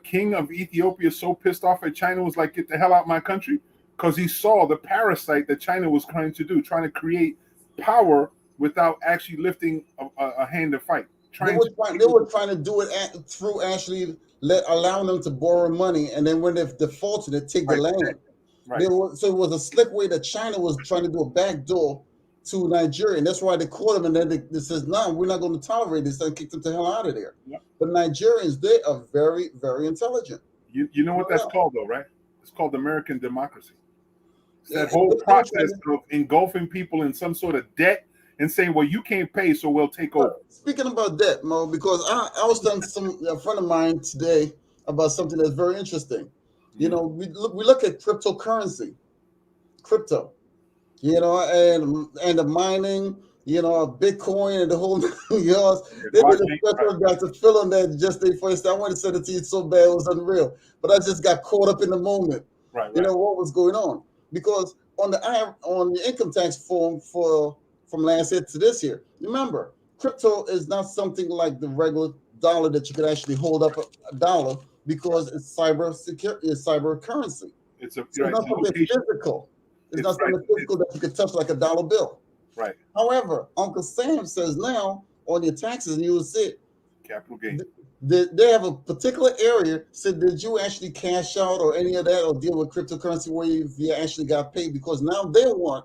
king of Ethiopia so pissed off at China, was like, get the hell out of my country? Because he saw the parasite that China was trying to do, trying to create power without actually lifting a hand to fight. They were trying to do it through actually allowing them to borrow money, and then when they've defaulted, they take the Right. land. Right. So it was a slick way that China was trying to do a backdoor to Nigeria, and that's why they caught them. And then they says, "No, we're not going to tolerate this," and kick them the hell out of there. Yep. But Nigerians, they are very, very intelligent. You know what that's called, though, right? It's called American democracy. It's that Yeah, whole it's process of engulfing people in some sort of debt and saying, well, you can't pay, so we'll take over. Speaking about that, Mo, because I was telling a friend of mine today about something that's very interesting. You know, we look at cryptocurrency, crypto, you know, and the mining, you know, Bitcoin and the whole yards. They did a special Dr. Phil on that just day first. I wanted to send it to you so bad it was unreal, but I just got caught up in the moment. Right. You know what was going on, because on the income tax form from last year to this year, remember, crypto is not something like the regular dollar that you could actually hold up a dollar, because it's cyber security, it's cyber currency. It's not something physical. It's not something physical that you could touch like a dollar bill. Right. However, Uncle Sam says now on your taxes, and you will see it, capital gain. They have a particular area. So did you actually cash out or any of that, or deal with cryptocurrency where you actually got paid? Because now they want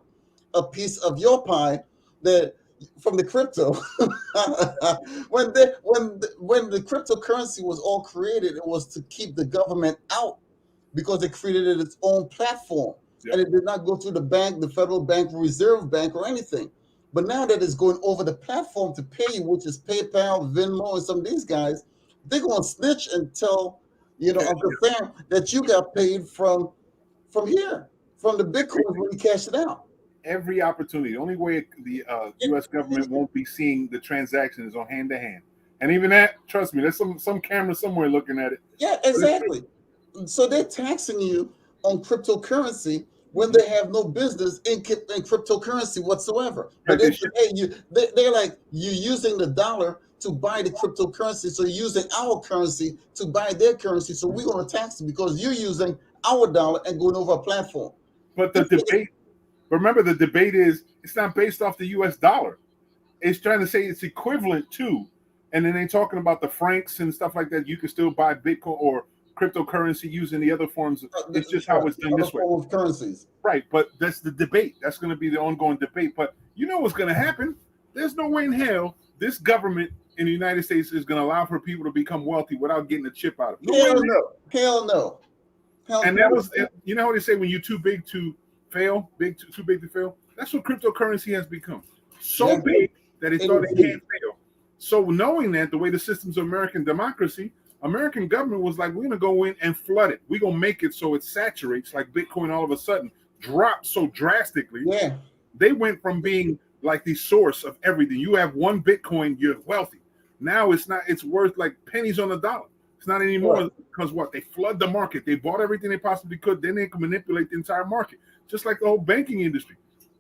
a piece of your pie that from the crypto. when the cryptocurrency was all created, it was to keep the government out, because they created its own platform. Yep. And it did not go through the bank, the Federal Bank, Reserve Bank, or anything. But now that it's going over the platform to pay you, which is PayPal, Venmo, and some of these guys, they're going to snitch and tell, Uncle Sam that you got paid from here, from the Bitcoin when you cash it out. Every opportunity. The only way the U.S. government won't be seeing the transaction is on hand to hand. And even that, trust me, there's some camera somewhere looking at it. Yeah, exactly. So they're taxing you on cryptocurrency when they have no business in cryptocurrency whatsoever. But they're like, you're using the dollar to buy the cryptocurrency, so you're using our currency to buy their currency, so we're going to tax you because you're using our dollar and going over a platform. But the debate, remember, the debate is, it's not based off the U.S. dollar. It's trying to say it's equivalent to, and then they're talking about the francs and stuff like that. You can still buy Bitcoin or cryptocurrency using the other forms. It's just how it's done this way. Of currencies. Right, but that's the debate. That's going to be the ongoing debate. But you know what's going to happen? There's no way in hell this government in the United States is going to allow for people to become wealthy without getting a chip out of them. Hell no. And that was, you know what they say, when you're too big to fail, too big to fail? That's what cryptocurrency has become. So big that it thought it can't fail. So knowing that, the way the systems of American democracy, American government was like, we're going to go in and flood it. We're going to make it so it saturates, like Bitcoin all of a sudden dropped so drastically. Yeah. They went from being like the source of everything. You have one Bitcoin, you're wealthy. Now it's not, it's worth like pennies on the dollar. It's not anymore because what? They flood the market. They bought everything they possibly could. Then they can manipulate the entire market, just like the whole banking industry.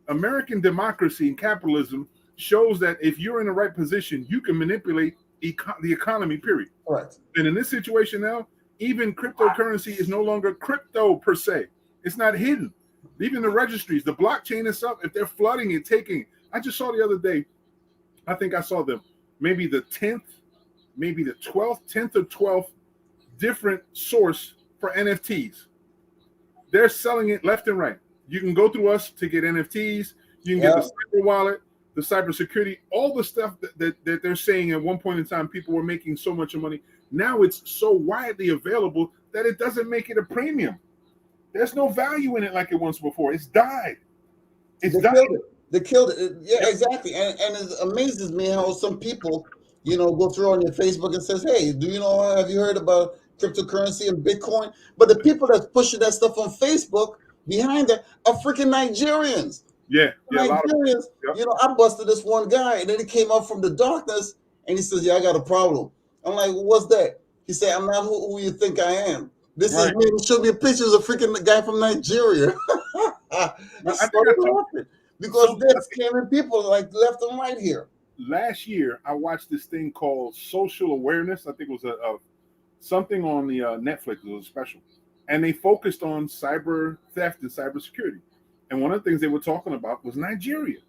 American democracy and capitalism shows that if you're in the right position, you can manipulate the economy, period. Correct. And in this situation now, even cryptocurrency is no longer crypto per se. It's not hidden. Even the registries, the blockchain is up. If they're flooding it, taking. I just saw the other day, I think I saw maybe the 10th, maybe the 12th, 10th or 12th different source for NFTs. They're selling it left and right. You can go through us to get NFTs. You can get the cyber wallet, the cybersecurity, all the stuff that they're saying at one point in time people were making so much money. Now it's so widely available that it doesn't make it a premium. There's no value in it like it was before. It's died. They killed it. Yeah, exactly. And it amazes me how some people, go through on your Facebook and says, hey, have you heard about cryptocurrency and Bitcoin? But the people that's pushing that stuff on Facebook behind that are freaking Nigerians. Nigerians, I busted this one guy, and then he came up from the darkness, and he says, yeah, I got a problem. I'm like, well, what's that? He said, I'm not who you think I am. This is me. He showed me pictures of freaking the guy from Nigeria. Because they're scamming people like left and right here. Last year, I watched this thing called Social Awareness. I think it was something on the Netflix. It was a special. And they focused on cyber theft and cybersecurity. And one of the things they were talking about was Nigeria.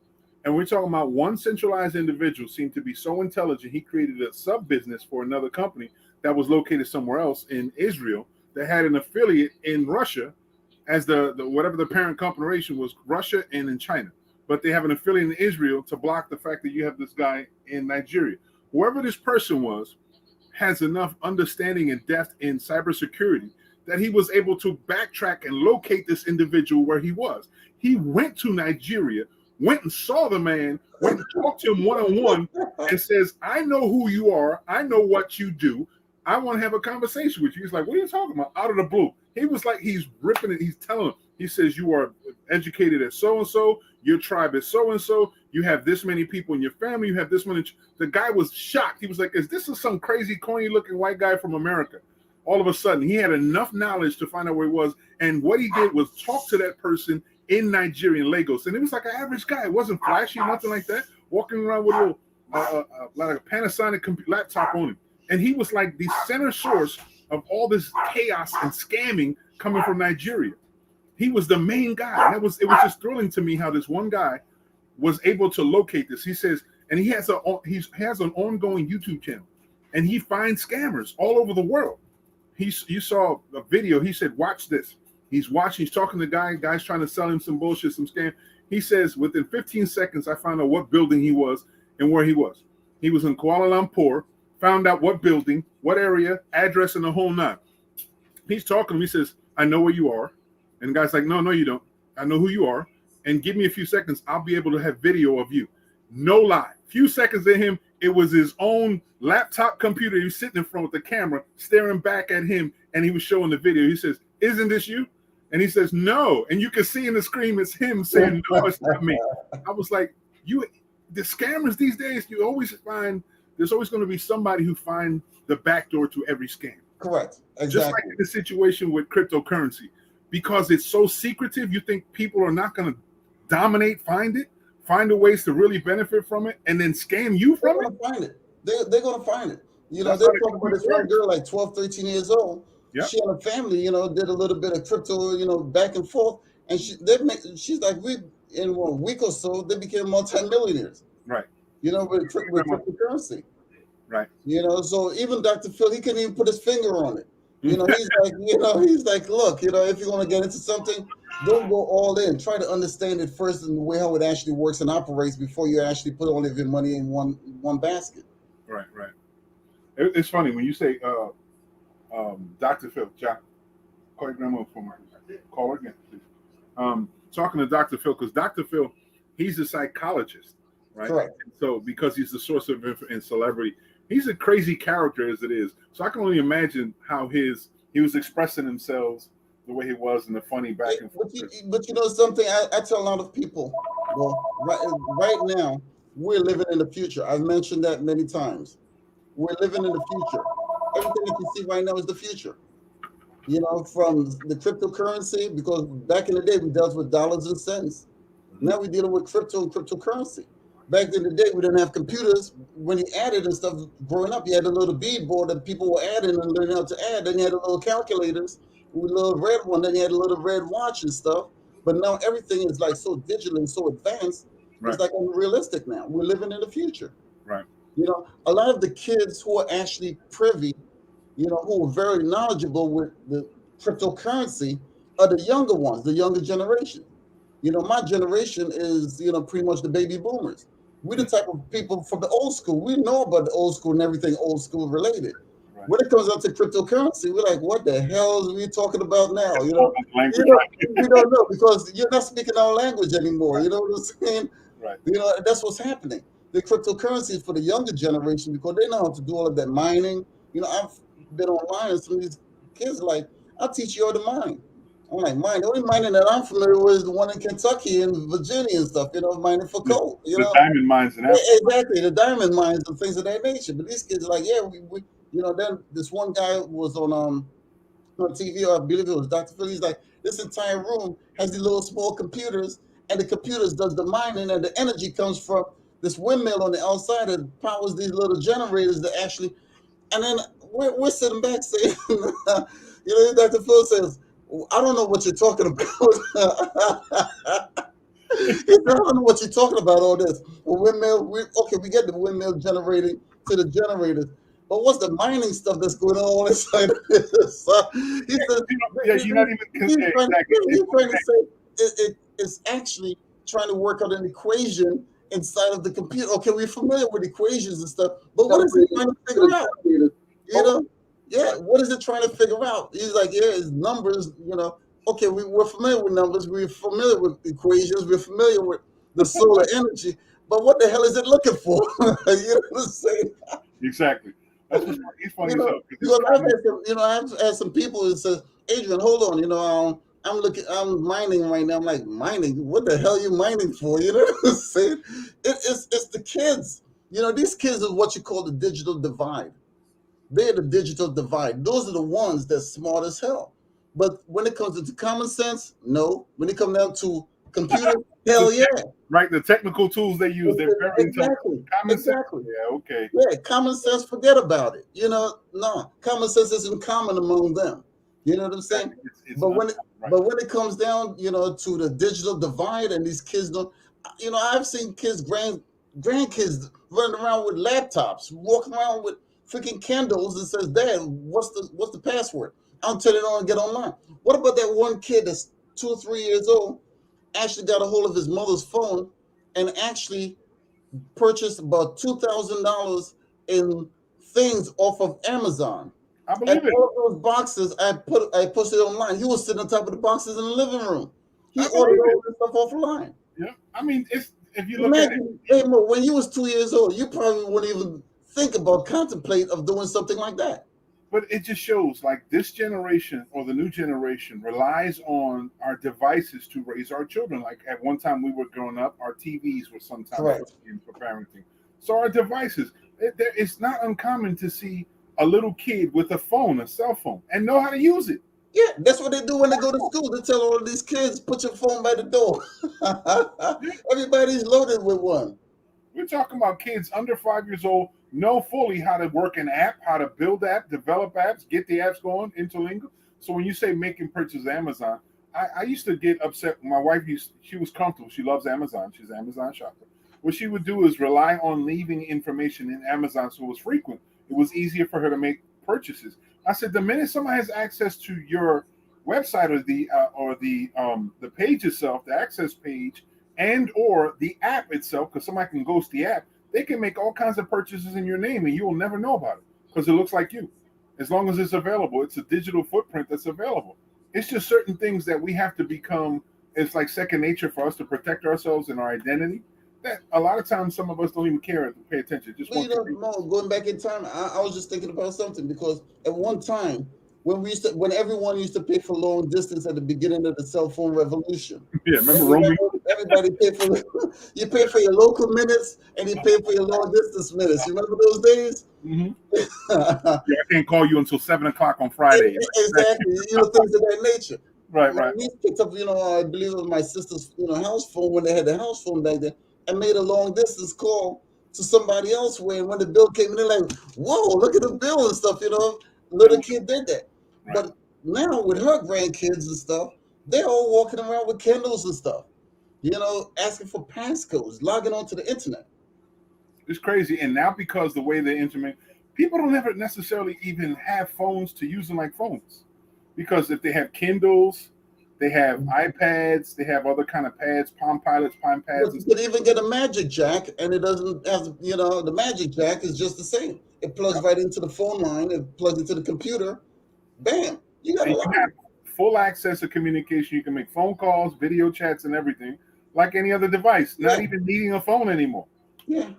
And we're talking about one centralized individual seemed to be so intelligent, he created a sub-business for another company that was located somewhere else in Israel that had an affiliate in Russia, as the whatever the parent corporation was, Russia and in China. But they have an affiliate in Israel to block the fact that you have this guy in Nigeria. Whoever this person was has enough understanding and depth in cybersecurity that he was able to backtrack and locate this individual where he was. He went to Nigeria, went and saw the man, went and talked to him one-on-one, and says, I know who you are. I know what you do. I want to have a conversation with you. He's like, what are you talking about? Out of the blue. He was like, he's ripping it. He's telling him. He says, you are educated as so-and-so. Your tribe is so-and-so. You have this many people in your family. You have this many. The guy was shocked. He was like, is this some crazy, corny-looking white guy from America? All of a sudden, he had enough knowledge to find out where he was. And what he did was talk to that person in Nigeria, in Lagos. And it was like an average guy. It wasn't flashy, nothing like that. Walking around with a little, like a Panasonic laptop on him. And he was like the center source of all this chaos and scamming coming from Nigeria. He was the main guy. And it was just thrilling to me how this one guy was able to locate this. He says, and he has an ongoing YouTube channel, and he finds scammers all over the world. You saw a video. He said, watch this. He's watching. He's talking to the guy. Guy's trying to sell him some bullshit, some scam. He says, within 15 seconds, I found out what building he was and where he was. He was in Kuala Lumpur. Found out what building, what area, address, and the whole nine. He's talking to him. He says, I know where you are. And the guy's like, no, you don't. I know who you are. And give me a few seconds. I'll be able to have video of you. No lie. Few seconds in him, it was his own laptop computer. He was sitting in front with the camera, staring back at him, and he was showing the video. He says, isn't this you? And he says, no. And you can see in the screen, it's him saying, no, it's not me. I was like, the scammers these days, you always find there's always going to be somebody who finds the back door to every scam. Correct. Exactly. Just like in the situation with cryptocurrency. Because it's so secretive, you think people are not going to dominate, find the ways to really benefit from it, and then scam you from it? Find it. They're going to find it. They're talking about this young girl, like 12, 13 years old. Yep. She and her family, did a little bit of crypto, back and forth. And she's like, in 1 week or so, they became multimillionaires. Right. With cryptocurrency. Right. So even Dr. Phil, he couldn't even put his finger on it. He's like, look, if you're going to get into something, don't go all in. Try to understand it first and the way how it actually works and operates before you actually put all of your money in one basket. Right. It's funny when you say, Dr. Phil, Jack, call your grandma for me. Call her again, please. Talking to Dr. Phil, because Dr. Phil, he's a psychologist. Right. Correct. So because he's the source of and celebrity, he's a crazy character as it is. So I can only imagine how he was expressing himself the way he was in the funny back and forth. But something I tell a lot of people, right now we're living in the future. I've mentioned that many times. We're living in the future. Everything that you see right now is the future. From the cryptocurrency, because back in the day we dealt with dollars and cents. Now we're dealing with crypto and cryptocurrency. Back in the day, we didn't have computers. When you added and stuff, growing up, you had a little bead board that people were adding and learning how to add. Then you had a little calculators with a little red one. Then you had a little red watch and stuff. But now everything is like so digital and so advanced. Right. It's like unrealistic now. We're living in the future. Right. A lot of the kids who are actually privy, who are very knowledgeable with the cryptocurrency are the younger ones, the younger generation. My generation is, pretty much the baby boomers. We're the type of people from the old school. We know about the old school and everything old school related. Right. When it comes out to cryptocurrency, we're like, what the hell are we talking about now? We don't know because you're not speaking our language anymore. You know what I'm saying? Right. That's what's happening. The cryptocurrency is for the younger generation because they know how to do all of that mining. I've been online and some of these kids are like, I'll teach you how to mine. I'm like, mine. The only mining that I'm familiar with is the one in Kentucky and Virginia and stuff, mining for coal. The diamond mines and that. Exactly, the diamond mines and things of that nature. But these kids are like, yeah, we then this one guy was on TV, or I believe it was Dr. Phil. He's like, this entire room has these little small computers, and the computers does the mining, and the energy comes from this windmill on the outside that powers these little generators that actually, and then we're sitting back saying, Dr. Phil says, I don't know what you're talking about. I don't know what you're talking about, all this. A windmill, we get the windmill generating to the generators. but what's the mining stuff that's going on inside of this? He said, You're not even he's trying, exactly. he's trying to say it's actually trying to work out an equation inside of the computer. Okay, we're familiar with equations and stuff, but what is it trying to figure out? You know, yeah, what is it trying to figure out? He's like, yeah, it's numbers, you know. Okay, we're familiar with numbers, we're familiar with equations, we're familiar with the solar energy, but what the hell is it looking for? You know what I'm saying? Exactly. That's what's funny. He's funny You as know, hell. because I've had some people that says, Adrian, hold on, I'm mining right now. I'm like, mining? What the hell are you mining for? You know what I'm saying? It's the kids. You know, these kids are what you call the digital divide. They're the digital divide. Those are the ones that's smart as hell. But when it comes to common sense, no. When it comes down to computer, hell yeah. Right, the technical tools they use, they're very Exactly. common Exactly. sense. Yeah, okay. Yeah, common sense, forget about it. You know, no, common sense isn't common among them. You know what I'm saying? It's but right. when it comes down, you know, to the digital divide, and these kids don't, you know, I've seen kids, grandkids running around with laptops, walking around with freaking Kindles and says, Dad, what's the password? I'll turn it on and get online. What about that one kid that's 2 or 3 years old, actually got a hold of his mother's phone and actually purchased about $2,000 in things off of Amazon. I believe and it. all of those boxes, I posted it online. He was sitting on top of the boxes in the living room. He I ordered believe all this stuff offline. Yeah, I mean, it's if you look at it, Imagine, hey, Mo, when you was 2 years old, you probably wouldn't even think about contemplate of doing something like that. but it just shows like this generation or the new generation relies on our devices to raise our children. Like at one time we were growing up, our TVs were sometimes Correct. for parenting. So our devices, it's not uncommon to see a little kid with a phone, a cell phone, and know how to use it. Yeah, that's what they do when they go to school. They tell all of these kids, put your phone by the door. Everybody's loaded with one. We're talking about kids under 5 years old know fully how to work an app, how to build app, develop apps, get the apps going, interlingual. So when you say making purchases Amazon, I used to get upset. My wife she was comfortable. She loves Amazon. She's an Amazon shopper. What she would do is rely on leaving information in Amazon so it was frequent. It was easier for her to make purchases. I said the minute somebody has access to your website or the page itself, the access page, and or the app itself, because somebody can ghost the app, they can make all kinds of purchases in your name and you will never know about it because it looks like you. As long as it's available, it's a digital footprint that's available. It's just certain things that we have to become. It's like second nature for us to protect ourselves and our identity. That a lot of times some of us don't even care to pay attention. Just Well, want you know, to Mo, going back in time, I was just thinking about something because at one time when everyone used to pay for long distance at the beginning of the cell phone revolution. yeah. Remember roaming? Everybody paid for you pay for your local minutes and you pay for your long distance minutes. You remember those days? Mm-hmm. Yeah, I can't call you until 7 o'clock on Friday. Exactly. You know, things of that nature. Right, When right. we picked up, you know, I believe it was my sister's, you know, house phone when they had the house phone back then. I made a long distance call to somebody else where when the bill came in, they're like, whoa, look at the bill and stuff, you know. Little kid did that. Right. But now with her grandkids and stuff, they're all walking around with Kindles and stuff, you know, asking for passcodes, logging onto the internet. It's crazy. And now because the way they implement, people don't ever necessarily even have phones to use them like phones. Because if they have Kindles, they have iPads, they have other kind of pads, Palm Pilots, Palm Pads. But you could even get a Magic Jack, and it doesn't have, you know, the Magic Jack is just the same. It plugs right into the phone line, it plugs into the computer. Bam, you got a And you have line. full access to communication. You can make phone calls, video chats, and everything like any other device, not Yeah. even needing a phone anymore. Yeah.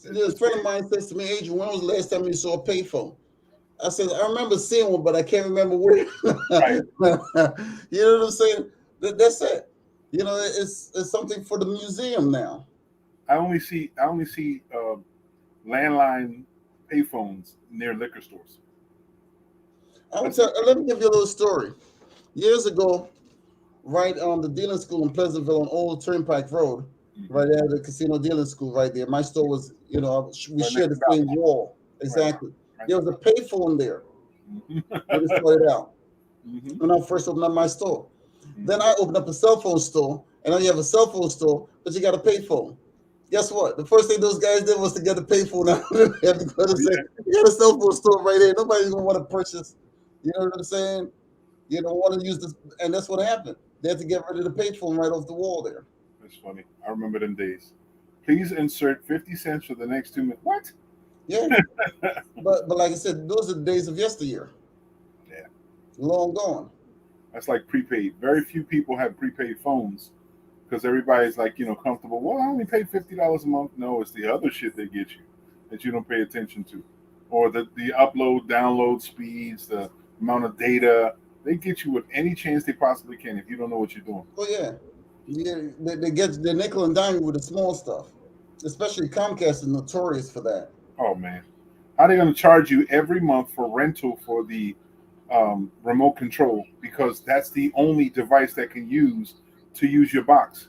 A friend of mine says to me, Adrian, when was the last time you saw a payphone? I said, I remember seeing one, but I can't remember where. Right. You know what I'm saying? That's it. You know, it's something for the museum now. I only see landline payphones near liquor stores. Let me give you a little story. Years ago, right on the dealing school in Pleasantville on Old Turnpike Road, right there, the casino dealing school right there. My store was, you know, we Right shared next the to same Balcony. wall. Exactly. Right. There was a payphone there Mhm. when it started out. Mhm. When I first opened up my store. Mhm. Then I opened up a cell phone store, and now you have a cell phone store, but you got a payphone. Guess what? The first thing those guys did was to get the payphone out. They had to go to Oh, say, yeah. you got a cell phone store right there. Nobody's gonna want to purchase. You know what I'm saying? You don't want to use this, and that's what happened. They had to get rid of the payphone right off the wall there. That's funny. I remember them days. Please insert 50 cents for the next 2 minutes. What? Yeah, but like I said, those are the days of yesteryear. Yeah. Long gone. That's like prepaid. Very few people have prepaid phones because everybody's like, comfortable. Well, I only pay $50 a month. No, it's the other shit they get you that you don't pay attention to, or the upload, download speeds, the amount of data. They get you with any chance they possibly can if you don't know what you're doing. Oh yeah, yeah. They get the nickel and dime you with the small stuff. Especially Comcast is notorious for that. Oh man, how are they going to charge you every month for rental for the remote control because that's the only device that can use your box.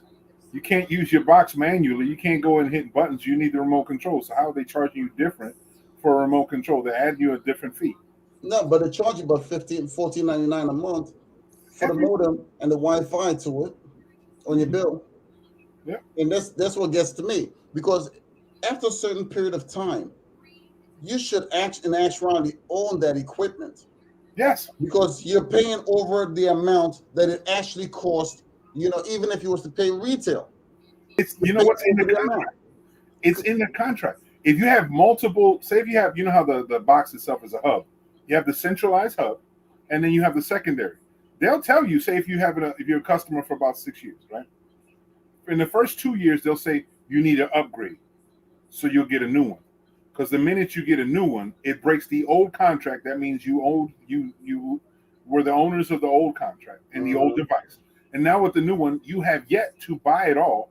You can't use your box manually. You can't go and hit buttons. You need the remote control. So how are they charging you different for a remote control? They add you a different fee. No, but they charge you about 14.99 a month for the Every modem and the Wi-Fi to it on your bill. Yeah. And that's what gets to me because after a certain period of time, you should actually own that equipment Yes. because you're paying over the amount that it actually costs. Even if you was to pay retail, It's you're paying what's in the over the amount. contract. It's in the contract. If you have multiple, say if you have, how the box itself is a hub. You have the centralized hub, and then you have the secondary. They'll tell you, say if you're a customer for about 6 years, right? In the first 2 years, they'll say you need an upgrade, so you'll get a new one. Because the minute you get a new one, it breaks the old contract. That means you were the owners of the old contract and the old device. And now with the new one, you have yet to buy it all,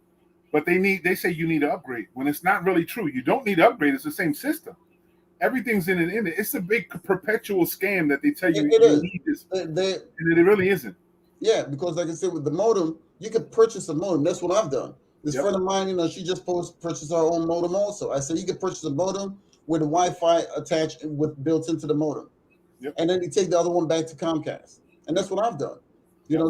but they say you need an upgrade when it's not really true. You don't need to upgrade. It's the same system. Everything's in it. It's a big perpetual scam that they tell you It you is. need this, They, and it really isn't. yeah, because like I said, with the modem, you could purchase a modem. That's what I've done. This Yep. friend of mine, she just purchased her own modem also. I said you could purchase a modem with the Wi-Fi attached with built into the modem. Yep. And then you take the other one back to Comcast. And that's what I've done. Yep.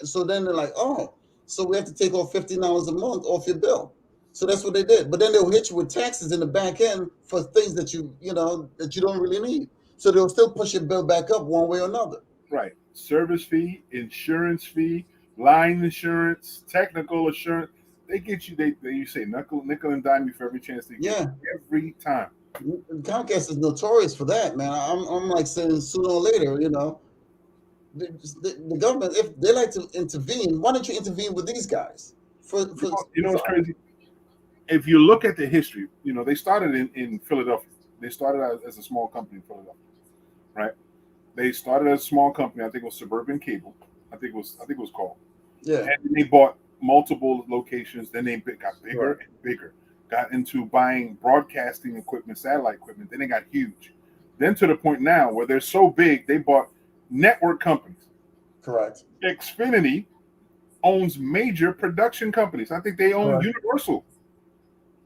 So then they're like, oh, so we have to take off $15 a month off your bill. So that's what they did. But then they'll hit you with taxes in the back end for things that you don't really need. So they'll still push your bill back up one way or another. Right. Service fee, insurance fee, line insurance, technical assurance. They get you. They you say nickel and dime you for every chance they get. Yeah. Every time. Comcast is notorious for that, man. I'm like saying sooner or later, the government, if they like to intervene, why don't you intervene with these guys? What's crazy? If you look at the history, they started in Philadelphia. They started out as a small company in Philadelphia, right? They started as a small company. I think it was Suburban Cable. I think it was called. Yeah. And they bought multiple locations. Then they got bigger Right. and bigger. Got into buying broadcasting equipment, satellite equipment. Then they got huge. Then to the point now where they're so big, they bought network companies. Correct. Xfinity owns major production companies. I think they own Correct. Universal.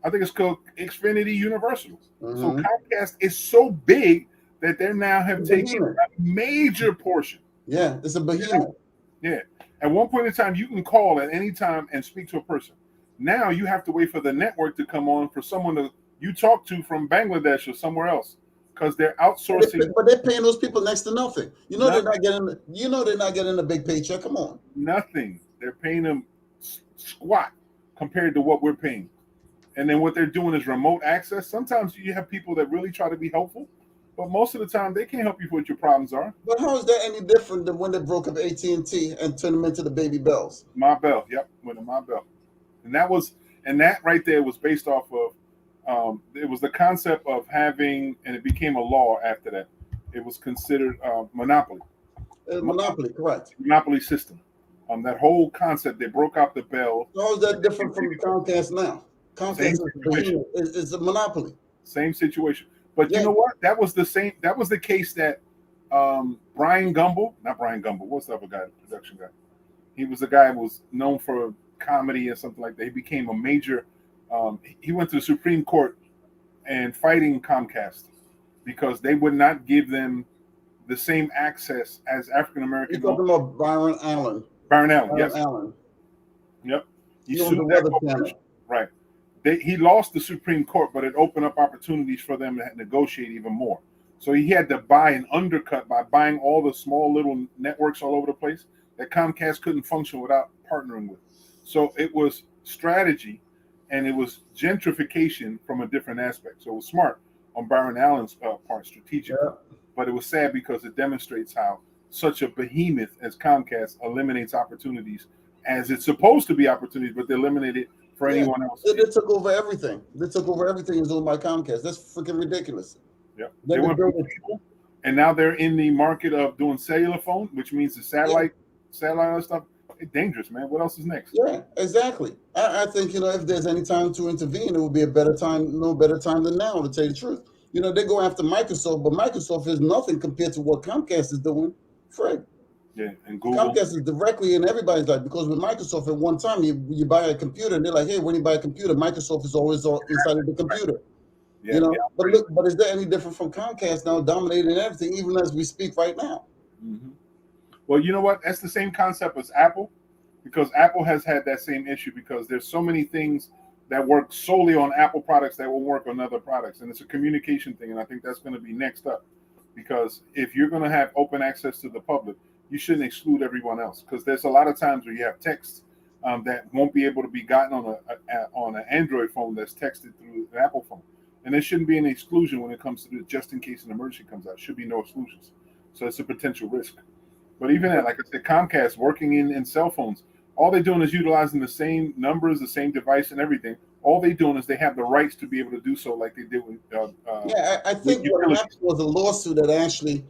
I think it's called Xfinity Universal. So Mhm. Comcast is so big that they now have It's a taken behemoth. a major portion. Yeah, it's a behemoth. Yeah. At one point in time, you can call at any time and speak to a person. Now you have to wait for the network to come on for someone you talk to from Bangladesh or somewhere else because they're outsourcing. But they're paying those people next to nothing. They're Nothing. not getting. They're not getting a big paycheck. Come on. Nothing. They're paying them squat compared to what we're paying. And then what they're doing is remote access. Sometimes you have people that really try to be helpful, but most of the time they can't help you for what your problems are. But how is that any different than when they broke up AT&T and turned them into the baby bells? My Bell, yep, with a My Bell, and that right there was based off of it was the concept of having, and it became a law after that. It was considered monopoly. Monopoly, correct. Monopoly system. That whole concept, they broke out the bell. So how is that different from Comcast now? Comcast is a monopoly. Same situation. But Yeah. you know what? That was the same. That was the case that Brian Gumble, not Brian Gumble, what's the other guy, the production guy? He was a guy who was known for comedy and something like that. He became a major. He went to the Supreme Court and fighting Comcast because they would not give them the same access as African American. You're talking about Byron Allen. Byron Allen, yes. Allen. Yep. He owned the Weather Channel. Right. he lost the Supreme Court, but it opened up opportunities for them to negotiate even more. So he had to buy an undercut by buying all the small little networks all over the place that Comcast couldn't function without partnering with. So it was strategy, and it was gentrification from a different aspect. So it was smart on Byron Allen's part, strategic. Yeah. But it was sad because it demonstrates how such a behemoth as Comcast eliminates opportunities as it's supposed to be opportunities, but they eliminate it for anyone else. They took over everything. They took over everything is owned by Comcast. That's freaking ridiculous. Yeah, they went from cable, and now they're in the market of doing cellular phone, which means the satellite stuff. It's dangerous, man. What else is next? Yeah, exactly. I think, if there's any time to intervene, it would be a better time, no better time than now, to tell you the truth. They go after Microsoft, but Microsoft is nothing compared to what Comcast is doing. Fred. Yeah, and Google. Comcast is directly in everybody's life, because with Microsoft, at one time, you buy a computer, and they're like, hey, when you buy a computer, Microsoft is always inside of the computer. Yeah, but is that any different from Comcast now dominating everything, even as we speak right now? Mm-hmm. Well, you know what? That's the same concept as Apple, because Apple has had that same issue, because there's so many things that work solely on Apple products that will work on other products, and it's a communication thing, and I think that's going to be next up, because if you're going to have open access to the public, you shouldn't exclude everyone else, because there's a lot of times where you have text that won't be able to be gotten on an Android phone that's texted through an Apple phone. And there shouldn't be any exclusion when it comes to this, just in case an emergency comes out. Should be no exclusions. So it's a potential risk. But even that, like I said, Comcast working in cell phones, all they're doing is utilizing the same numbers, the same device and everything. All they're doing is they have the rights to be able to do so, like they did with I think what happened was a lawsuit that actually,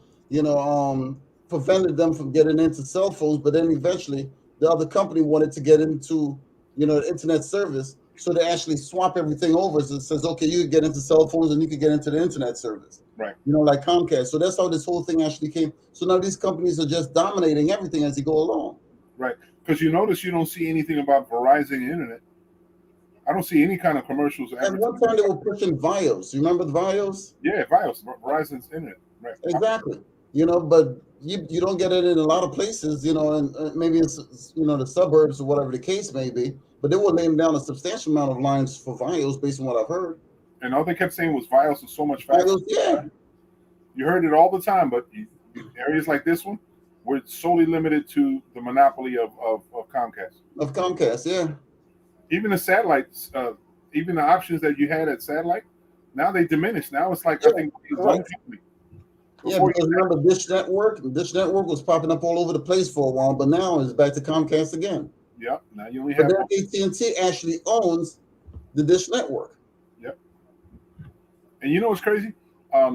prevented them from getting into cell phones, but then eventually the other company wanted to get into, the internet service. So they actually swap everything over. So it says, okay, you can get into cell phones and you can get into the internet service. Right. Like Comcast. So that's how this whole thing actually came. So now these companies are just dominating everything as they go along. Right. Because you notice you don't see anything about Verizon Internet. I don't see any kind of commercials. At one time they were pushing Vios. You remember the Vios? Yeah, Vios, Verizon's Internet. Right. Exactly. But you don't get it in a lot of places, and maybe it's, the suburbs or whatever the case may be. But they were laying down a substantial amount of lines for Vios based on what I've heard. And all they kept saying was Vios is so much faster. Yeah. You heard it all the time, but areas like this one were solely limited to the monopoly of Comcast. Of Comcast, yeah. Even the satellites, even the options that you had at satellite, now they diminish. Now it's like, I think one company. Yeah, because remember Dish Network was popping up all over the place for a while, but now it's back to Comcast again. Yep. Now you only have. But then AT&T actually owns the Dish Network. Yep. And you know what's crazy?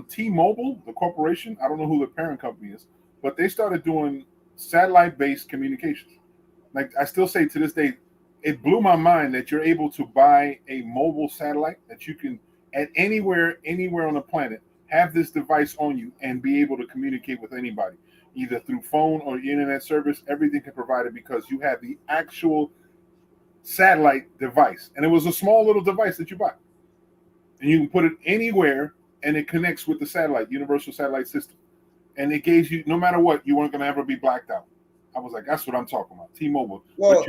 T-Mobile, the corporation, I don't know who the parent company is, but they started doing satellite-based communications. Like I still say to this day, it blew my mind that you're able to buy a mobile satellite that you can at anywhere on the planet have this device on you and be able to communicate with anybody, either through phone or internet service. Everything can provide it because you have the actual satellite device. And it was a small little device that you buy. And you can put it anywhere and it connects with the satellite, universal satellite system. And it gave you, no matter what, you weren't going to ever be blacked out. I was like, that's what I'm talking about, T-Mobile. Well,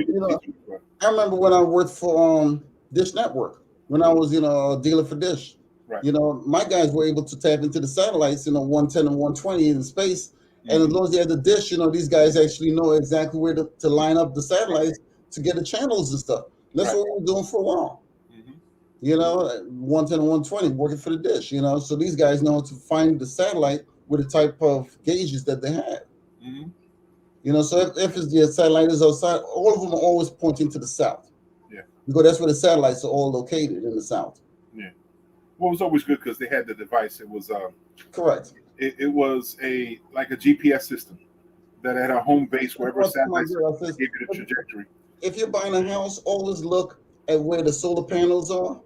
I remember when I worked for Dish Network, when I was, a dealer for Dish. Right. My guys were able to tap into the satellites, 110 and 120 in space. Mm-hmm. And as long as they had the dish, these guys actually know exactly where to line up the satellites to get the channels and stuff. That's what we were doing for a while. Mm-hmm. 110 and 120, working for the dish, So these guys know how to find the satellite with the type of gauges that they have. Mm-hmm. So if the satellite is outside, all of them are always pointing to the south. Yeah. Because that's where the satellites are all located, in the south. Yeah. Well, it was always good because they had the device. It was correct. It was like a GPS system that had a home base wherever satellites gave you the trajectory. If you're buying a house, always look at where the solar panels are,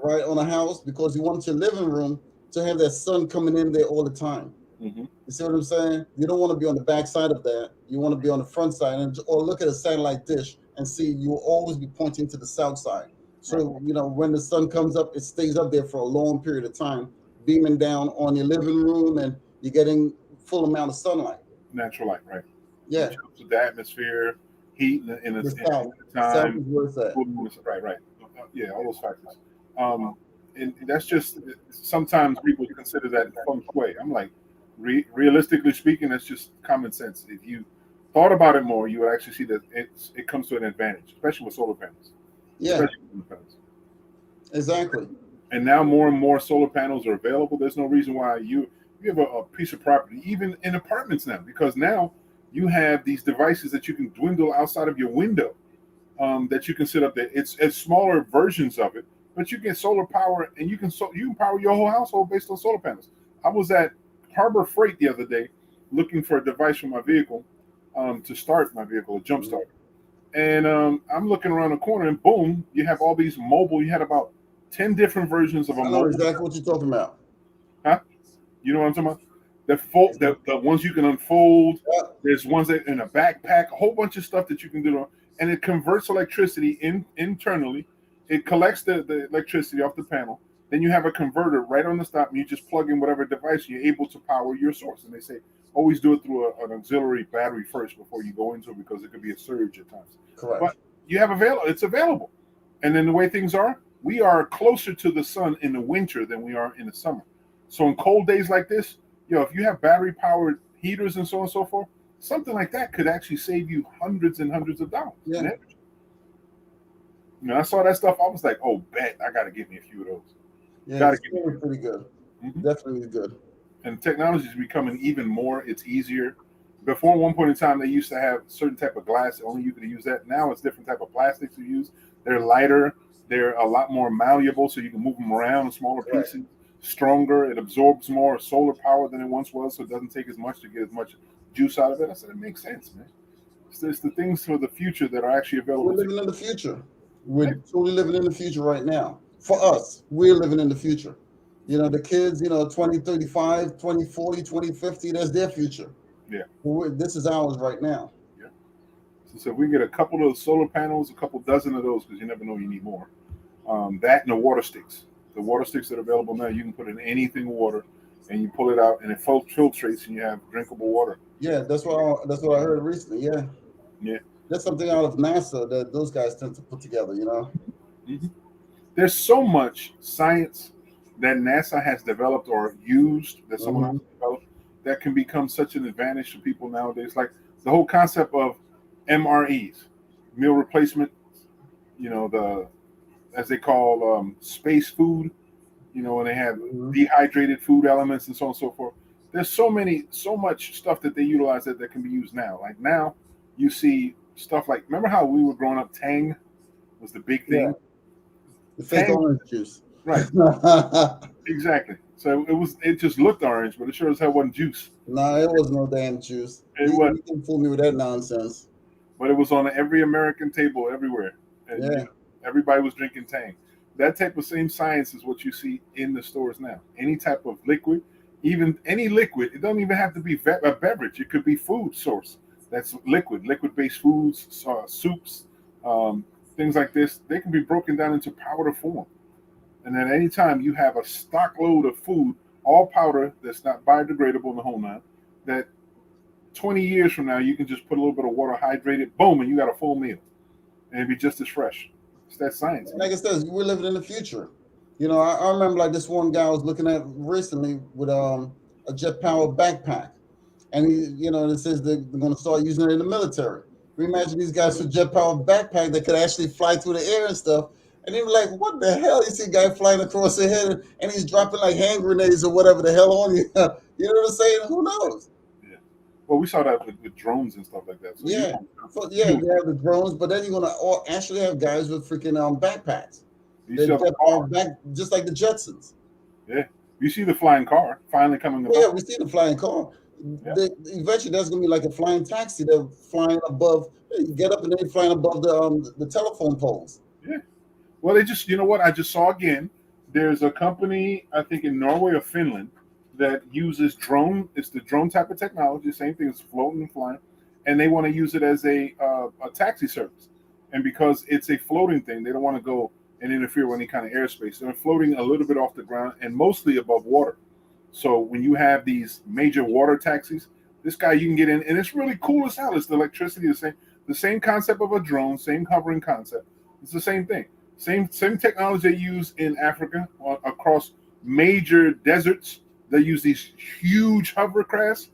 right on a house, because you want your living room to have that sun coming in there all the time. Mm-hmm. You see what I'm saying? You don't want to be on the back side of that. You want to be on the front side, or look at a satellite dish and see you will always be pointing to the south side. So, when the sun comes up, it stays up there for a long period of time, beaming down on your living room, and you're getting full amount of sunlight. Natural light, right? Yeah. The atmosphere, heat in the south. time. South is where it's at. Right. all those factors. And that's just sometimes people consider that feng shui. I'm like, realistically speaking, that's just common sense. If you thought about it more, you would actually see that it comes to an advantage, especially with solar panels. Yeah, Especially with solar panels. exactly. And now more and more solar panels are available. There's no reason why you have a piece of property, even in apartments now, because now you have these devices that you can dwindle outside of your window, that you can set up there. It's smaller versions of it, but you get solar power, and you can power your whole household based on solar panels. I was at Harbor Freight the other day looking for a device for my vehicle, to start my vehicle, a jump start. And I'm looking around the corner, and boom, you have all these mobile. You had about 10 different versions of a I know mobile. exactly what you're talking about. Huh? You know what I'm talking about? The ones you can unfold. Yeah, There's ones that in a backpack, a whole bunch of stuff that you can do, and it converts electricity internally. It collects the electricity off the panel. Then you have a converter right on the stop, and you just plug in whatever device you're able to power your source. And they say always do it through an auxiliary battery first before you go into it, because it could be a surge at times. correct. But you have it's available. And then the way things are, we are closer to the sun in the winter than we are in the summer. So in cold days like this, if you have battery powered heaters and so on and so forth, something like that could actually save you hundreds and hundreds of dollars. Yeah. I saw that stuff. I was like, oh, bet I got to get me a few of those. Yeah, it's pretty good. Mm-hmm. Definitely good. And technology is becoming even more. It's easier. Before, one point in time, they used to have certain type of glass. Only you could use that. Now it's different type of plastics you use. They're lighter. They're a lot more malleable, so you can move them around in smaller pieces. Stronger. It absorbs more solar power than it once was, so it doesn't take as much to get as much juice out of it. I said, it makes sense, man. It's the things for the future that are actually available. We're living in the future. We're truly living in the future right now. For us, we're living in the future. The kids, 2035, 2040, 2050, that's their future. Yeah. This is ours right now. Yeah. So we get a couple of solar panels, a couple dozen of those, because you never know, you need more. That and the water sticks. The water sticks that are available now, you can put in anything water, and you pull it out, and it filtrates, and you have drinkable water. Yeah, that's what I heard recently. Yeah. Yeah. That's something out of NASA that those guys tend to put together. Mm-hmm. There's so much science that NASA has developed or used that someone else developed that can become such an advantage to people nowadays. Like the whole concept of MREs, meal replacement. As they call space food. And they have dehydrated food elements and so on and so forth. There's so much stuff that they utilize that can be used now. Like now, you see stuff like, remember how we were growing up? Tang was the big thing. Yeah. The fake orange juice. Right. Exactly. So it just looked orange, but it sure as hell wasn't juice. No, it was no damn juice. You can fool me with that nonsense. But it was on every American table everywhere. And everybody was drinking Tang. That type of same science is what you see in the stores now. Any type of liquid, even any liquid, it doesn't even have to be a beverage. It could be food source. That's liquid-based foods, soups, things like this. They can be broken down into powder form. And at any time you have a stock load of food, all powder that's not biodegradable in the whole nine, that 20 years from now, you can just put a little bit of water, hydrate it, boom, and you got a full meal. And it'd be just as fresh. It's that science. Like I said, we're living in the future. I remember like this one guy I was looking at recently with a jet powered backpack. And it says they're going to start using it in the military. We imagine these guys with jet powered backpack that could actually fly through the air and stuff. And they were like, what the hell? You see a guy flying across the head and he's dropping like hand grenades or whatever the hell on you. You know what I'm saying? Who knows? Yeah. Well, we saw that with drones and stuff like that. So you have the drones, but then you're going to actually have guys with freaking backpacks. Just like the Jetsons. Yeah. You see the flying car finally coming about. Yeah, we see the flying car. Yeah. Eventually, there's going to be like a flying taxi. They're flying above. You get up and they're flying above the telephone poles. Yeah. Well, they just, what? I just saw again. There's a company, I think in Norway or Finland, that uses drone. It's the drone type of technology. Same thing. It's floating and flying, and they want to use it as a taxi service. And because it's a floating thing, they don't want to go and interfere with any kind of airspace. They're floating a little bit off the ground and mostly above water. So when you have these major water taxis, this guy you can get in, and it's really cool as hell. It's the electricity, the same concept of a drone, same hovering concept. It's the same thing. Same technology they use in Africa across major deserts. They use these huge hovercrafts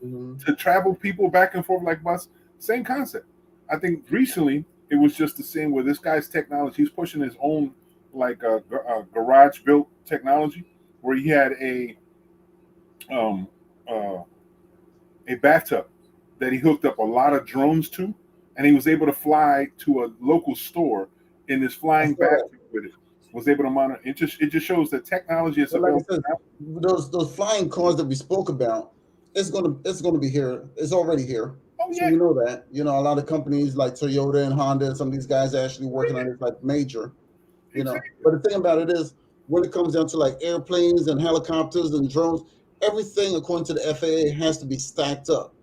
to travel people back and forth like bus. Same concept. I think recently it was just the same where this guy's technology. He's pushing his own like garage built technology where he had um, uh, a bathtub that he hooked up a lot of drones to, and he was able to fly to a local store in this flying bathtub with it. Was able to monitor. It just shows that technology is available. Like I said, those flying cars that we spoke about, it's gonna be here. It's already here. Oh So yeah, you know that. You know, a lot of companies like Toyota and Honda, some of these guys are actually working on it like major. You know, but the thing about it is, when it comes down to like airplanes and helicopters and drones, everything according to the FAA has to be stacked up.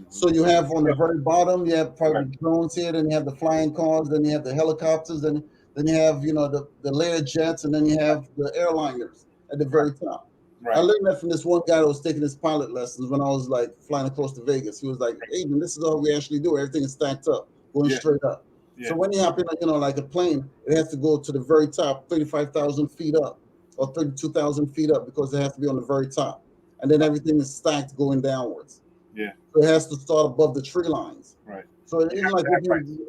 So you have on the very bottom, you have probably drones here, then you have the flying cars, then you have the helicopters, then you have the Lear jets, and then you have the airliners at the very top. Right. I learned that from this one guy that was taking his pilot lessons when I was like flying across to Vegas. He was like, "Hey, man, this is all we actually do. Everything is stacked up, going straight up." Yeah. So when you hop in, like a plane, it has to go to the very top, 35,000 feet up, or 32,000 feet up, because it has to be on the very top, and then everything is stacked going downwards. Yeah. So it has to start above the tree lines. Right. So even like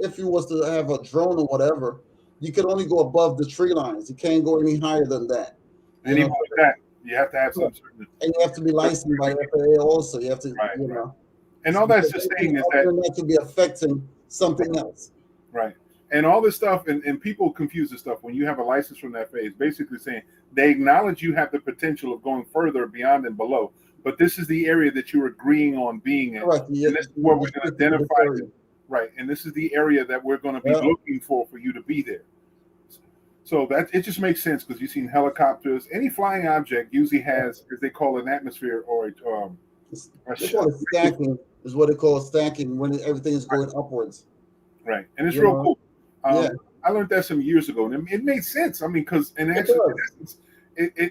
if you was to have a drone or whatever, you could only go above the tree lines. You can't go any higher than that. Any more than that, you have to have some certain. And you have to be licensed by FAA also. You have to, And all that's just saying is that could be affecting something else. Right. And all this stuff, and people confuse this stuff. When you have a license from the FAA, it's basically saying they acknowledge you have the potential of going further beyond and below. But this is the area that you're agreeing on being in. Correct. And this is where we're going to identify you. Right. And this is the area that we're going to be looking for you to be there. So that it just makes sense because you've seen helicopters. Any flying object usually has, as they call it, an atmosphere or they call it stacking, is what they call stacking when everything is going upwards. Right. And it's real cool. I learned that some years ago, and it made sense. I mean, because in essence,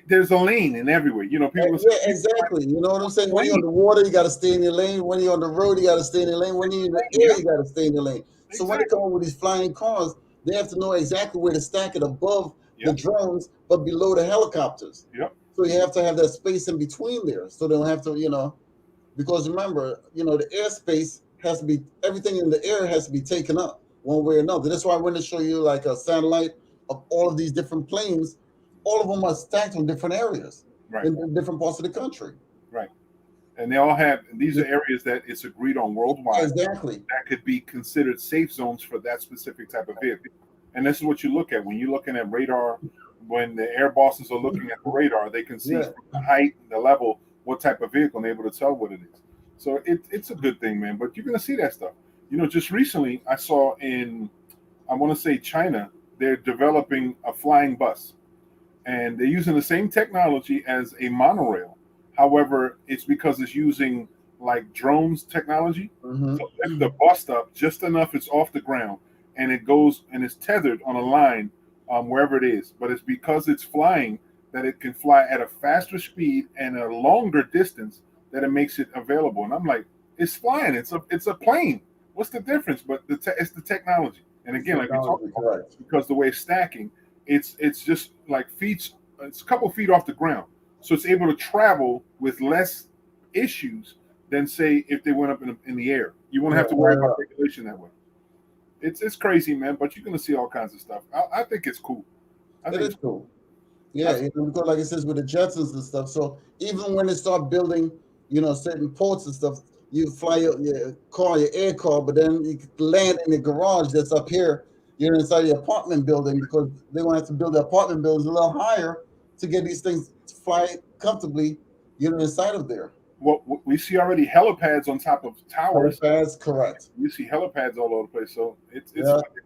there's a lane in everywhere. People say, exactly. You know what I'm saying? When you're on the water, you got to stay in your lane. When you're on the road, you got to stay in your lane. When you're in the air, you got to stay in your lane. So when they come up with these flying cars, they have to know exactly where to stack it above the drones, but below the helicopters. Yep. So you have to have that space in between there, so they don't have to, because remember, the airspace has to be, everything in the air has to be taken up one way or another. That's why I want to show you like a satellite of all of these different planes. All of them are stacked on different areas in different parts of the country. Right. And they all have, these are areas that it's agreed on worldwide. Exactly. That could be considered safe zones for that specific type of vehicle. And this is what you look at when you're looking at radar. When the air bosses are looking at the radar, they can see from the height, the level, what type of vehicle, and able to tell what it is. So it's a good thing, man. But you're going to see that stuff. Just recently I saw in, I want to say China, they're developing a flying bus. And they're using the same technology as a monorail. However, it's because it's using like drones technology. Mm-hmm. So lift the bus up just enough it's off the ground, and it goes and it's tethered on a line wherever it is. But it's because it's flying that it can fly at a faster speed and a longer distance that it makes it available. And I'm like, it's flying. It's a plane. What's the difference? But it's the technology. And again, like we talked about, because the way it's stacking, it's just like it's a couple feet off the ground. So it's able to travel with less issues than, say, if they went up in the air. You won't have to worry about regulation that way. It's crazy, man, but you're going to see all kinds of stuff. I think it's cool. It is cool. Yeah, because like it says with the Jetsons and stuff. So even when they start building, certain ports and stuff, you fly your car, your air car, but then you land in the garage that's up here. You're inside the apartment building because they're going to have to build the apartment buildings a little higher to get these things to fly comfortably, inside of there. Well, we see already helipads on top of towers. Helipads, correct. You see helipads all over the place. So it's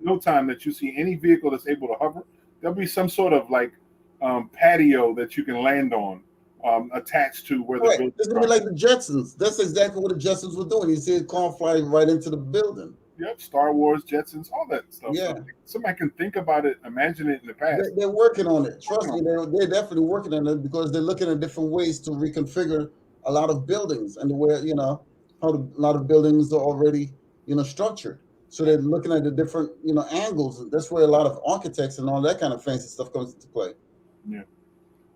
no time that you see any vehicle that's able to hover. There'll be some sort of like patio that you can land on, attached to where the building. It's gonna be like the Jetsons. That's exactly what the Jetsons were doing. You see a car fly right into the building. Yep, Star Wars, Jetsons, all that stuff. Yeah. So somebody can think about it, imagine it in the past. They're working on it. Trust me, they're definitely working on it because they're looking at different ways to reconfigure a lot of buildings and where how a lot of buildings are already structured. So they're looking at the different, angles. That's where a lot of architects and all that kind of fancy stuff comes into play. Yeah,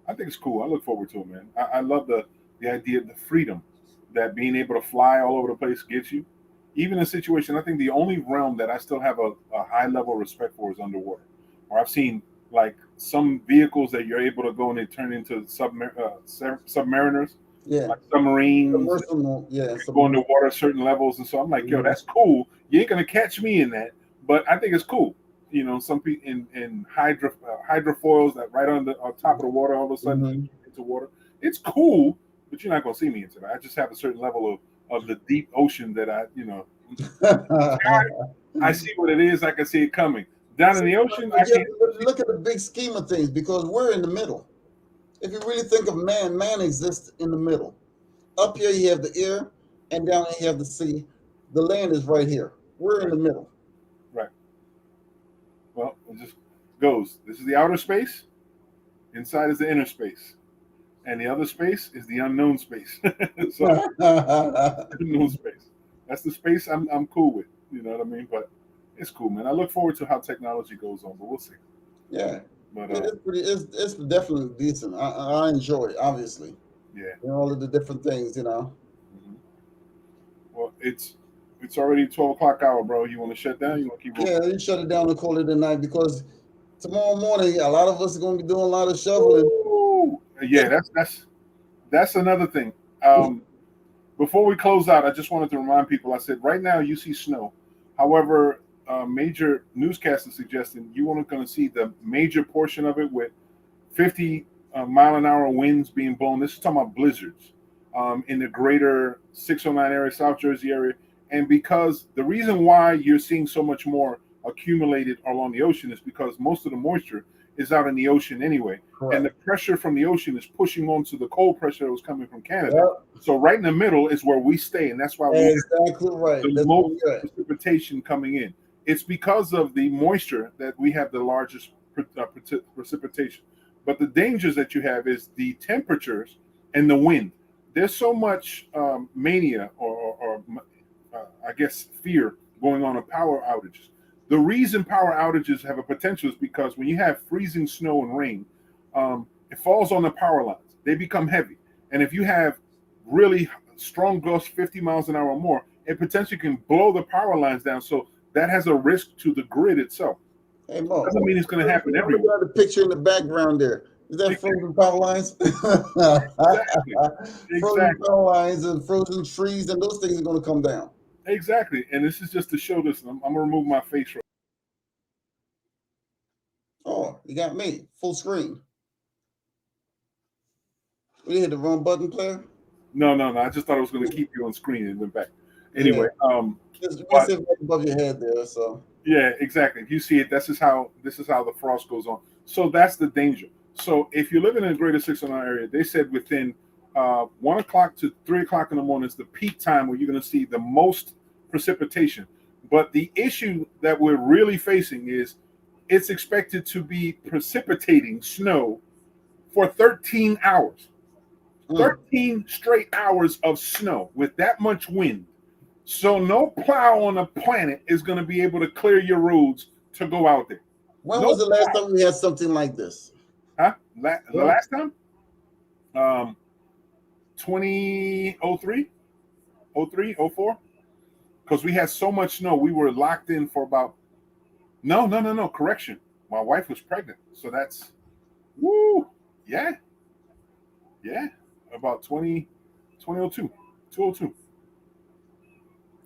I think it's cool. I look forward to it, man. I love the idea of the freedom that being able to fly all over the place gives you. Even in a situation, I think the only realm that I still have a high level of respect for is underwater. Where I've seen like some vehicles that you're able to go and they turn into submariners, Yeah. like submarines, Submersible, yeah. go underwater at certain levels. And so I'm like, yo, Mhm. that's cool. You ain't gonna catch me in that, but I think it's cool. You know, some people in hydrofoils that right on top of the water, all of a sudden Mhm. into water. It's cool, but you're not gonna see me into that. I just have a certain level of the deep ocean that I see what it is. I can see it coming. Down in So, the ocean, I but you have can't to see. look at the big scheme of things because we're in the middle. If you really think of man, man exists in the middle. Up here you have the air, and down here you have the sea. The land is right here. We're in Right, the middle. right. Well, it just goes. This is the outer space. Inside is the inner space, and the other space is the unknown space. So unknown space. That's the space I'm cool with. You know what I mean? But it's cool, man. I look forward to how technology goes on, but we'll see. Yeah, But it's pretty. It's definitely decent. I enjoy it, obviously. yeah. All of the different things. Mhm. Well, it's already 12 o'clock hour, bro. You want to shut down? You want to keep rolling? Yeah, you shut it down and call it a night because tomorrow morning a lot of us are going to be doing a lot of shoveling. Woo! Yeah, that's another thing. Um, Before we close out, I just wanted to remind people. I said right now you see snow. However, major newscasts are suggesting you aren't going to see the major portion of it with 50 mile an hour winds being blown. This is talking about blizzards in the greater 609 area, South Jersey area. And because the reason why you're seeing so much more accumulated along the ocean is because most of the moisture is out in the ocean anyway. And the Correct. pressure from the ocean is pushing onto the cold pressure that was coming from Canada. Yep. So right in the middle is where we stay, and that's why we have Exactly right. the That's where most we're at. precipitation coming in. It's because of the moisture that we have the largest precipitation. But the dangers that you have is the temperatures and the wind. There's so much mania or I guess fear going on in power outages. The reason power outages have a potential is because when you have freezing snow and rain, it falls on the power lines. They become heavy, and if you have really strong gusts, 50 miles an hour or more, it potentially can blow the power lines down. So that has a risk to the grid itself. Hey Mo, Doesn't mean it's going to happen I'm looking everywhere. at the picture in the background there. Is that frozen power lines? Exactly. Frozen Exactly. power lines and frozen trees, and those things are going to come down. Exactly. And this is just to show this. I'm going to remove my face. Oh, you got me full screen. We hit the wrong button, player. No, no, no. I just thought I was going to keep you on screen and went back. Yeah, Anyway, it's but right above your head there. So yeah, exactly. If you see it, this is how the frost goes on. So that's the danger. So if you're living in the greater 609 area, they said within 1 o'clock to 3 o'clock in the morning is the peak time where you're going to see the most precipitation. But the issue that we're really facing is it's expected to be precipitating snow for 13 hours. mm. 13 straight hours of snow with that much wind. So no plow on the planet is going to be able to clear your roads to go out there. When No was the last plow. time we had something like this? Huh? The Well, last time? Um, 2003, 03, 04? Because we had so much snow. We were locked in for about, no, no, no, no, correction. My wife was pregnant. So that's, woo, yeah, yeah, about 2002, 202,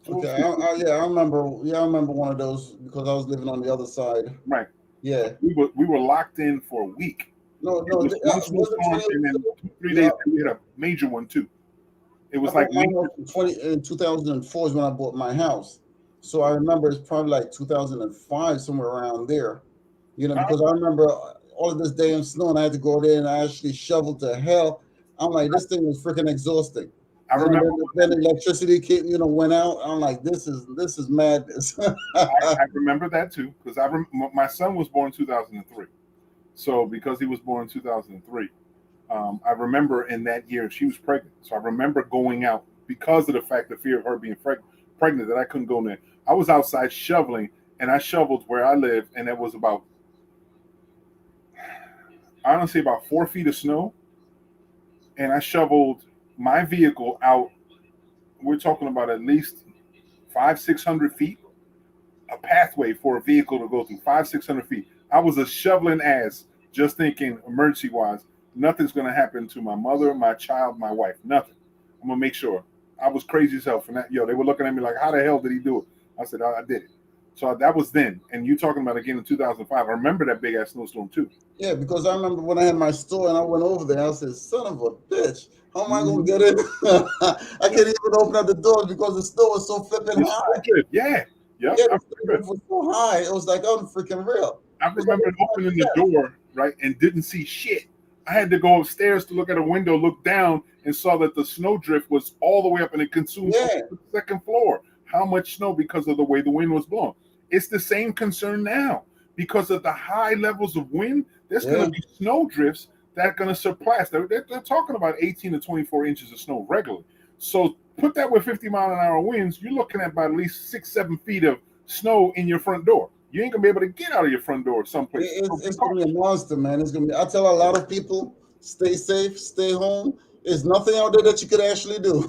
okay, 202. yeah, I remember. Yeah, I remember one of those because I was living on the other side. Right. Yeah, We were locked in for a week. no, It no, was one was it snowstorm, and then 2002? 2 3 days Yeah, we had a major one too. It I was like bought my major. house in 2004 is when I bought my house. So I remember it's probably like 2005, somewhere around there. Because I remember all of this damn snow and I had to go there and I actually shoveled to hell. I'm like, this thing was freaking exhausting. I remember Then the electricity kit, went out. I'm like, this is madness. I remember that too because my son was born 2003. So because he was born in 2003, I remember in that year she was pregnant. So I remember going out because of the fact, the fear of her being pregnant, that I couldn't go in there. I was outside shoveling, and I shoveled where I live, and it was about, I want to say about 4 feet of snow, and I shoveled my vehicle out. We're talking about at least 500-600 feet, a pathway for a vehicle to go through 500-600 feet. I was a shoveling ass, just thinking emergency wise, nothing's gonna happen to my mother, my child, my wife, nothing. I'm gonna make sure. I was crazy as hell for that. Yo, they were looking at me like, how the hell did he do it? I said, I did it. So that was then. And you talking about again in 2005. I remember that big ass snowstorm too. Yeah, because I remember when I had my store and I went over there, I said, son of a bitch, how am I going to get in? I can't even open up the doors because the snow was so flipping high. Yeah. Yep. Yeah, the snow was so high. It was like, oh, freaking real. I remember opening the door, right, and didn't see shit. I had to go upstairs to look at a window, look down, and saw that the snow drift was all the way up and it consumed the second floor. How much snow because of the way the wind was blowing. It's the same concern now. Because of the high levels of wind, there's going to be snow drifts that are going to surpass. They're talking about 18 to 24 inches of snow regularly. So put that with 50-mile-an-hour winds, you're looking at about at least 6-7 feet of snow in your front door. You ain't going to be able to get out of your front door someplace. It's going to be a monster, man. It's going to be. I tell a lot of people, stay safe, stay home. There's nothing out there that you could actually do.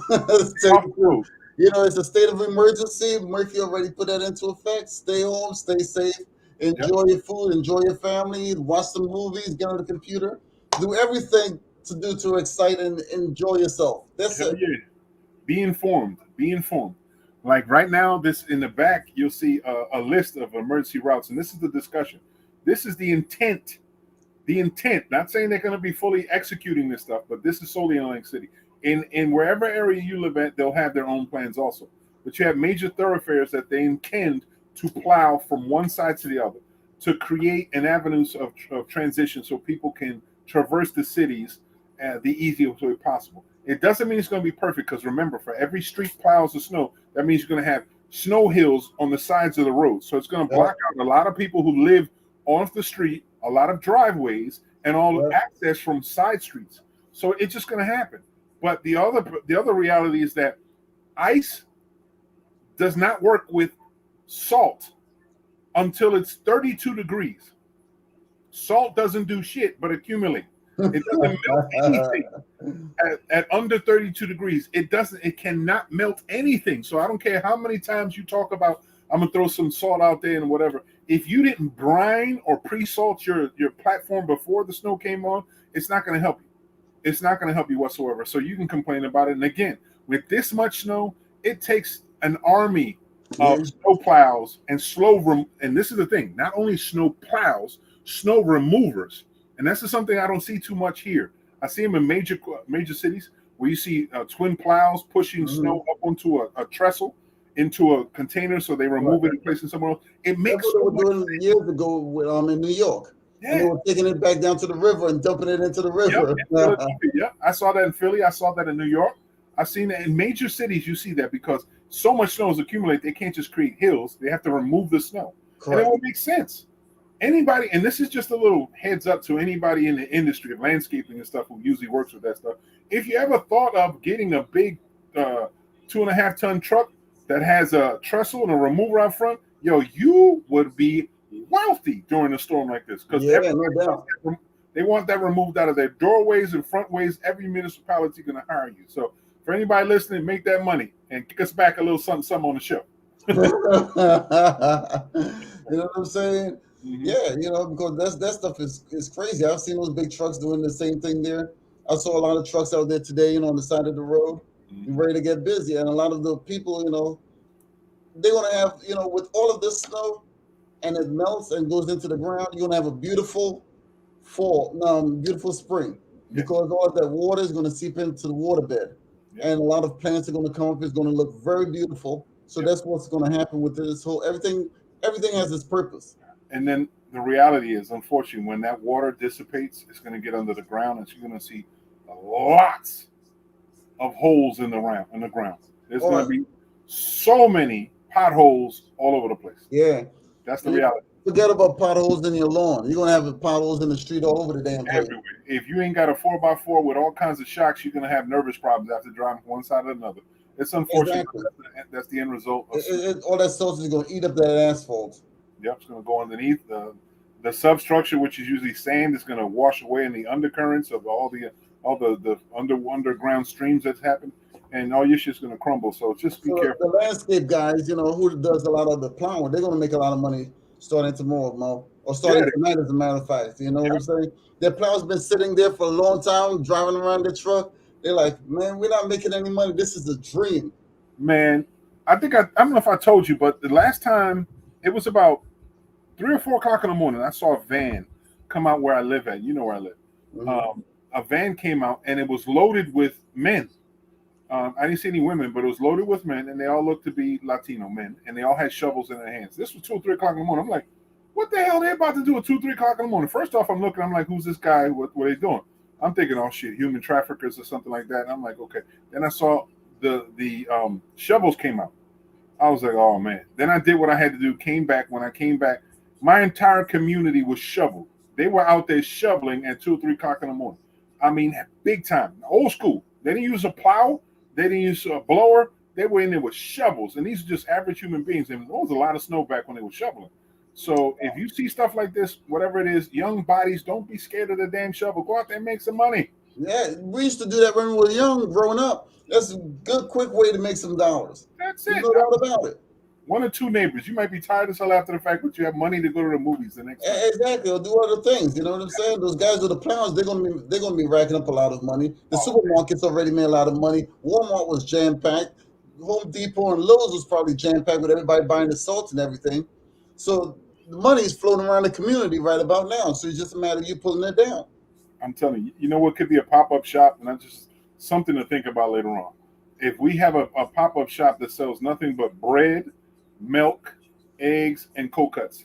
You know, it's a state of emergency. Murphy already put that into effect. Stay home, stay safe, enjoy your food, enjoy your family, watch some movies, get on the computer, do everything to do to excite and enjoy yourself. That's it. Yeah. Be informed. Be informed. Like right now, this in the back, you'll see a list of emergency routes, and this is the discussion. This is the intent. The intent. Not saying they're going to be fully executing this stuff, but this is solely in Atlantic City. In wherever area you live at, they'll have their own plans also. But you have major thoroughfares that they intend to plow from one side to the other to create an avenue of transition so people can traverse the cities the easiest way possible. It doesn't mean it's going to be perfect because remember, for every street plows of snow, that means you're going to have snow hills on the sides of the road. So it's going to block out a lot of people who live off the street, a lot of driveways, and all access from side streets. So it's just going to happen. But the other reality is that ice does not work with salt until it's 32 degrees. Salt doesn't do shit but accumulate. It doesn't melt anything at under 32 degrees. It cannot melt anything. So I don't care how many times you talk about, I'm gonna throw some salt out there and whatever. If you didn't brine or pre-salt your platform before the snow came on, it's not gonna help you. It's not going to help you whatsoever. So you can complain about it. And again, with this much snow, it takes an army of snow plows and and this is the thing, not only snow plows, snow removers. And that's something I don't see too much here. I see them in major cities where you see twin plows pushing snow up onto a trestle into a container so they remove it and place it somewhere else. It makes that's what they were doing years ago in New York. Yeah. And they were taking it back down to the river and dumping it into the river. Yep. I saw that in Philly. I saw that in New York. I've seen that in major cities. You see that because so much snow is accumulated. They can't just create hills. They have to remove the snow. Correct. And it will make sense. Anybody, and this is just a little heads up to anybody in the industry of landscaping and stuff who usually works with that stuff. If you ever thought of getting a big 2.5-ton truck that has a trestle and a remover out front, you would be wealthy during a storm like this because they want that removed out of their doorways and frontways. Every municipality is going to hire you. So for anybody listening, make that money and kick us back a little something on the show. You know what I'm saying? Mm-hmm. Yeah, because that stuff is crazy. I've seen those big trucks doing the same thing there. I saw a lot of trucks out there today, on the side of the road, ready to get busy. And a lot of the people, they're going to have, with all of this snow, and it melts and goes into the ground, you're gonna have a beautiful beautiful spring because all of that water is gonna seep into the waterbed, and a lot of plants are gonna come up. It's gonna look very beautiful. So that's what's gonna happen with this whole everything. Everything has its purpose. And then the reality is, unfortunately, when that water dissipates, it's gonna get under the ground, and you're gonna see lots of holes in the ground. There's gonna be so many potholes all over the place. Yeah. That's the reality. Forget about potholes in your lawn. You're going to have potholes in the street all over the damn place. Everywhere. If you ain't got a 4x4 with all kinds of shocks, you're going to have nervous problems after driving from one side to another. It's unfortunate. Exactly. That's the end result. Of All that sauce is going to eat up that asphalt. Yep, it's going to go underneath the substructure, which is usually sand. Is going to wash away in the undercurrents of all the underground streams that's happened, and all your shit's going to crumble. So just be So careful. the landscape guys, who does a lot of the plowing, they're going to make a lot of money starting tomorrow, Mo, or starting Yeah, tonight, as a matter of fact. You know what I'm saying? Their plow's been sitting there for a long time, driving around the truck. They're like, man, we're not making any money. This is a dream. man. I think I don't know if I told you, but the last time it was about 3 or 4 o'clock in the morning. I saw a van come out where I live at. You know where I live. Mm-hmm. A van came out and it was loaded with men. I didn't see any women, but it was loaded with men, and they all looked to be Latino men, and they all had shovels in their hands. This was 2 or 3 o'clock in the morning. I'm like, what the hell are they about to do at 2 or 3 o'clock in the morning? First off, I'm looking, I'm like, who's this guy? What are they doing? I'm thinking, oh shit, human traffickers or something like that. And I'm like, okay. Then I saw the shovels came out. I was like, oh man. Then I did what I had to do. Came back. When I came back, my entire community was shoveled. They were out there shoveling at 2 or 3 o'clock in the morning. I mean, big time, old school. They didn't use a plow. They didn't use a blower. They were in there with shovels, and these are just average human beings. And there was a lot of snow back when they were shoveling. So if you see stuff like this, whatever it is, young bodies, don't be scared of the damn shovel. Go out there and make some money. Yeah, we used to do that when we were young, growing up. That's a good, quick way to make some dollars. That's There's it. no doubt about it. 1 or 2 neighbors. You might be tired as hell after the fact, but you have money to go to the movies the next time. Exactly, or do other things. You know what I'm saying? Those guys with the plows, they're gonna be racking up a lot of money. The supermarkets already made a lot of money. Walmart was jam packed. Home Depot and Lowe's was probably jam packed with everybody buying the salt and everything. So the money is floating around the community right about now. So it's just a matter of you pulling it down. I'm telling you, you know what could be a pop-up shop, and that's just something to think about later on. If we have a pop-up shop that sells nothing but bread, milk, eggs, and cold cuts,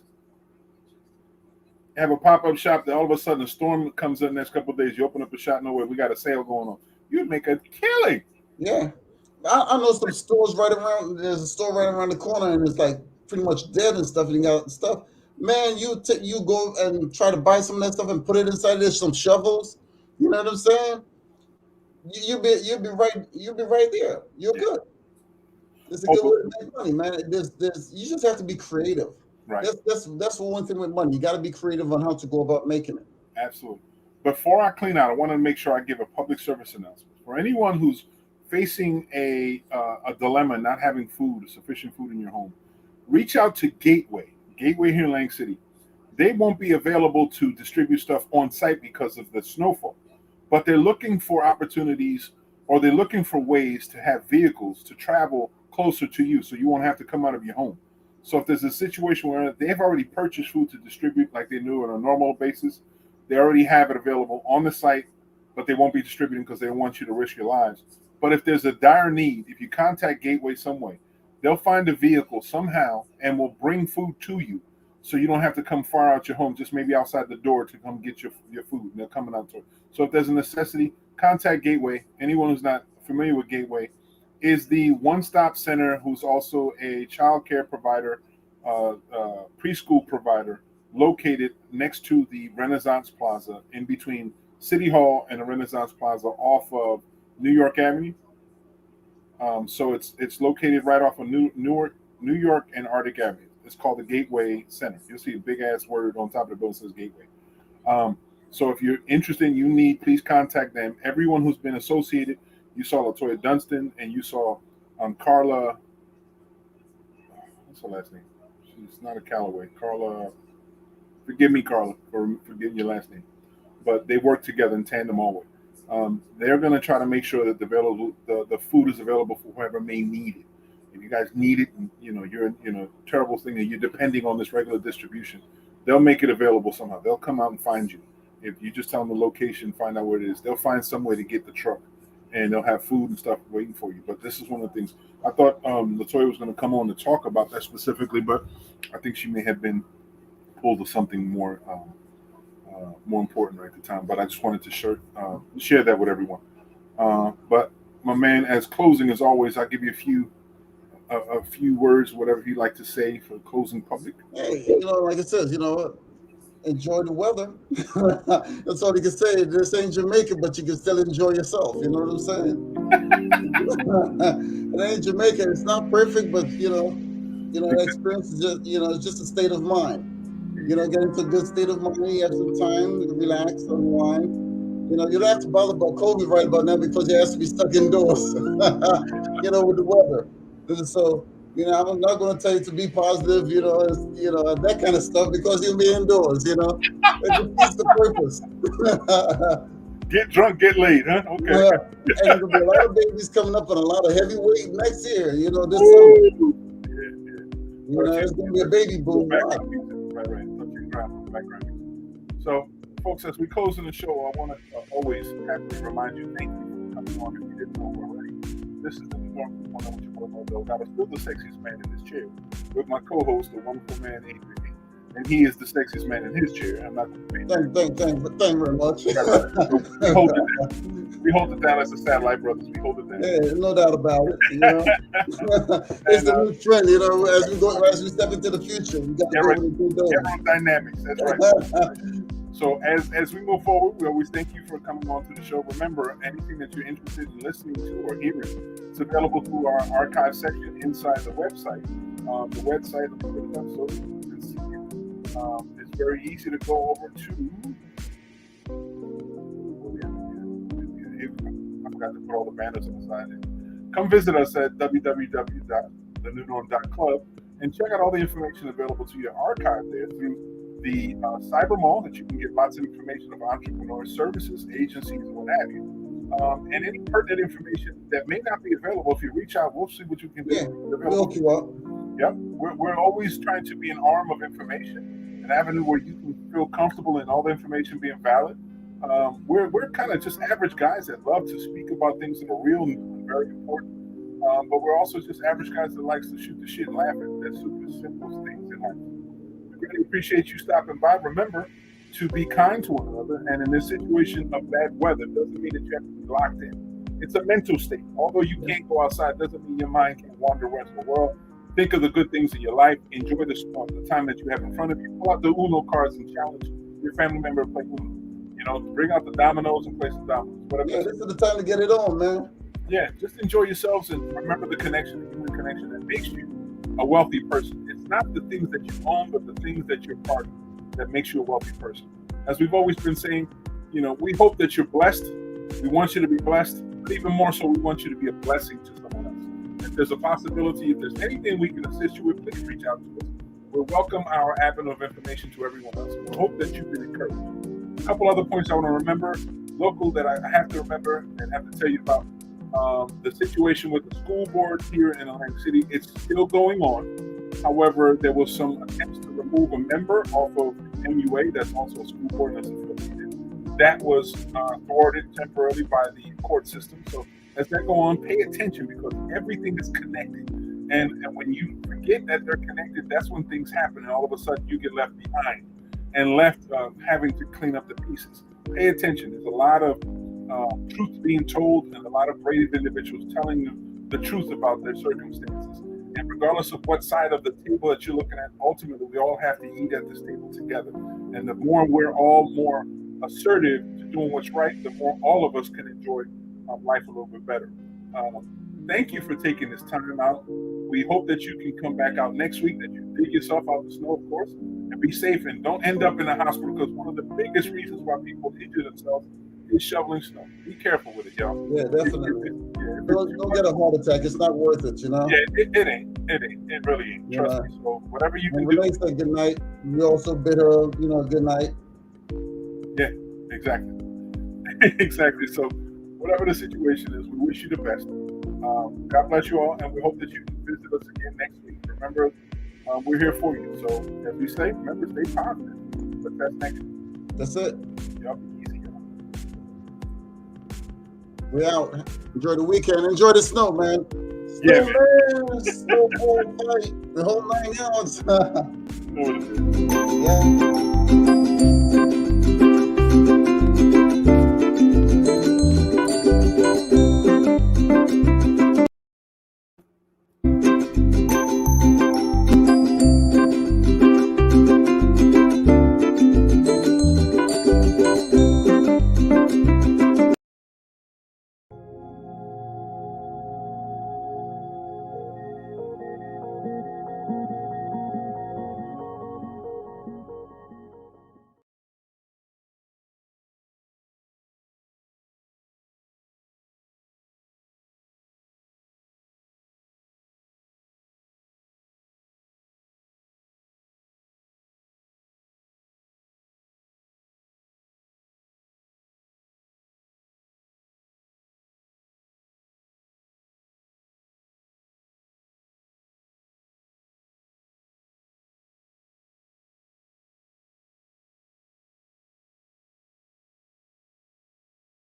have a pop-up shop that all of a sudden a storm comes in the next couple of days, you open up a shop nowhere, we got a sale going on. You'd make a killing. Yeah, I know some stores right around. There's a store right around the corner, and it's like pretty much dead and stuff. And you got stuff. Man, you go and try to buy some of that stuff and put it inside. There's some shovels. You know what I'm saying? You'll be right there. You're good. It's a good way to make money, man. You just have to be creative. Right. That's one thing with money. You got to be creative on how to go about making it. Absolutely. Before I clean out, I want to make sure I give a public service announcement for anyone who's facing a dilemma, not having sufficient food in your home. Reach out to Gateway here in Lang City. They won't be available to distribute stuff on site because of the snowfall, but they're looking for opportunities, or they're looking for ways to have vehicles to travel closer to you, so you won't have to come out of your home. So if there's a situation where they've already purchased food to distribute like they do on a normal basis, they already have it available on the site, but they won't be distributing because they don't want you to risk your lives. But if there's a dire need, if you contact Gateway some way, they'll find a vehicle somehow and will bring food to you, so you don't have to come far out your home, just maybe outside the door to come get your food. And they're coming out to it. So if there's a necessity, contact Gateway. Anyone who's not familiar with Gateway is the one-stop center who's also a child care provider, preschool provider, located next to the Renaissance Plaza, in between City Hall and the Renaissance Plaza, off of New York Avenue. So it's located right off of New York and Arctic Avenue. It's called the Gateway Center. You'll see a big ass word on top of the building that says Gateway. So if you're interested, please contact them. Everyone who's been associated, you saw LaToya Dunstan, and you saw Carla. What's her last name? She's not a Callaway. Carla. Forgive me, Carla, for forgetting your last name. But they work together in tandem always. They're going to try to make sure that the food is available for whoever may need it. If you guys need it, and you're in a terrible thing and you're depending on this regular distribution, they'll make it available somehow. They'll come out and find you. If you just tell them the location, find out where it is, they'll find some way to get the truck, and they'll have food and stuff waiting for you. But this is one of the things I thought LaToya was going to come on to talk about that specifically, but I think she may have been pulled to something more important right at the time. But I just wanted to share that with everyone. But my man, as closing as always, I'll give you a few words, whatever you'd like to say for closing public. Hey, like I said, enjoy the weather. That's all you can say. This ain't Jamaica, but you can still enjoy yourself. You know what I'm saying? It ain't Jamaica. It's not perfect, but the experience is just, it's just a state of mind. Get into a good state of mind. You have some time to relax, unwind. You don't have to bother about COVID right about now because you have to be stuck indoors, with the weather. So, I'm not going to tell you to be positive, that kind of stuff because you'll be indoors, It defeats the purpose. Get drunk, get laid, huh? Okay. And there'll be a lot of babies coming up and a lot of heavyweight next year, this summer. It's going to be a baby boom. Right. So, folks, as we close in the show, I want to always happily remind you, thank you for coming on if you didn't know already. This is the New York one with your boy Mo Delgado, still the sexiest man in this chair, with my co-host, the wonderful man, Adrian. And he is the sexiest man in his chair. I'm not going to be Thank very much. We hold it down as the Satellite Brothers. We hold it down. Yeah, no doubt about it. It's the new trend. As we step into the future, we got to go with the new aerodynamics. That's right. So as we move forward, we always thank you for coming on to the show. Remember, anything that you're interested in listening to or hearing, it's available through our archive section inside the website. The website, let me put it up so you can see it. It's very easy to go over to. I forgot to put all the banners on the side. Come visit us at www.thenewnorm.club and check out all the information available to your archive there through the cyber mall that you can get lots of information of entrepreneur services, agencies, and what have you. And any pertinent information that may not be available, if you reach out, we'll see what you can do. Yeah, we'll hook you up. Yep, we're always trying to be an arm of information, an avenue where you can feel comfortable in all the information being valid. We're kind of just average guys that love to speak about things that are real and very important. But we're also just average guys that likes to shoot the shit and laugh at super simple things in life. We really appreciate you stopping by. Remember to be kind to one another. And in this situation of bad weather, doesn't mean that you have to be locked in. It's a mental state. Although you can't go outside, doesn't mean your mind can wander around the world. Think of the good things in your life. Enjoy the time that you have in front of you. Pull out the Uno cards and challenge your family member to play Uno. Bring out the dominoes and play some dominoes. Whatever. Yeah, this is the time to get it on, man. Yeah, just enjoy yourselves and remember the connection, the human connection that makes you a wealthy person. It's not the things that you own, but the things that you're part of that makes you a wealthy person. As we've always been saying, we hope that you're blessed. We want you to be blessed, but even more so, we want you to be a blessing to someone else. If there's a possibility, if there's anything we can assist you with, please reach out to us. We'll welcome our avenue of information to everyone else. We hope that you've been encouraged. A couple other points I want to remember, local that I have to remember and have to tell you about. The situation with the school board here in Atlantic City, it's still going on. However, there was some attempts to remove a member off of MUA, that's also a school board that's affiliated. That was thwarted temporarily by the court system. So as that go on, pay attention because everything is connected. And when you forget that they're connected, that's when things happen. And all of a sudden you get left behind and left having to clean up the pieces. Pay attention. There's a lot of truth being told and a lot of brave individuals telling them the truth about their circumstances. And regardless of what side of the table that you're looking at, ultimately we all have to eat at this table together. And the more we're all more assertive to doing what's right, the more all of us can enjoy life a little bit better. Thank you for taking this time out. We hope that you can come back out next week, that you dig yourself out of the snow, of course, and be safe and don't end up in a hospital because one of the biggest reasons why people injure themselves is shoveling snow. Be careful with it, y'all. Yeah, definitely. Don't get a heart attack. It's not worth it, Yeah, it ain't. It really ain't. Trust me. So whatever you can do. Renee said good night. We also bid her, good night. Yeah, exactly. Exactly. So whatever the situation is, we wish you the best. God bless you all, and we hope that you can visit us again next week. Remember, we're here for you. So as we say, remember, stay positive. But that's next week. That's it. Y'all be easy. We out. Enjoy the weekend. Enjoy the snow, man. Yeah, man. Snow, fight. The whole 9 yards. Yeah.